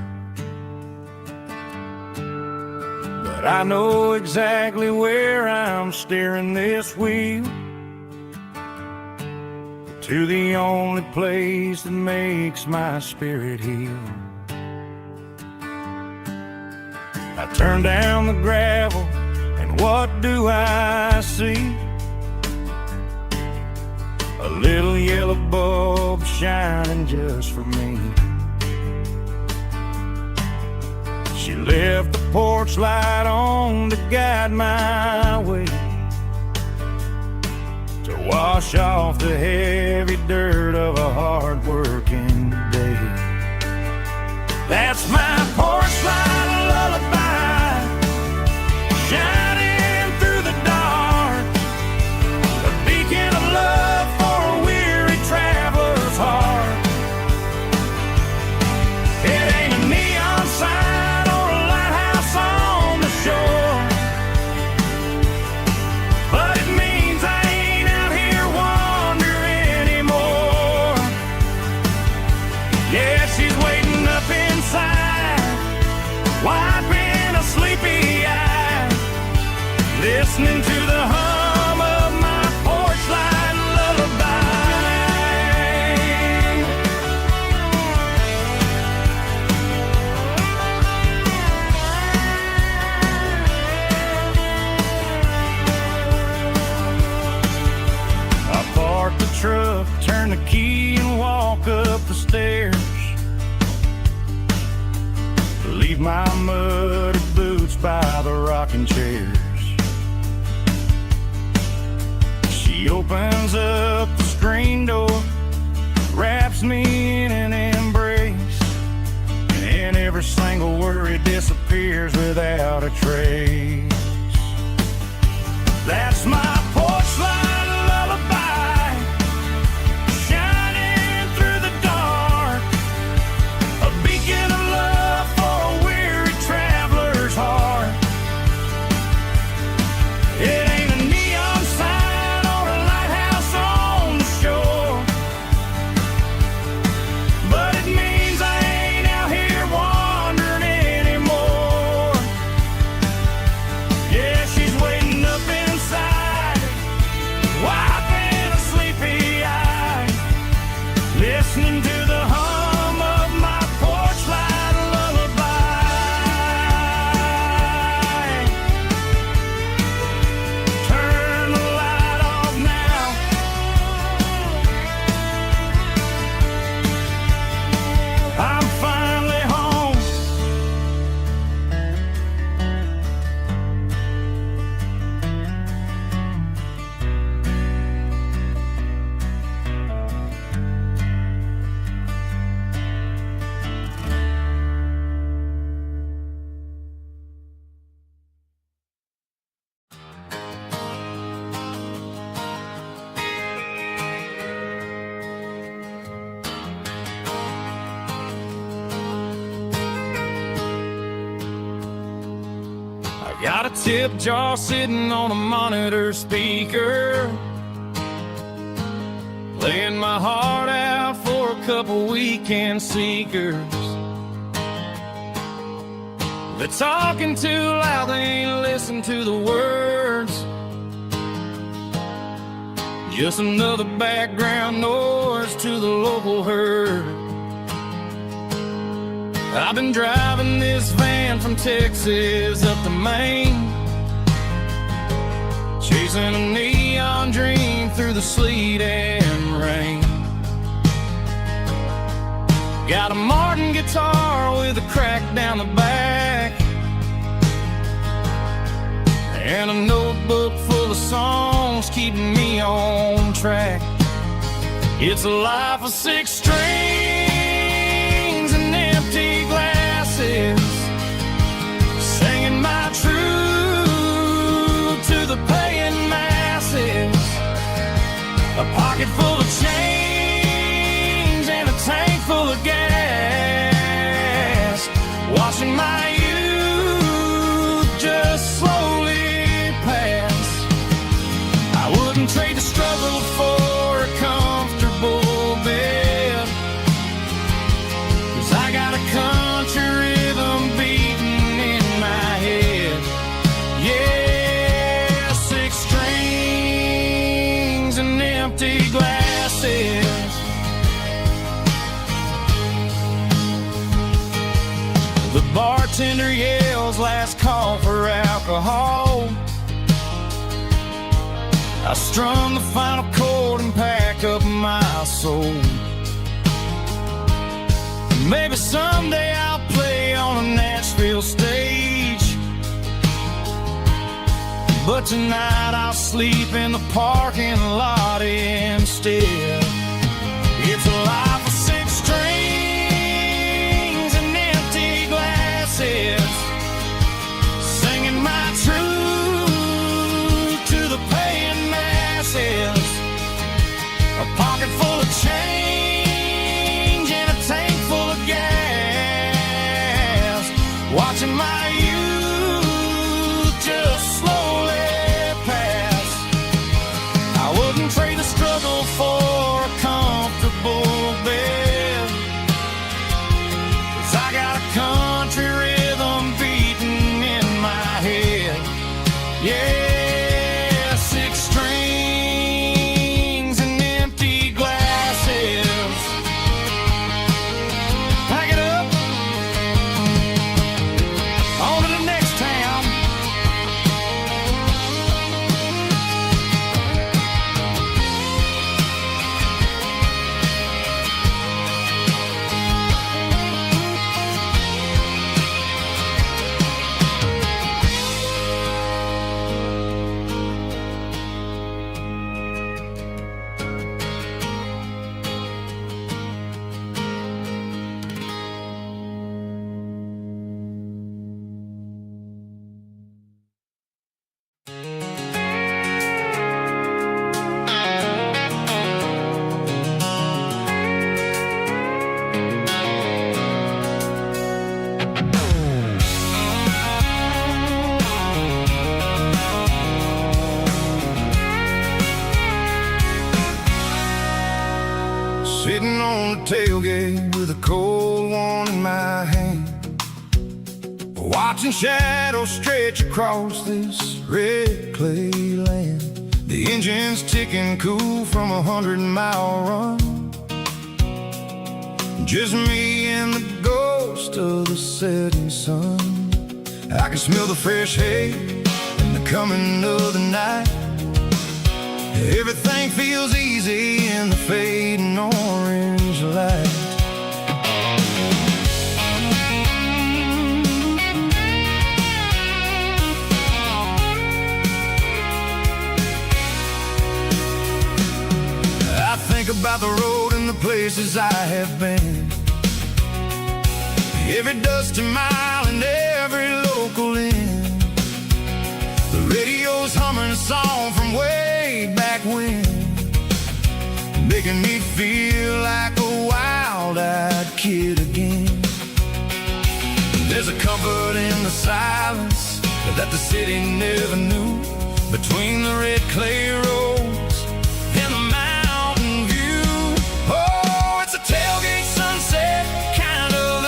but I know exactly where I'm steering this wheel, to the only place that makes my spirit heal. I turn down the gravel, and what do I see? A little yellow bulb shining just for me. She left the porch light on to guide my way to wash off the heavy dirt of a hard-working day. That's my porch light lullaby, shining through the dark, a beacon of love for a weary traveler's heart. It ain't a neon sign or a lighthouse on the shore, but it means I ain't out here wandering anymore. Yeah, she's waiting up inside, wiping a sleepy eye, listening to the hum of my porch light lullaby. I park the truck, turn the key and walk up the stairs, leave my muddy boots by the rocking chairs. She opens up the screen door, wraps me in an embrace, and every single worry disappears without a trace. That's my porch light lullaby, shining through the dark, a beacon of love for a weary traveler's heart. It ain't a neon sign or a lighthouse on the shore, but it means I ain't out here wandering anymore. Yeah, she's waiting up inside, wiping a sleepy eye, listening to the hum of my porch light lullaby. Turn the light off now, I'm finally home. I got a tip jar sitting on a monitor speaker, playing my heart out for a couple weekend seekers. They're talking too loud, they ain't listen to the words, just another background noise to the local herd. I've been driving this van from Texas up to Maine, chasing a neon dream through the sleet and rain. Got a Martin guitar with a crack down the back, and a notebook full of songs keeping me on track. It's a life of 6 strings and empty glasses, singing my truth to the paying masses. A pocket full of change and a tank full of gas, watching my youth just slowly pass. I wouldn't trade the struggle for a comfortable bed, 'cause I got a country rhythm beating in my head. Yeah, 6 strings and empty glasses. The bartender yells last call for alcohol. I strum the final chord and pack up my soul. Maybe someday I'll play on a Nashville stage, but tonight I'll sleep in the parking lot instead. It's a life of six strings and empty glasses, singing my truth to the paying masses. A pocket full of change and a tank full of gas, watching my youth just slowly pass. I wouldn't trade the struggle for a comfortable bed, 'cause I got a country rhythm beating in my head. Yeah, six strings and empty glasses. Pack it up, on to the next town. Sitting on the tailgate with a cold one in my hand, watching shadows stretch across this red clay land. The engine's ticking cool from a 100-mile run. Just me and the ghost of the setting sun. I can smell the fresh hay and the coming of the night. Everything feels easy in the fading orange light. I think about the road and the places I have been, every dusty mile and every local inn. The radio's humming a song from way back when, making me feel like a wild-eyed kid again. There's a comfort in the silence that the city never knew, between the red clay roads and the mountain view. Oh, it's a tailgate sunset kind of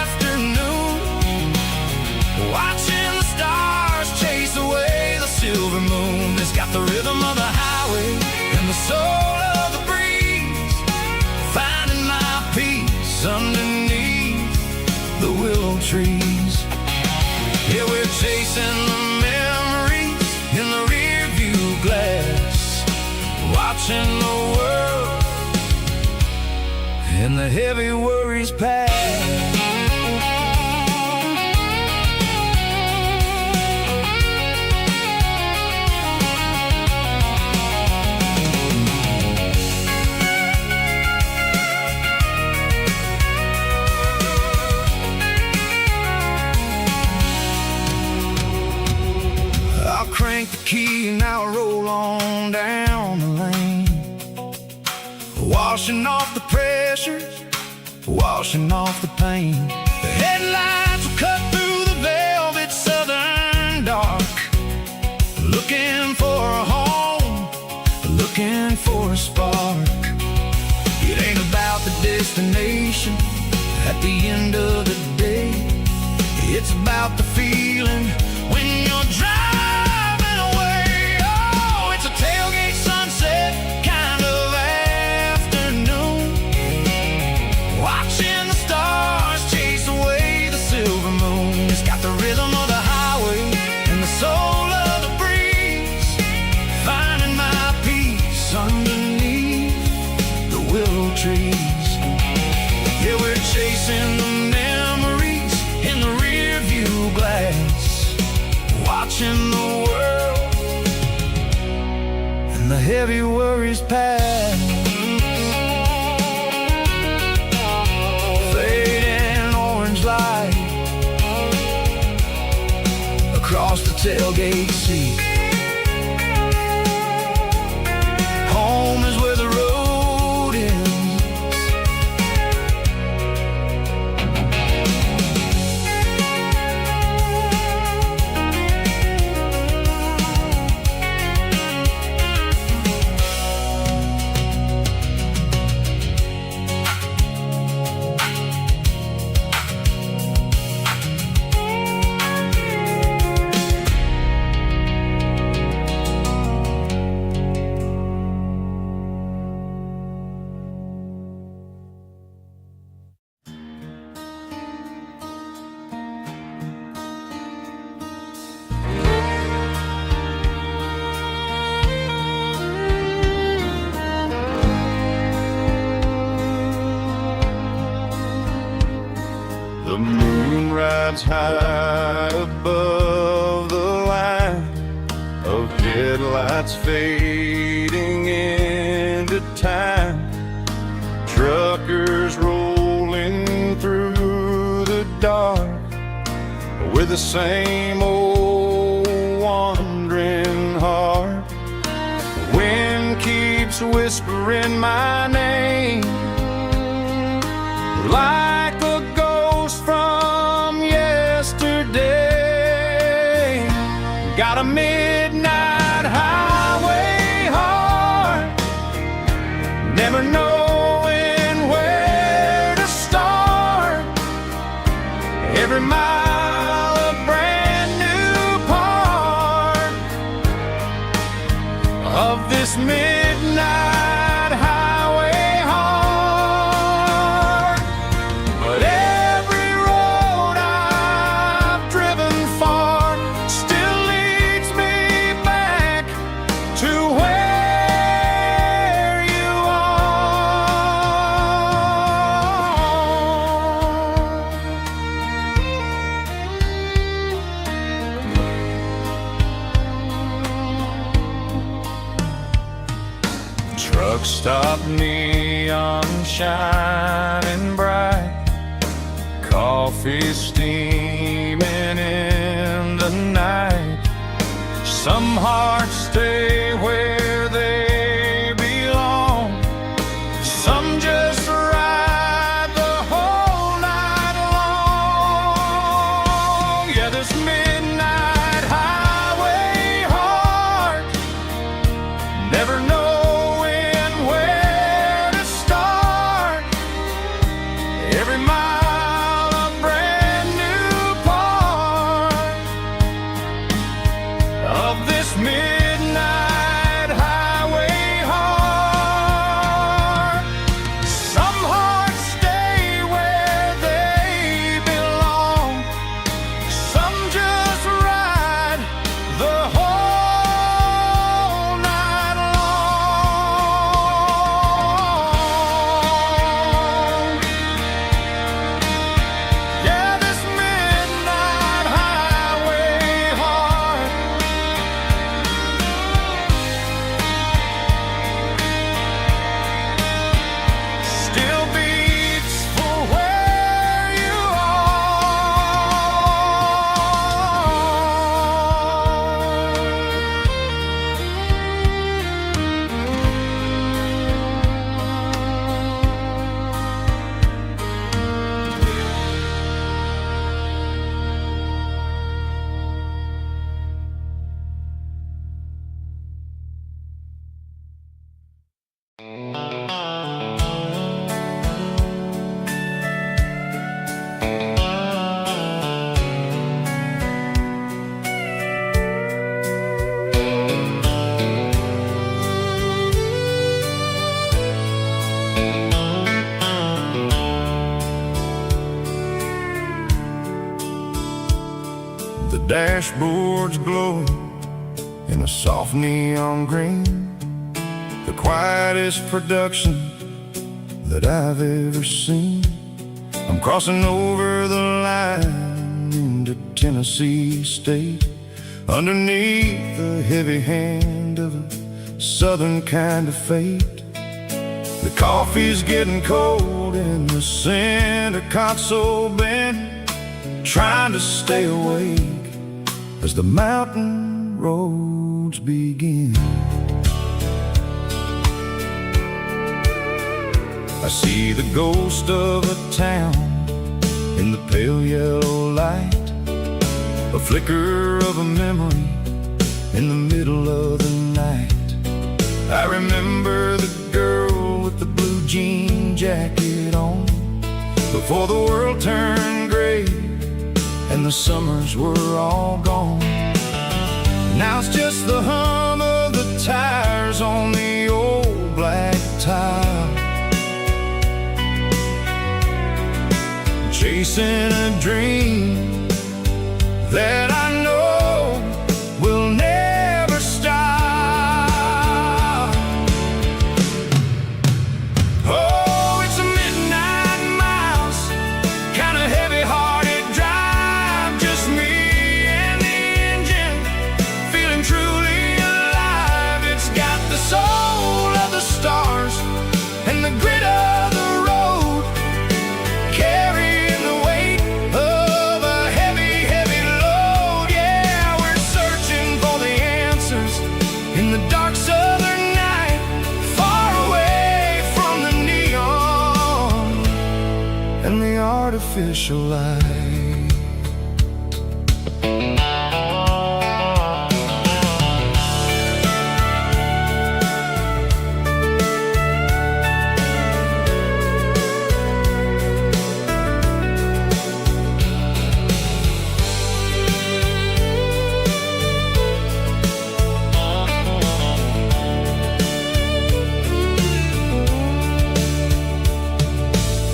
afternoon, watching the stars chase away the silver moon. It's got the rhythm of the highway and the soul of the breeze, finding my peace underneath the willow trees. Yeah, we're chasing the memories in the rear view glass, watching the world and the heavy worries pass. Crank the key and I'll roll on down the lane, washing off the pressure, washing off the pain. The headlights will cut through the velvet southern dark, looking for a home, looking for a spark. It ain't about the destination at the end of the day, it's about the feeling when you're driving. Tailgate sunset kind of afternoon, watching the stars chase away the silver moon. It's got the rhythm of the highway and the soul of the breeze, finding my peace underneath the willow trees. Yeah, we're chasing the memories in the rear view glass, watching the world heavy worries pass. Fading orange light across the tailgate seat. Home is where the road ends. The moon rides high above the line of headlights fading into time. Truckers rolling through the dark with the same old wandering heart. The wind keeps whispering my name like a ghost from yesterday. Got a midnight highway heart, never knowing where to start. Every mile a brand new part of this midnight highway heart. But every road I've driven far still leads me back to where you are. Truck stop, neon shining bright, coffee steaming in the night. Some hearts stay where they belong, some just ride the whole night long. Yeah, this midnight highway heart, never knowing where to start. Every mile a brand new part of this midnight highway heart. Some hearts stay where they belong, some just ride the whole night long. Yeah, this midnight highway heart still beats for where you The dashboard's glowing in a soft neon green, the quietest production that I've ever seen. I'm crossing over the line into Tennessee State, underneath the heavy hand of a southern kind of fate. The coffee's getting cold in the center console bin, trying to stay awake as the mountain roads begin. I see the ghost of a town in the pale yellow light, a flicker of a memory in the middle of the night. I remember the girl with the blue jean jacket on, before the world turned gray and the summers were all gone. Now it's just the hum of the tires on the old black tile, chasing a dream that I know will never stop. Oh, it's a midnight mouse, kind of heavy-hearted drive, just me and the engine, feeling truly alive. It's got the soul of the stars and the grit of the road, carrying the weight of a heavy, heavy load. Yeah, we're searching for the answers in the dark southern night, far away from the neon and the artificial light.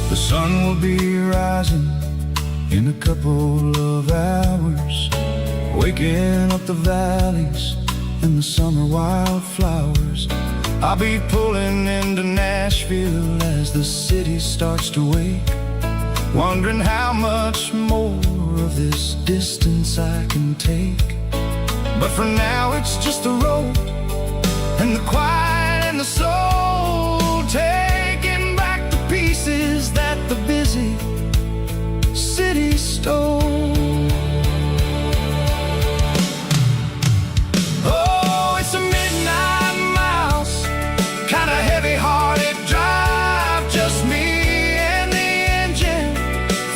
The sun will be rising in a couple of hours, waking up the valleys and the summer wildflowers. I'll be pulling into Nashville as the city starts to wake, wondering how much more of this distance I can take. But for now it's just the road and the quiet and the soul, taking back the pieces that the busy city stole. Oh, it's a midnight mouse, kind of heavy-hearted drive, just me and the engine,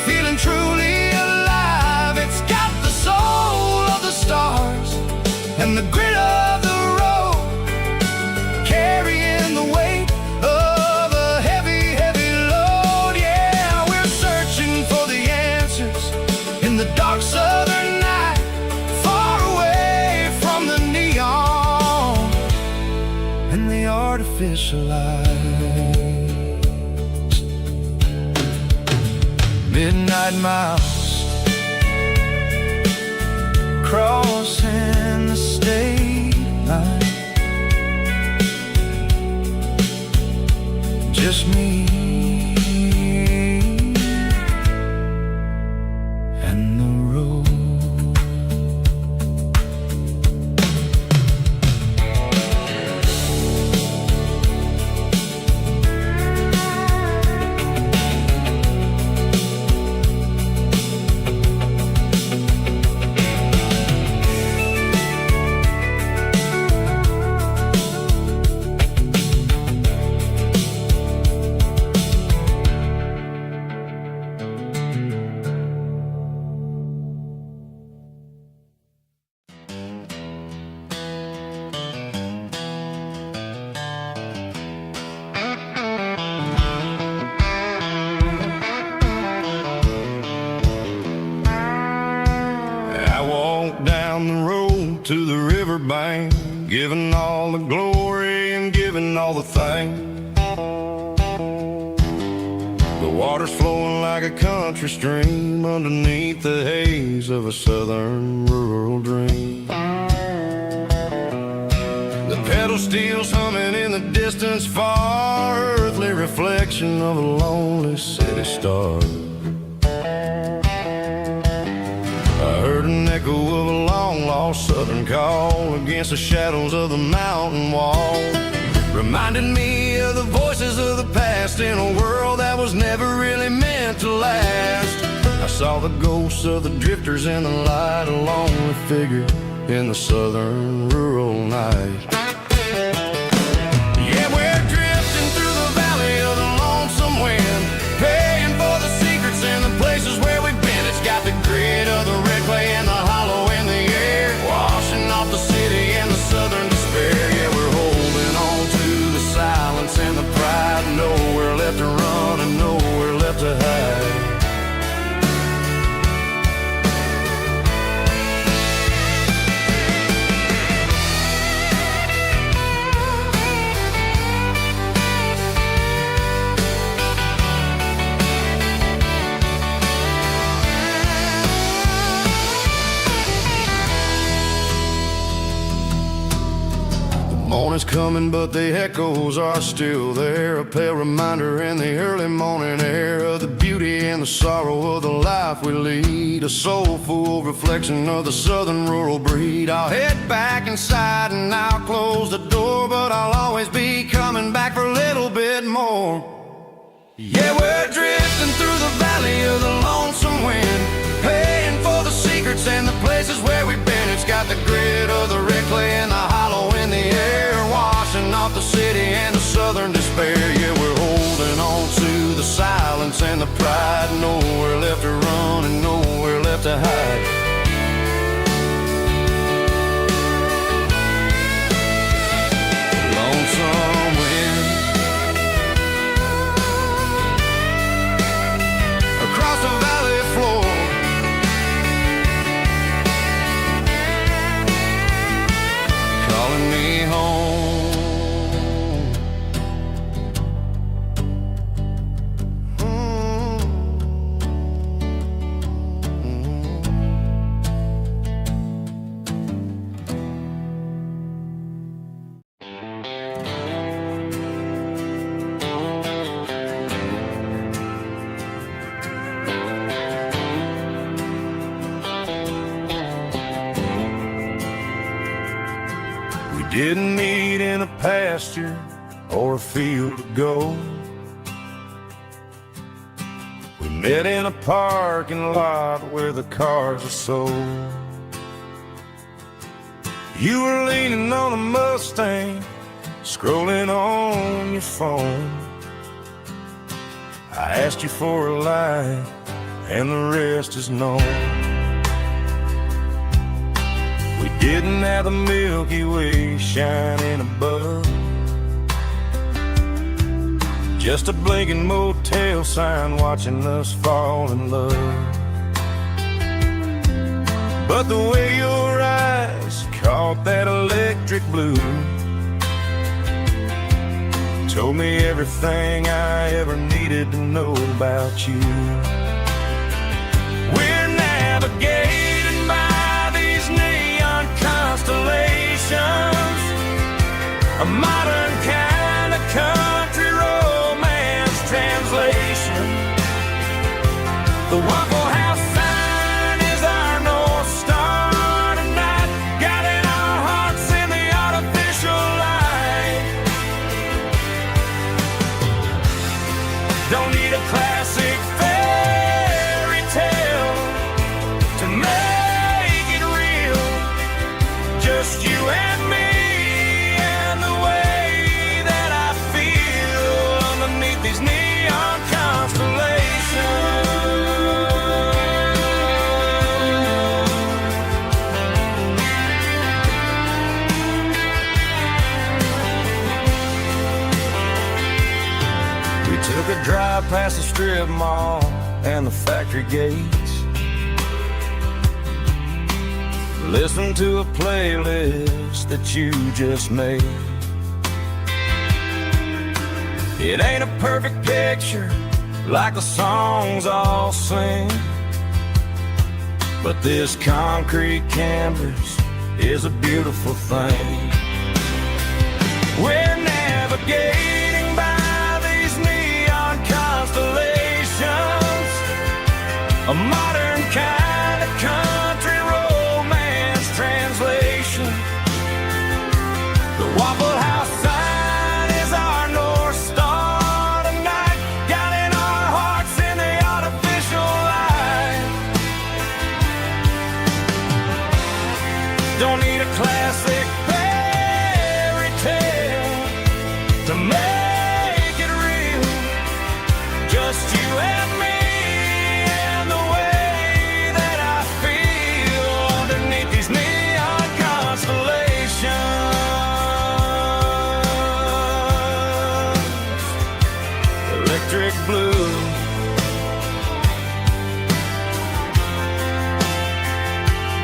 feeling truly alive. It's got the soul of the stars and the grit of the road, carrying the weight of a heavy, heavy load. Yeah, we're searching for the answers in the dark southern night, far away from the neon and the artificial lights. Midnight mouse, crossing the state line, just me and the road. Down the road to the riverbank, giving all the glory and giving all the thanks. The water's flowing like a country stream underneath the haze of a southern rural dream. The pedal steel's humming in the distance far, earthly reflection of a lonely city star. I heard an echo of a long lost lost southern call against the shadows of the mountain wall. Reminded me of the voices of the past in a world that was never really meant to last. I saw the ghosts of the drifters in the light, a lonely figure in the southern rural night. Yeah, we're drifting through the valley of the lonesome wind, paying for the secrets and the places where we've been. It's got the grit of the red clay and the hollow in the air, washing off the city and the southern despair. Yeah, we're holding on to the silence and the pride, nowhere left to run and nowhere left to hide. Morning's coming, but the echoes are still there. A pale reminder in the early morning air of the beauty and the sorrow of the life we lead. A soulful reflection of the southern rural breed. I'll head back inside and I'll close the door, but I'll always be coming back for a little bit more. Yeah, we're drifting through the valley of the lonesome wind, paying for the secrets and the places where we've been. It's got the grit of the red clay and the hollow in the air, washing off the city and the southern despair. Yeah, we're holding on to the silence and the pride, nowhere left to run and nowhere left to hide. Lonesome wind across the valley floor, calling me home. Didn't meet in a pasture or a field of gold. We met in a parking lot where the cars are sold. You were leaning on a Mustang, scrolling on your phone. I asked you for a light, and the rest is known. We didn't have the Milky Way shining above, just a blinking motel sign watching us fall in love. But the way your eyes caught that electric blue told me everything I ever needed to know about you. We're navigating by these neon constellations, a modern kind of country romance translation. The Waffle House sign is our North Star tonight, guiding our hearts in the artificial light. Don't need a classic fairy tale to make it real, just you and me and the way that I feel underneath these neon constellations. We took a drive past the strip mall and the factory gates, listened to a playlist that you just made. It ain't a perfect picture like the songs all sing, but this concrete canvas is a beautiful thing. We're navigating by these neon constellations, a modern kind of country romance translation.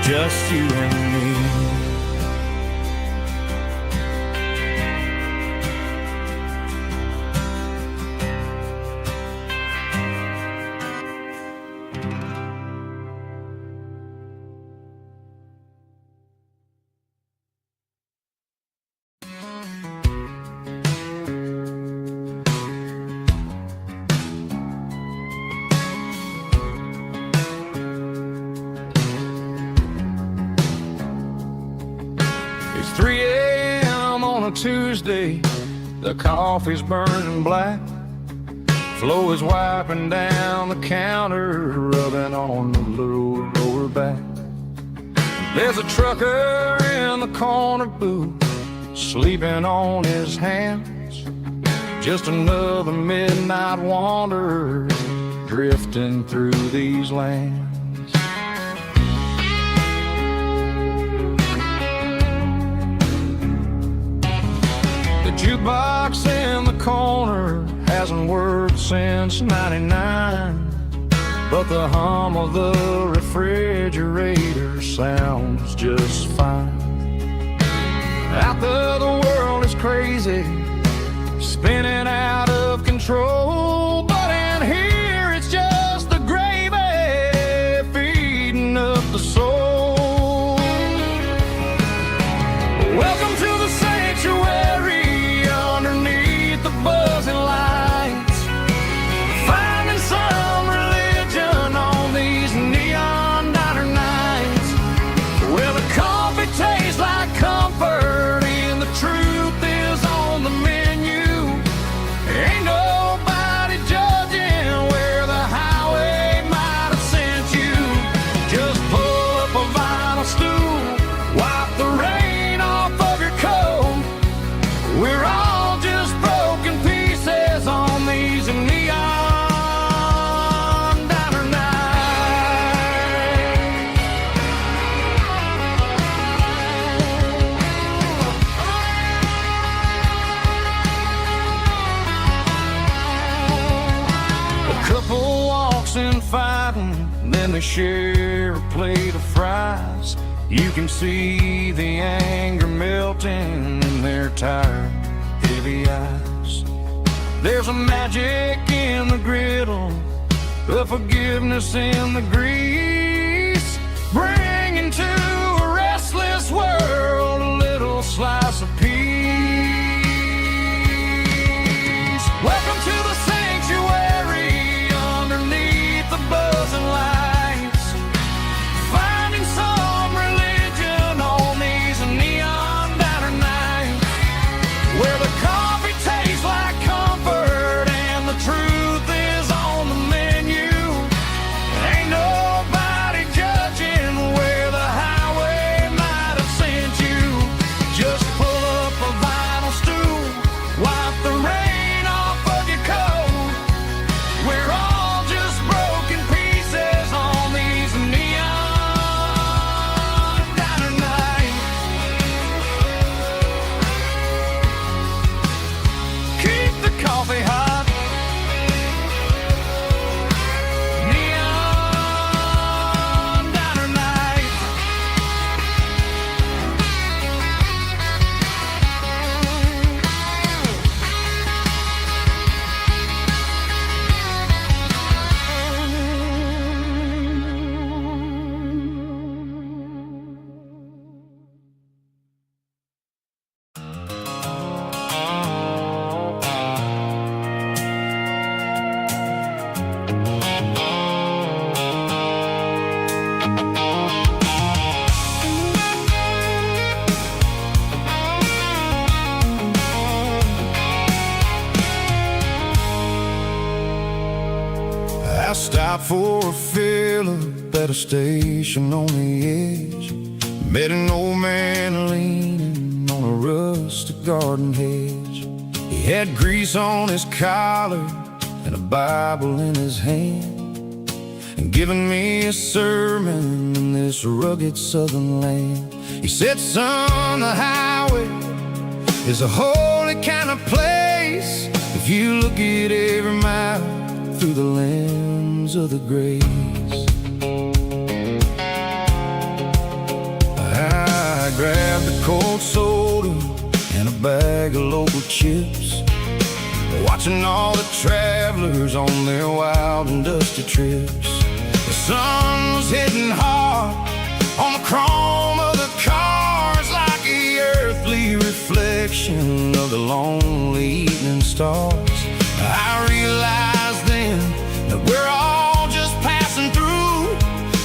just you and me. It's 3 a.m. on a Tuesday, the coffee's burning black. Flo is wiping down the counter, rubbing on the little roller back. There's a trucker in the corner booth, sleeping on his hands. Just another midnight wanderer, drifting through these lands. The jukebox in the corner hasn't worked since '99, but the hum of the refrigerator sounds just fine. Out there the world is crazy, spinning out of control, but in here it's just the gravy feeding up the soul. Welcome to the sanctuary underneath the buzzing lights, finding some religion on these neon diner nights, where the coffee tastes like comfort and the truth is on the menu. Ain't nobody judging where the highway might have sent you. Just pull up a vinyl stool, wipe the rain off of your coat. We're all just broken pieces on these neon diner nights. A couple walks in fighting, then they share a plate of fries. You can see the anger melting in their tired, heavy eyes. There's a magic in the griddle, a forgiveness in the grease, bringing to a restless world a little slice of peace. Welcome to the sanctuary underneath the buzzing lights, finding some religion on these neon diner nights, where the coffee tastes like comfort and the truth is on the menu. Ain't nobody judging where the highway might have sent you. Just pull up a vinyl stool, wipe the rain off of your coat. We're all just broken pieces on these neon diner nights. Keep the coffee hot. Neon diner nights. I stopped for a fill-up at a station on the edge. Met an old man leaning on a rustic garden hedge. He had grease on his collar and a Bible in his hand, and giving me a sermon in this rugged southern land. He said, son, the highway is a holy kind of place if you look at every mile through the lens of the grace. grabbed a cold soda and a bag of local chips, watching all the travelers on their wild and dusty trips. The sun was hitting hard on the chrome of the cars, like the earthly reflection of the lonely evening stars. I realized then that we're all just passing through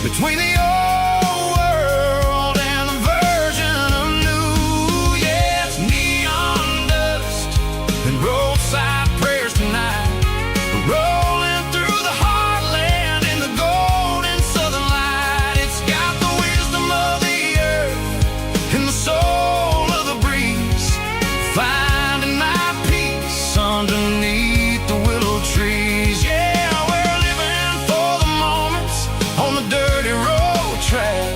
between the old world and the version of new. Yeah, it's neon dust and roadside prayers tonight, rolling through the heartland in the golden southern light. It's got the wisdom of the earth and the soul of the breeze, finding my peace underneath the willow trees. Yeah, we're living for the moments on the dirty road track,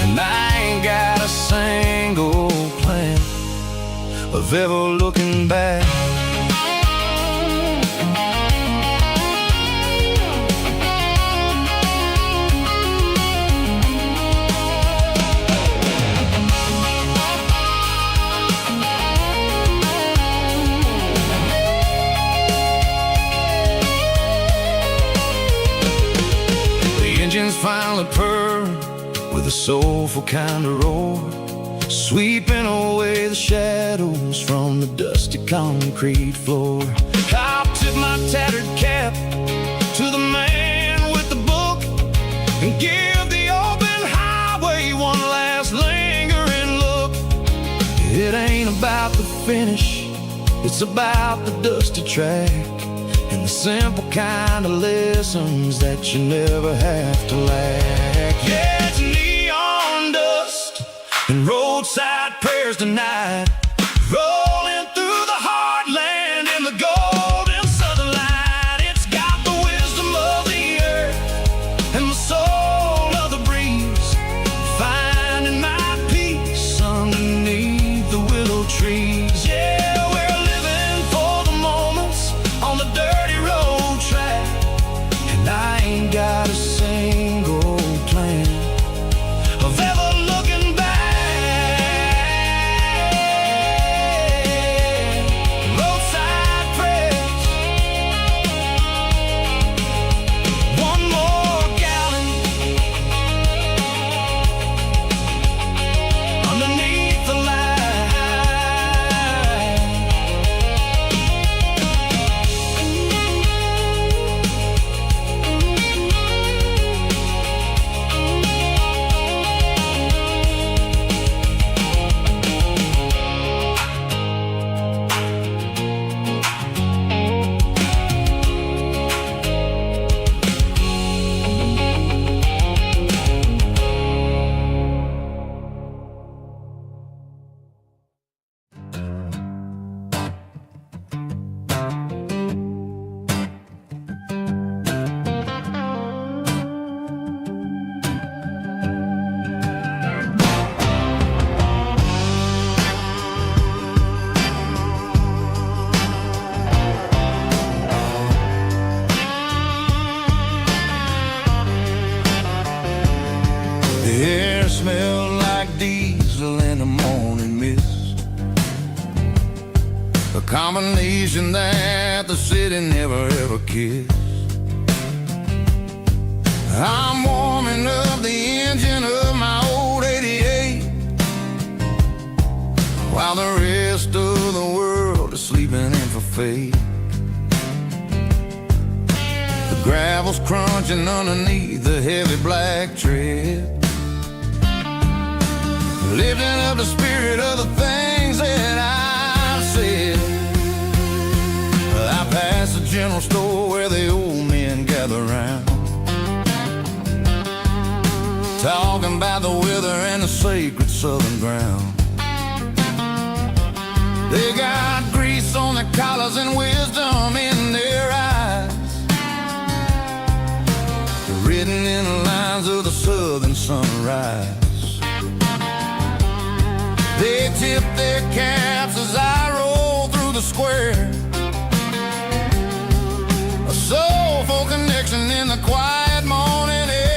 and I ain't got a single plan of ever looking back. Engines finally purred with a soulful kind of roar, sweeping away the shadows from the dusty concrete floor. I'll tip my tattered cap to the man with the book and give the open highway one last lingering look. It ain't about the finish, it's about the dusty track and the simple kind of lessons that you never have to lack. Yeah, it's neon dust and roadside prayers tonight, rolling through the heartland in the golden southern light. It's got the wisdom of the earth and the soul of the breeze, finding my peace underneath the willow trees. Yeah, we're living for the moments on the dirty road track, and I ain't got a single plan of ever looking back. Roadside prayers, one more gallon underneath the light. The air smelled like diesel in the morning mist, a combination that the city never ever kissed. I'm warming up the engine of my old 88, while the rest of the world is sleeping in for fate. The gravel's crunching underneath the heavy black tread, lifting up the spirit of the things that I've said. I passed the general store where the old men gather round, talking about the weather and the sacred southern ground. They got grease on their collars and wisdom in their eyes, written in the lines of the southern sunrise. They tip their caps as I roll through the square, a soulful connection in the quiet morning air.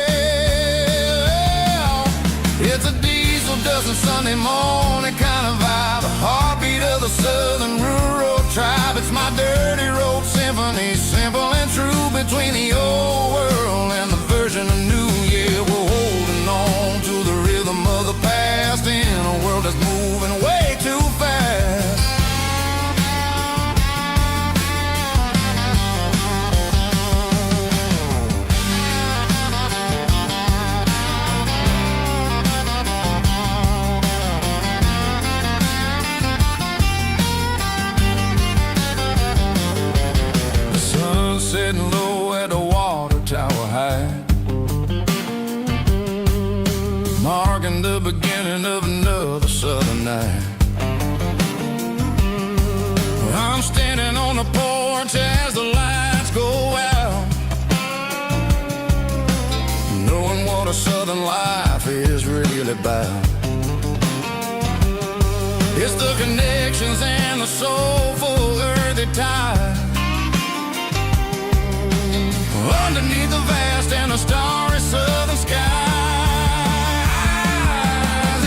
It's a diesel dust and Sunday morning kind of vibe, the heartbeat of the southern rural tribe. It's my dirty road symphony, simple and true, between the old world and the version of new. Yeah, we're holding on to the rhythm of the past in a world that's moving way too fast. Sitting low at the water tower high, marking the beginning of another southern night. I'm standing on the porch as the lights go out, knowing what a southern life is really about. It's the connections and the soulful earthy ties, underneath the vast and the starry southern skies.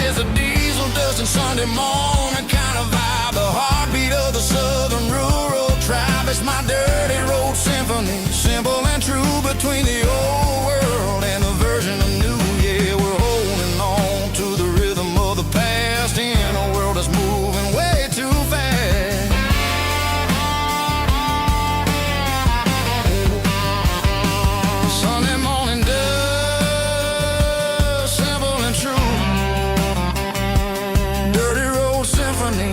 It's a diesel dusting Sunday morning kind of vibe, the heartbeat of the southern rural tribe. It's my dirty road symphony, simple and true, between the old world and the version of new. Yeah, we're holding on to the rhythm of the past in a world that's moving way too fast. Sunday morning dust, simple and true, dirty road symphony.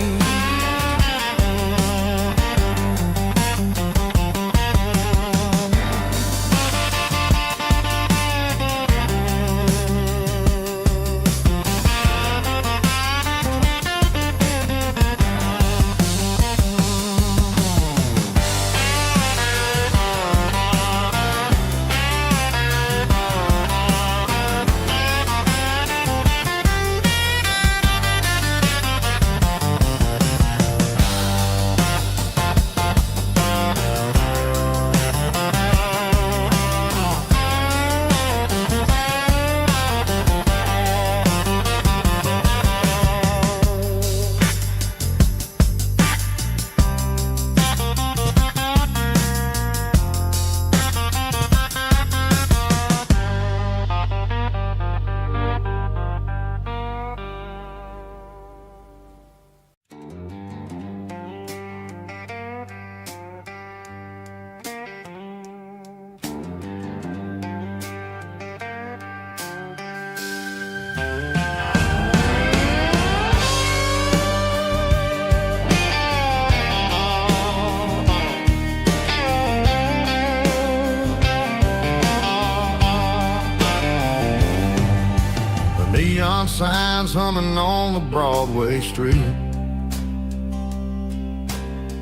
Neon signs humming on the Broadway street,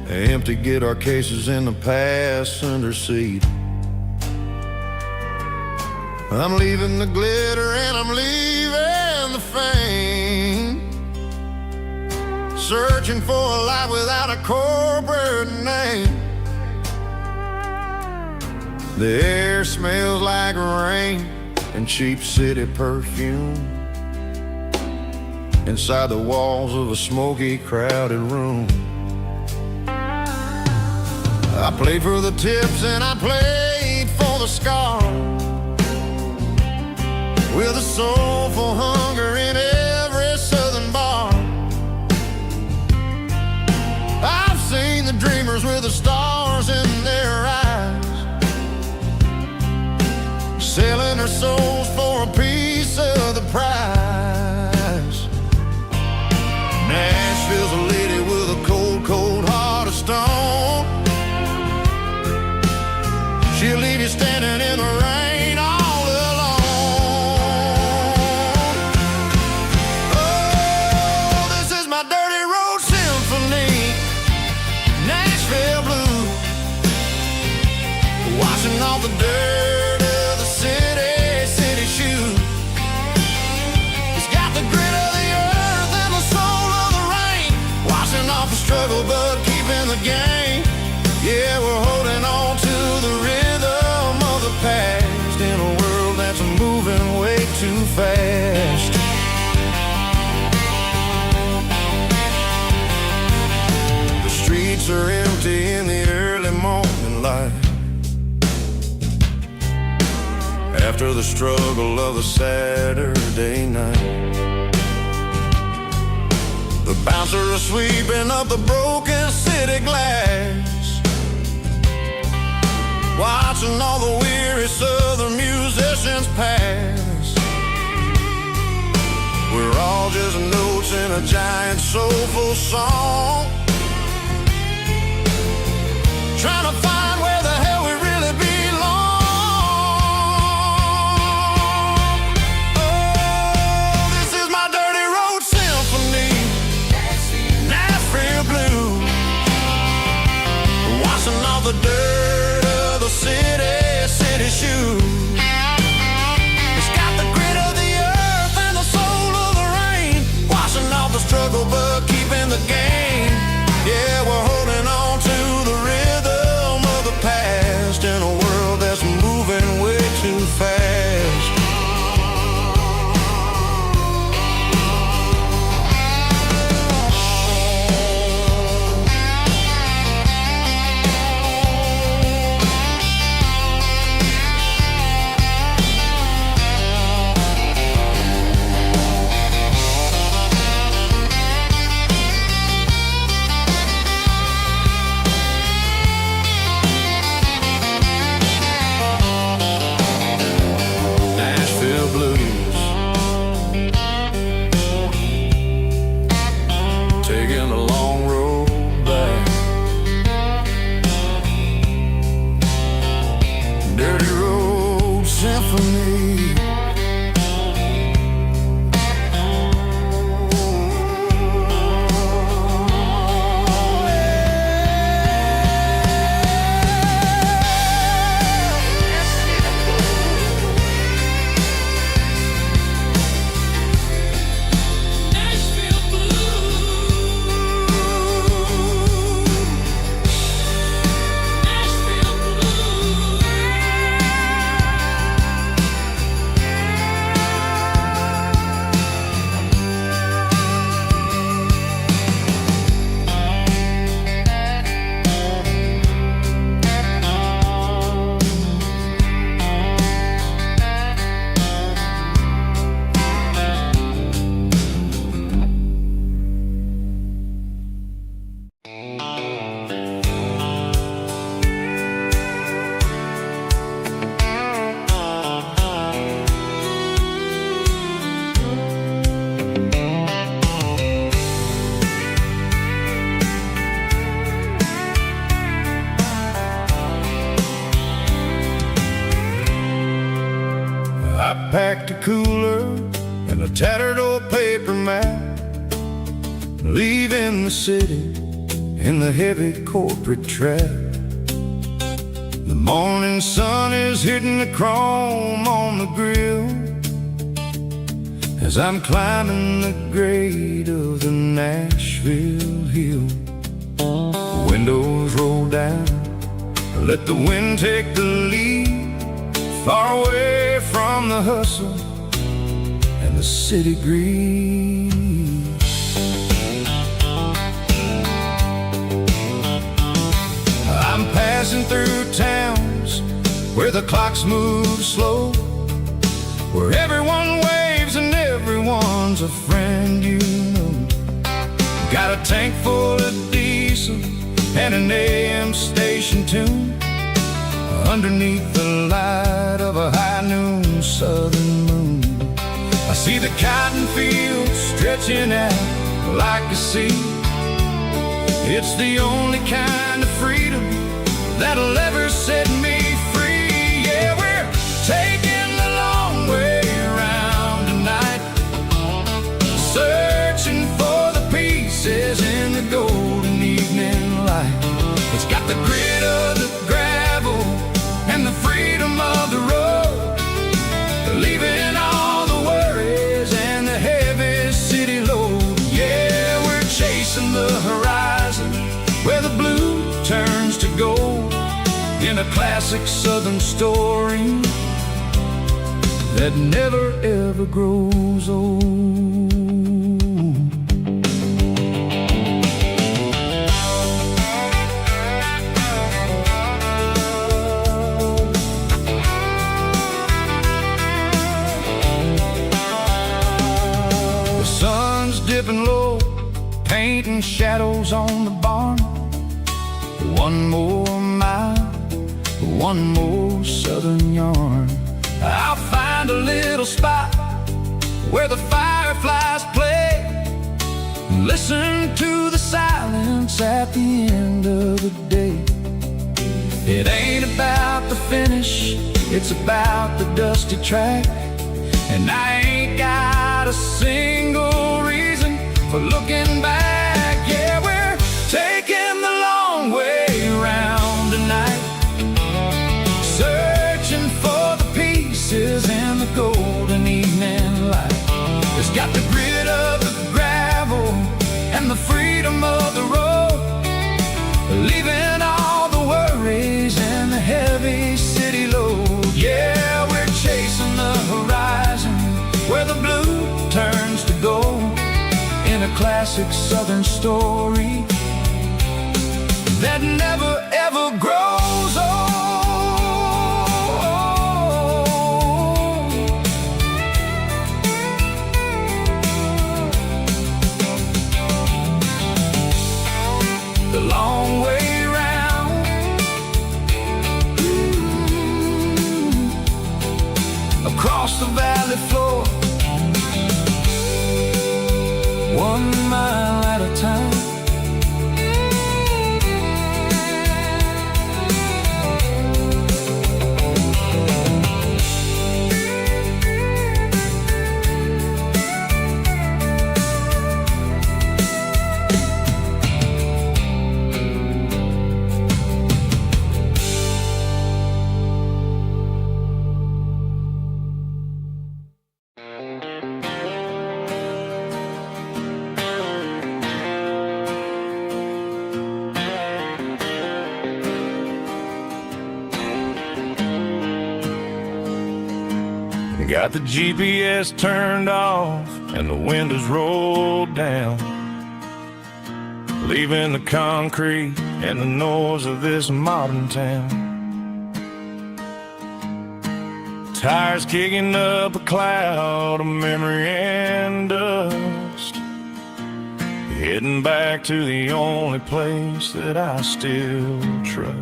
empty guitar cases in the passenger seat. I'm leaving the glitter and I'm leaving the fame, searching for a life without a corporate name. The air smells like rain and cheap city perfume inside the walls of a smoky, crowded room. I played for the tips and I played for the scars, with a soulful hunger in every southern bar. I've seen the dreamers with the stars in their eyes, selling their souls for a piece of the prize. Nashville's a lady with a cold, cold heart of stone. She'll leave you standing in the rain all alone. Oh, this is my dirty road symphony, Nashville blues, washing off the dirt of the city shoes. It's got the grit of the earth and the soul of the rain, washing off the struggle but keeping the game. Yeah, we're holding on to the rhythm of the past in a world that's moving way too fast. streets are empty in the early morning light. After the struggle of a Saturday night, the bouncer is sweeping up the broken city glass, watching all the weary southern musicians pass. We're all just notes in a giant soulful song, trying to find where the hell we really belong. Oh, this is my dirty road symphony, Nashville blues, washing off the dirt of the city shoes. It's got the grit of the earth and the soul of the rain, washing off the struggle but keeping the game. Yeah, we're holding on to the rhythm of the past in a world that's moving way too fast. Taking a long road back, dirty road symphony. I packed a cooler and a tattered old paper map, leaving the city in the heavy corporate trap. The morning sun is hitting the chrome on the grill as I'm climbing the grade of the Nashville hill. Windows roll down, let the wind take the lead, far away from the hustle and the city greed. I'm passing through towns where the clocks move slow, where everyone waves and everyone's a friend you know. Got a tank full of diesel and an AM station tune underneath the light of a high noon southern moon. I see the cotton fields stretching out like a sea. It's the only kind of freedom that'll ever set me free. Yeah, we're taking the long way around tonight, searching for the pieces in the golden evening light. It's got the grit of the gravel and the freedom of the road, leaving all the worries and the heavy city load. Yeah, we're chasing the horizon where the blue turns to gold, in a classic southern story that never ever grows old. slipping low, painting shadows on the barn. One more mile, one more southern yarn. I'll find a little spot where the fireflies play, listen to the silence at the end of the day. It ain't about the finish, it's about the dusty track. And I ain't got a single reason for looking back. Yeah, we're taking the long way around tonight, searching for the pieces in the golden evening light. It's got the grit of the gravel and the freedom of the road, leaving all the worries and the heavy city load. Yeah, we're chasing the horizon where the blue turns to gold, in a classic southern story that never ever grows old. The long way round, across the valley floor, 1 mile at a time. Got the GPS turned off and the windows rolled down, leaving the concrete and the noise of this modern town. Tires kicking up a cloud of memory and dust, heading back to the only place that I still trust.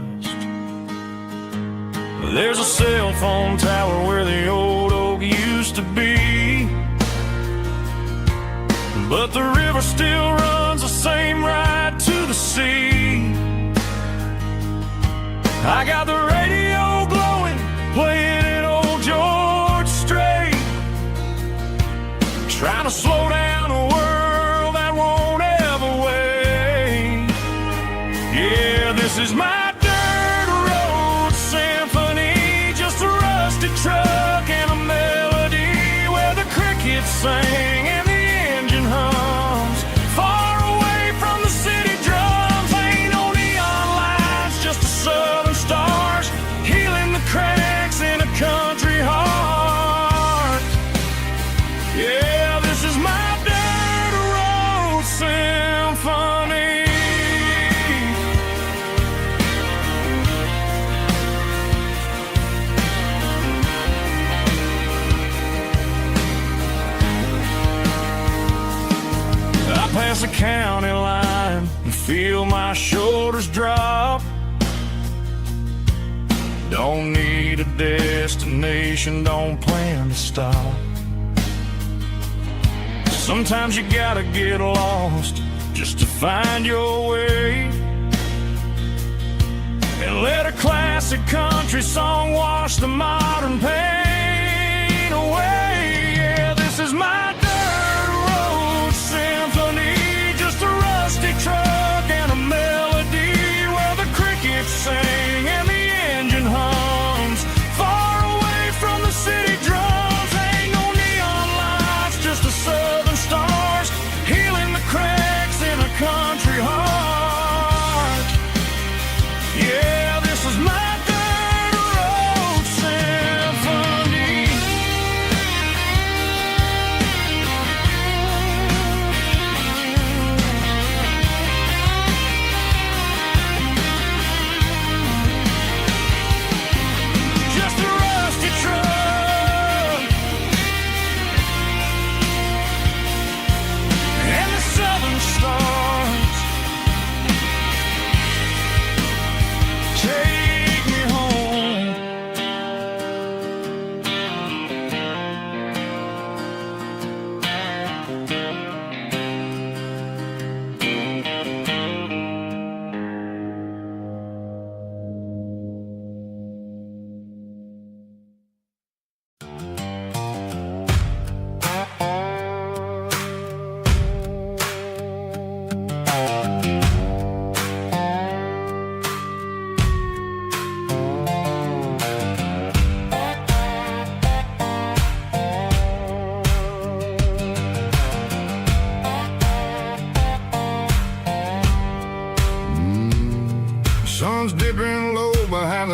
There's a cell phone tower where the old oak used to be, but the river still runs the same right to the sea. I got the radio glowing, playing it old George Strait, trying to slow down a world that won't ever wait. Yeah, this is my truck and a melody where the crickets sing and the engine hums, far away from the city drums. Ain't no neon lights, just the southern stars healing the cracks in a country heart. Yeah, this is my dirt road symphony. Past the county line and feel my shoulders drop. Don't need a destination, don't plan to stop. Sometimes you gotta get lost just to find your way, and let a classic country song wash the modern pain away. Yeah, this is my truck and a melody where the crickets sing and the engine hums, far away from the city drums. Ain't no neon lights, just the southern stars healing the cracks in a country heart. Yeah, this is my dirt road symphony.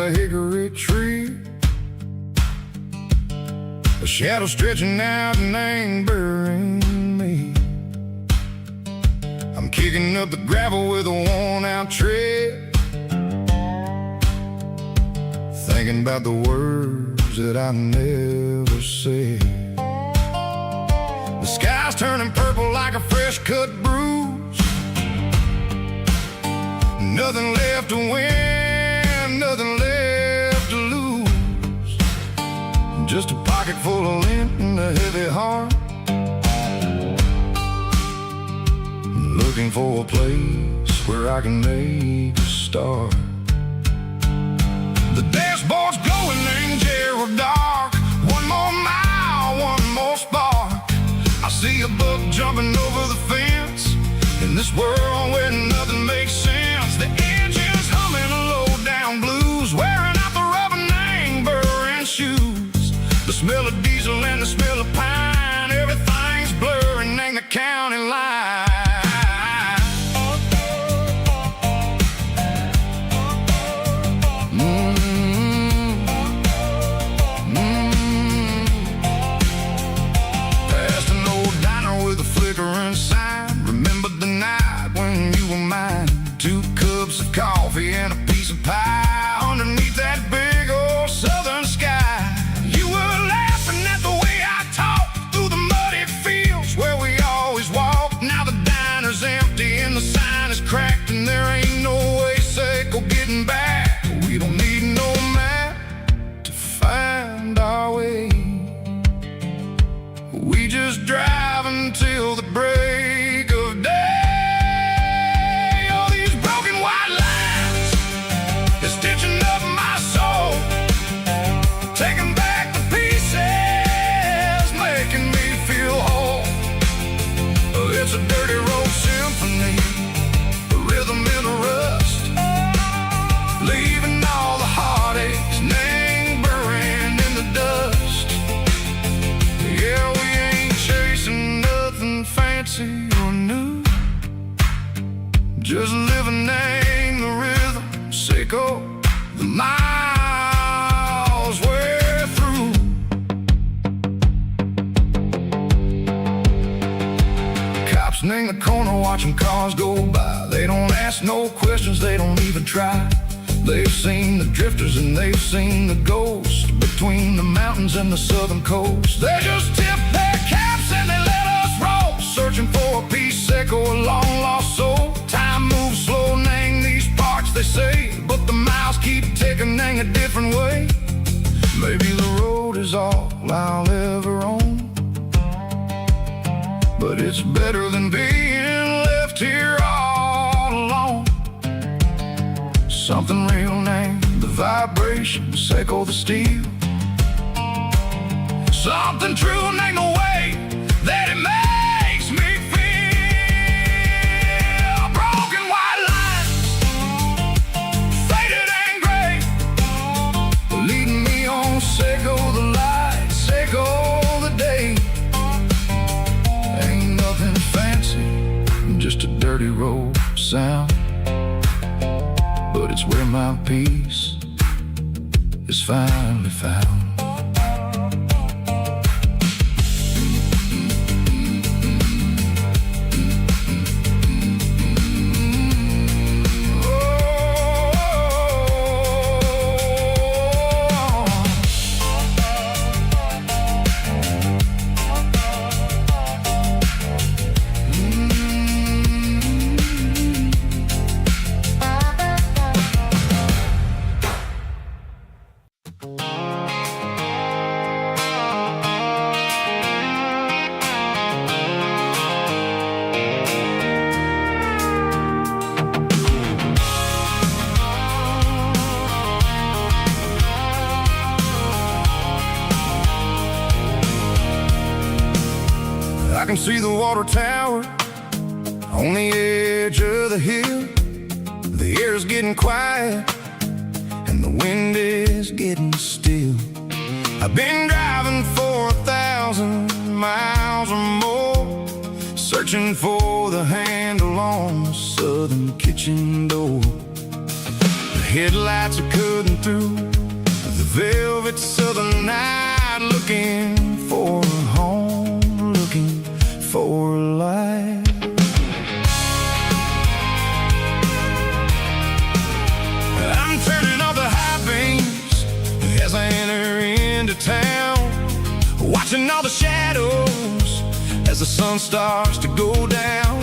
a hickory tree, a shadow stretching out and angering me. I'm kicking up the gravel with a worn-out tread, thinking about the words that I never said. The sky's turning purple like a fresh-cut bruise. Nothing left to win, nothing left to lose. Just a pocket full of lint and a heavy heart, looking for a place where I can make a start. The dashboard's glowing in Gerald dark. One more mile, one more spark. I see a buck jumping over the fence in this world where nothing makes sense. The engine's humming a low-down blues, wearing out the rubber-name burring shoes. The smell of diesel and the smell of pine, everything's blurring in the county line. Past an old diner with a flickering sign. Remember the night when you were mine. 2 cups of coffee and a piece of pie underneath that big old southern sky. You were laughing at the way I talked through the muddy fields where we always walked. Now the diner's empty and the sign is cracked, and there ain't no way safe or getting back. We don't need no map to find our way. We just drive until the break of day. All these broken white lines is stitching up my soul, taking back the pieces, making me feel whole. It's a dirty road symphony, a rhythm in a rust, leaving all the heartaches, name buried in the dust. Yeah, we ain't chasing nothing fancy or new, just living in the rhythm, sicko, the miles we're through. Cops in the corner watching cars go by. They don't ask no questions, they don't even try. They've seen the drifters and they've seen the ghosts between the mountains and the southern coast. They just tip their caps and they let us roll, searching for a piece seco, a long lost soul. Time moves slow, nang these parts they say, but the miles keep ticking, nang a different way. Maybe the road is all I'll ever own, but it's better than being left here all alone. Something real name, the vibration, seco the steel. Something true name, the way that it makes me feel. Broken white lines, faded and gray, leading me on, seco the light, seco the day. Ain't nothing fancy, just a dirty road sound, but it's where my peace is finally found. I can see the water tower on the edge of the hill. The air's getting quiet and the wind is getting still. I've been driving for 1,000 miles or more, searching for the handle on the southern kitchen door. The Headlights are cutting through the velvet southern night, looking for a home, looking for a life. I'm turning off the high beams as I enter into town, watching all the shadows as the sun starts to go down.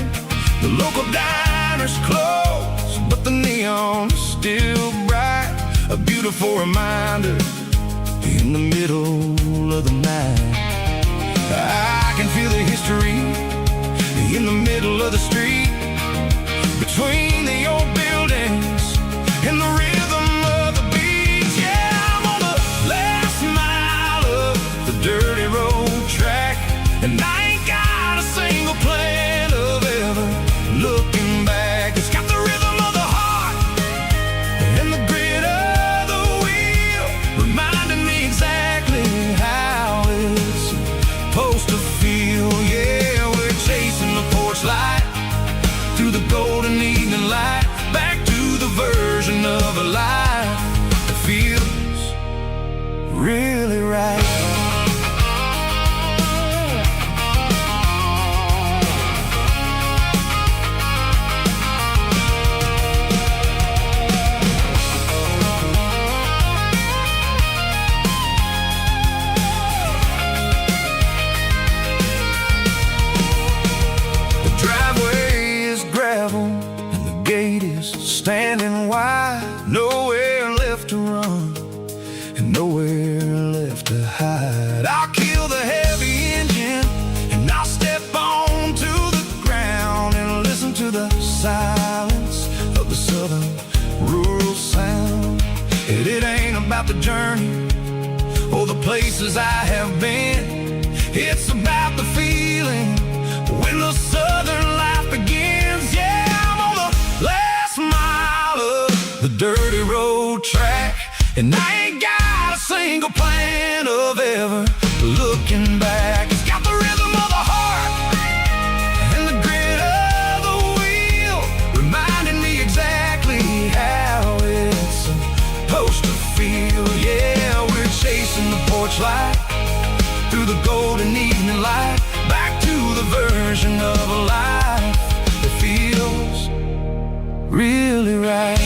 The local diner's closed, but the neon's still bright, a beautiful reminder in the middle of the night. I can feel the history in the middle of the street, between the old buildings and the rhythm of the beats. Yeah, I'm on the last mile of the dirty road track, and I ain't got a single plan of ever looking back. It's got the rhythm of the heart and the grit of the wheel, reminding me exactly how it's supposed to feel. Yeah, we're chasing the porch light through the golden evening light, back to the version of a life that feels really right. Standing wide, nowhere left to run and nowhere left to hide. I'll kill the heavy engine and I'll step onto the ground and listen to the silence of the southern rural sound. And it ain't about the journey or the places I have been, it's about the feeling when the southern life begins. Yeah, I'm on the last mile of the dirty road track, and I ain't got a single plan of ever looking back. It's got the rhythm of the heart and the grit of the wheel, reminding me exactly how it's supposed to feel. Yeah, we're chasing the porch light through the golden evening light, back to the version of a life that feels really right.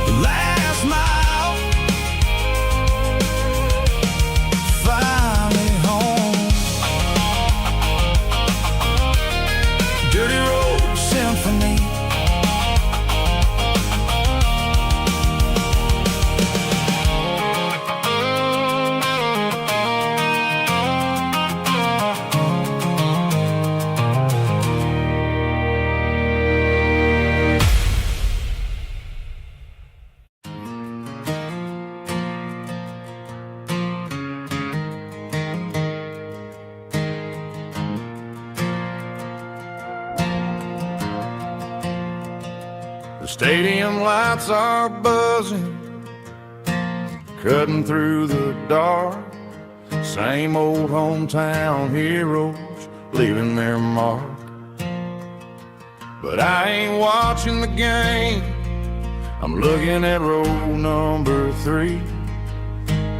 The last mile, finally home. Dirty Road Symphony. The stadium lights are buzzing, cutting through the dark. Same old hometown heroes leaving their mark. But I ain't watching the game, I'm looking at row number 3,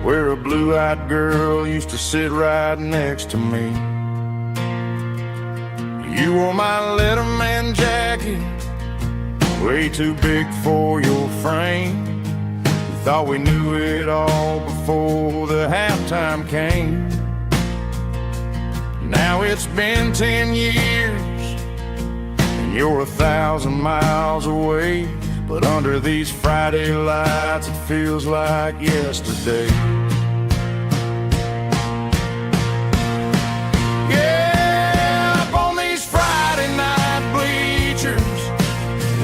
where a blue-eyed girl used to sit right next to me. You wore my Letterman jacket, way too big for your frame. We thought we knew it all before the halftime came. Now it's been 10 years and you're 1,000 miles away, but under these Friday lights it feels like yesterday. Yeah, up on these Friday night bleachers,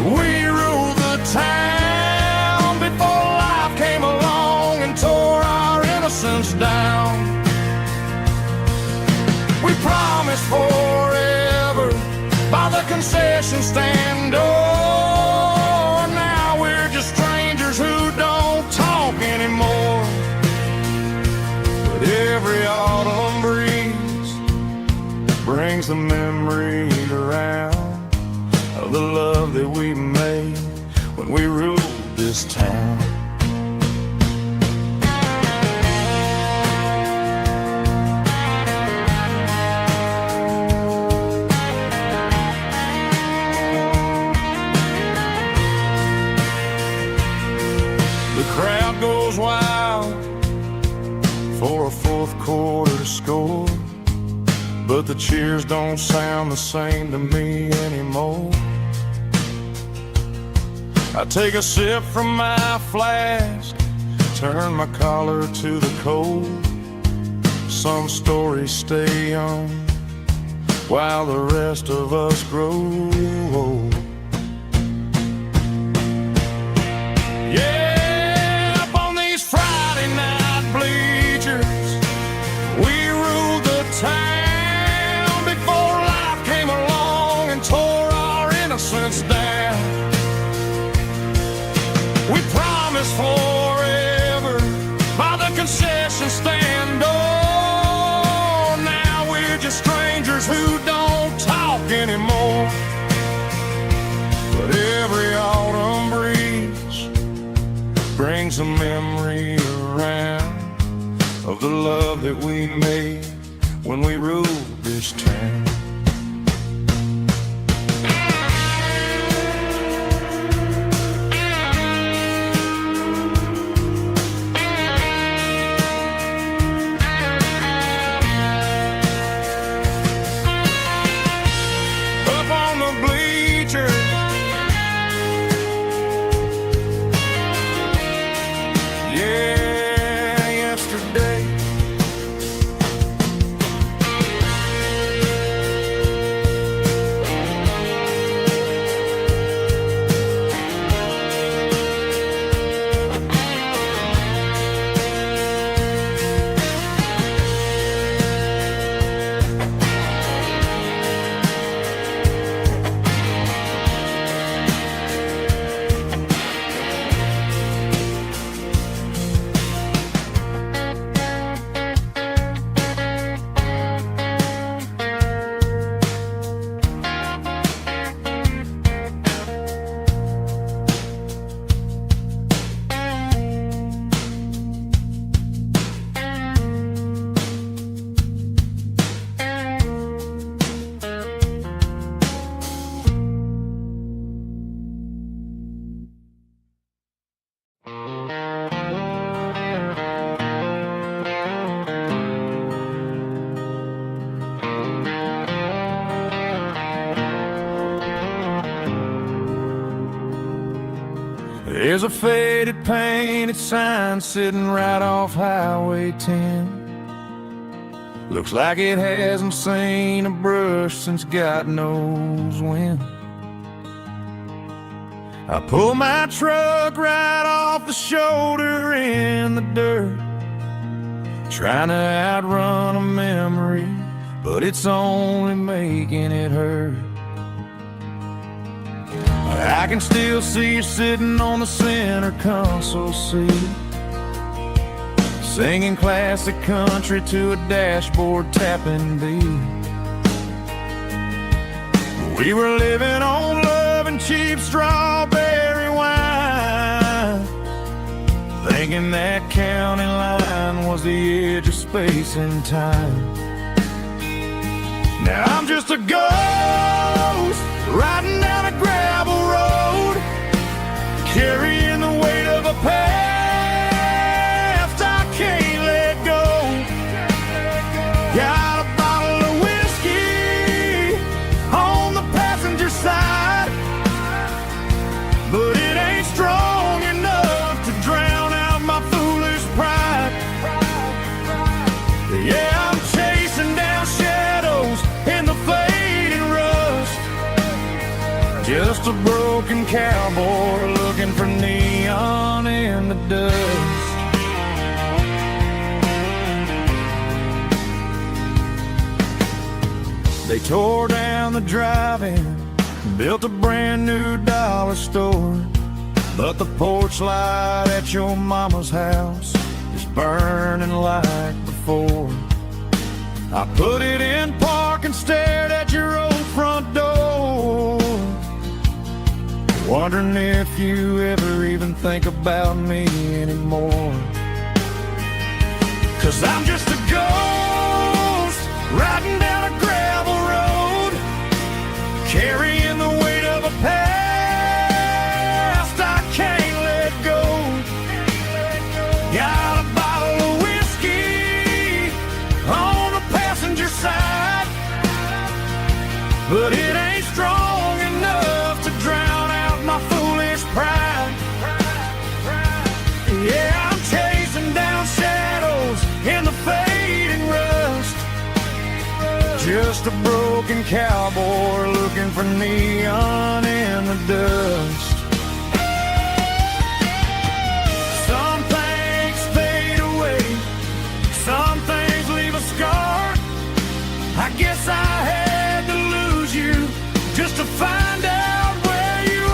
we ruled the town before life came along and tore our innocence down. We promised forever by the concession stand door. Now we're just strangers who don't talk anymore. But every autumn breeze brings the memories around of the love that we made when we ruled this town. The crowd goes wild for a fourth quarter score, but the cheers don't sound the same to me anymore. I take a sip from my flask, turn my collar to the cold. Some stories stay young while the rest of us grow old. Yeah, up on these Friday night bleachers, we ruled the town before life came along and tore our innocence down. We promised forever by the concession stand door. Now we're just strangers who don't talk anymore. But every autumn breeze brings a memory around of the love that we made when we ruled this town. There's a faded painted sign sitting right off Highway 10. Looks like it hasn't seen a brush since God knows when. I pull my truck right off the shoulder in the dirt, trying to outrun a memory, but it's only making it hurt. I can still see you sitting on the center console seat, singing classic country to a dashboard tapping beat. We were living on love and cheap strawberry wine, thinking that county line was the edge of space and time. Now I'm just a ghost riding down a gravel road, carrying the weight of a past I can't let go. Got a bottle of whiskey on the passenger side, but it ain't strong enough to drown out my foolish pride. Yeah, I'm chasing down shadows in the fading rust, just a broken cowboy looking for neon in the dust. They tore down the drive-in, built a brand new dollar store, but the porch light at your mama's house is burning like before. I put it in park and stared at your old front door. wondering if you ever even think about me anymore. 'Cause I'm just a ghost riding down a gravel road, carrying the weight of a past I can't let go. Got a bottle of whiskey on the passenger side, but it ain't strong enough to drown out my foolish pride. Yeah, I'm chasing down shadows in the fading rust, just a broken cowboy looking for neon in the dust. Some things fade away, some things leave a scar. I guess I had to lose you just to find out where you are.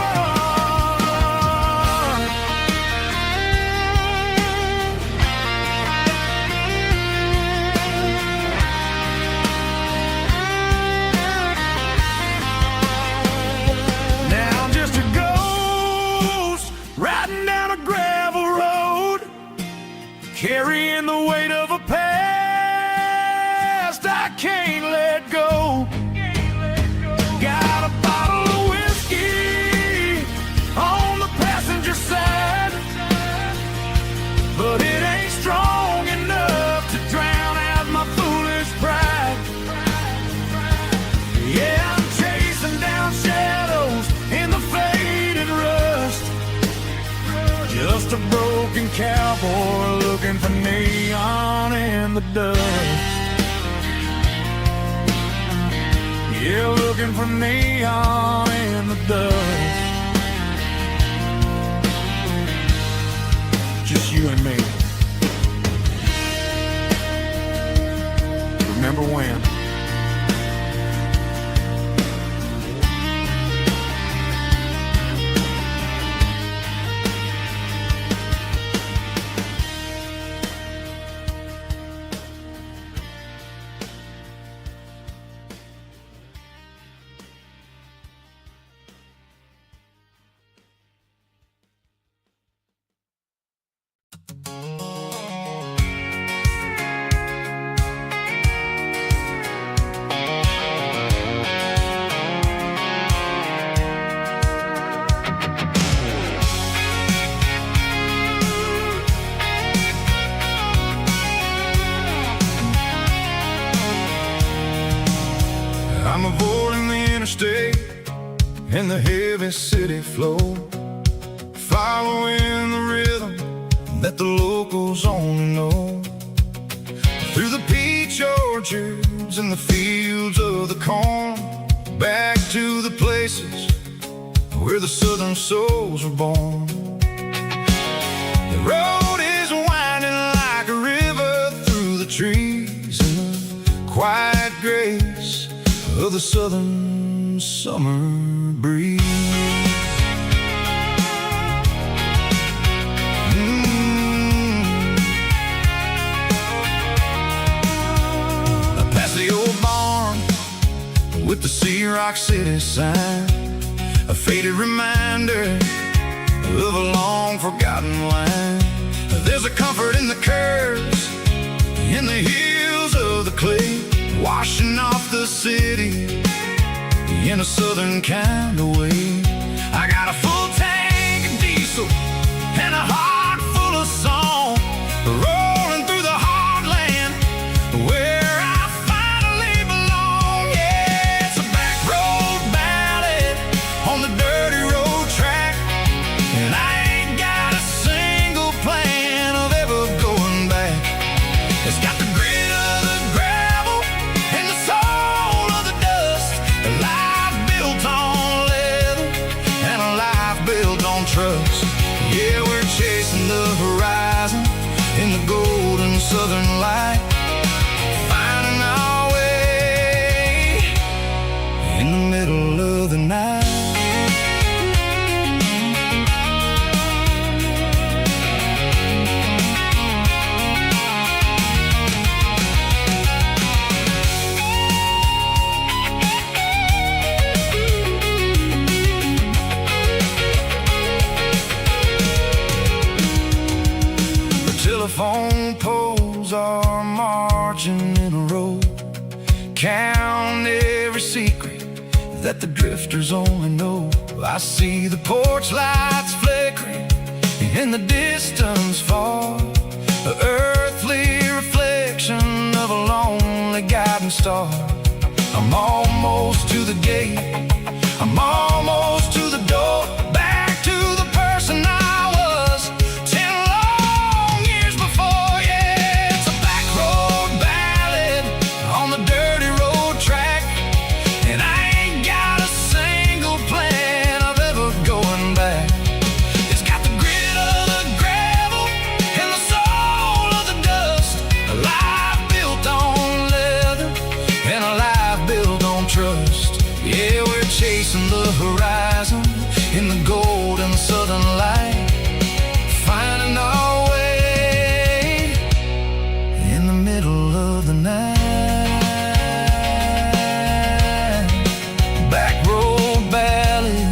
Now I'm just a ghost riding down a gravel road, carrying the weight of a past I can't let go. Got a bottle of whiskey on the passenger side, but it ain't strong enough to drown out my foolish pride. Yeah, I'm chasing down shadows in the faded rust, just a broken cowboy looking for neon in the dust. Yeah, looking for neon in the dust. Just you and me. Remember when? I'm avoiding the interstate and the heavy city flow, following the rhythm that the locals only know. Through the peach orchards and the fields of the corn, back to the places where the southern souls were born. The road is winding like a river through the trees in the quiet grace of the southern summer breeze. Past the old barn with the Sea Rock City sign, a faded reminder of a long forgotten line. There's a comfort in the curves, in the hills of the clay, washing off the city in a southern kind of way. I got a full tank of diesel and a heart full of song, rolling through the heartland where I finally belong. Yeah, it's a back road ballad on the dirty road track, and I ain't got a single plan of ever going back. It's got the grit of the gravel and the soul of the dust, a life built on leather and a life built on trust. Yeah, we're chasing the horizon in the golden southern light, finding our way in the middle of the night. are marching in a row, count every secret that the drifters only know. I see the porch lights flickering in the distance far, the earthly reflection of a lonely guiding star. I'm almost to the gate, I'm almost to the door, back to the person I was 10 long years before. Yeah, it's a back road ballad on the dirty road track, and I ain't got a single plan of ever going back. It's got the grit of the gravel and the soul of the dust, a life built on leather and a life built on trust. Yeah, we're chasing the horizon in the golden southern light, finding our way in the middle of the night. Back road ballad,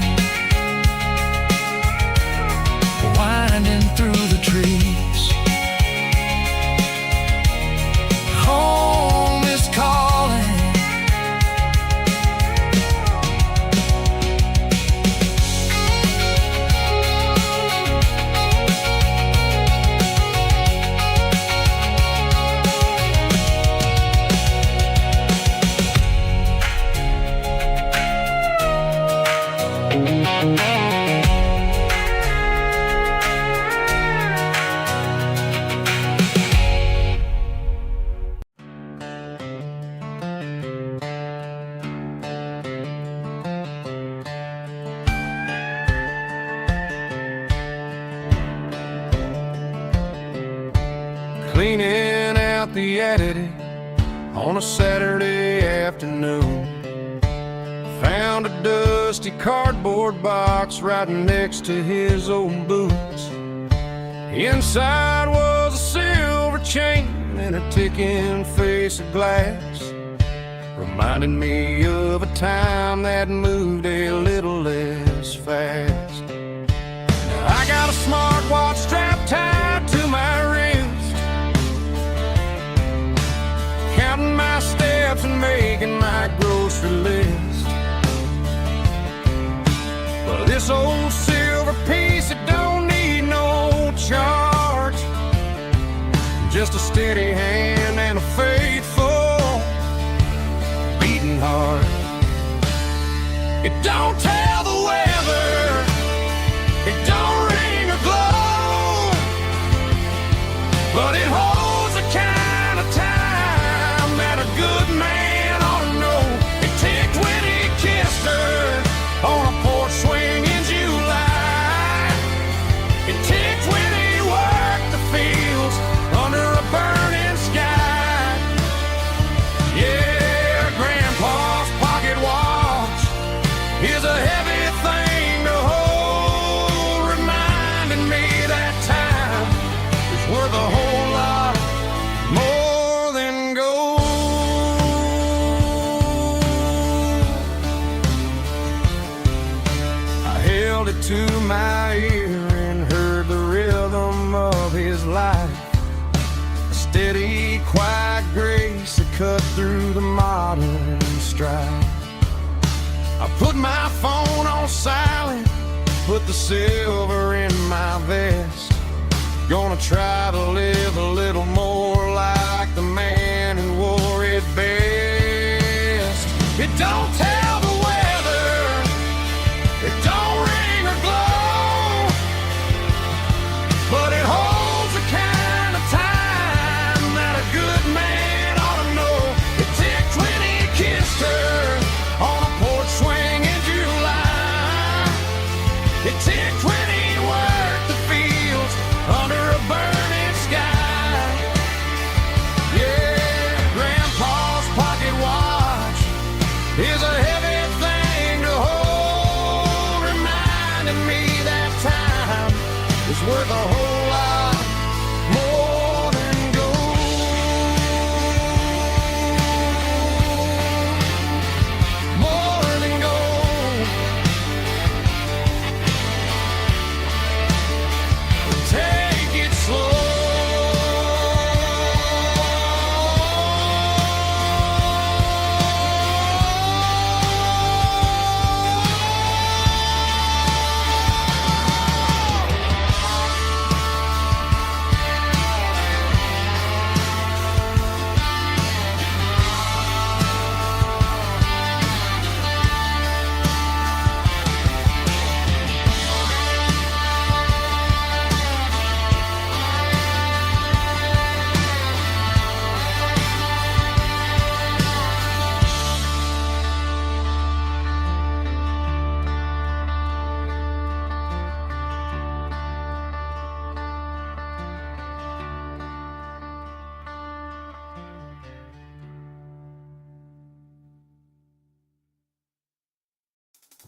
winding through the trees. Home is calling. Cleaning out the attic on a Saturday afternoon, found a dusty cardboard box right next to his old boots. Inside was a silver chain and a ticking face of glass, reminding me of a time that moved a little less fast. I got a smartwatch strapped tied to my wrist, counting my steps and making my grocery list. But this old silver piece, it don't need no charge, just a steady hand and a faithful beating heart. It don't tell the weather, it don't ring or glow, but it holds the kind of time that a good man ought to know. It ticked when he kissed her on a porch swing in July. It ticked when he worked the fields under a burning sky. Yeah, Grandpa's pocket watch is a heavy thing to hold, reminding me that time is worth a whole lot more than gold. I held it to my ear and heard the rhythm of his life, a steady, quiet grace that cut through the modern strife. I put my phone on silent, put the silver in my vest, gonna try to live a little more like the man who wore it best. It don't tell the weather, it don't ring or glow, but it holds the kind of time that a good man ought to know. It ticked when he kissed her on a porch swing in July. It ticked when he worked the fields under a burning sky.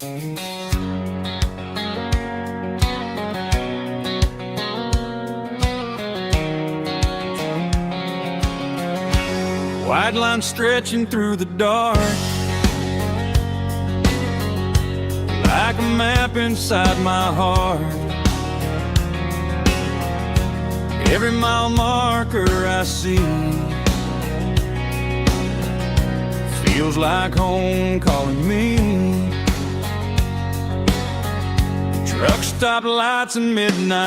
White line stretching through the dark, like a map inside my heart. Every mile marker I see feels like home calling me. Truck stop lights and midnight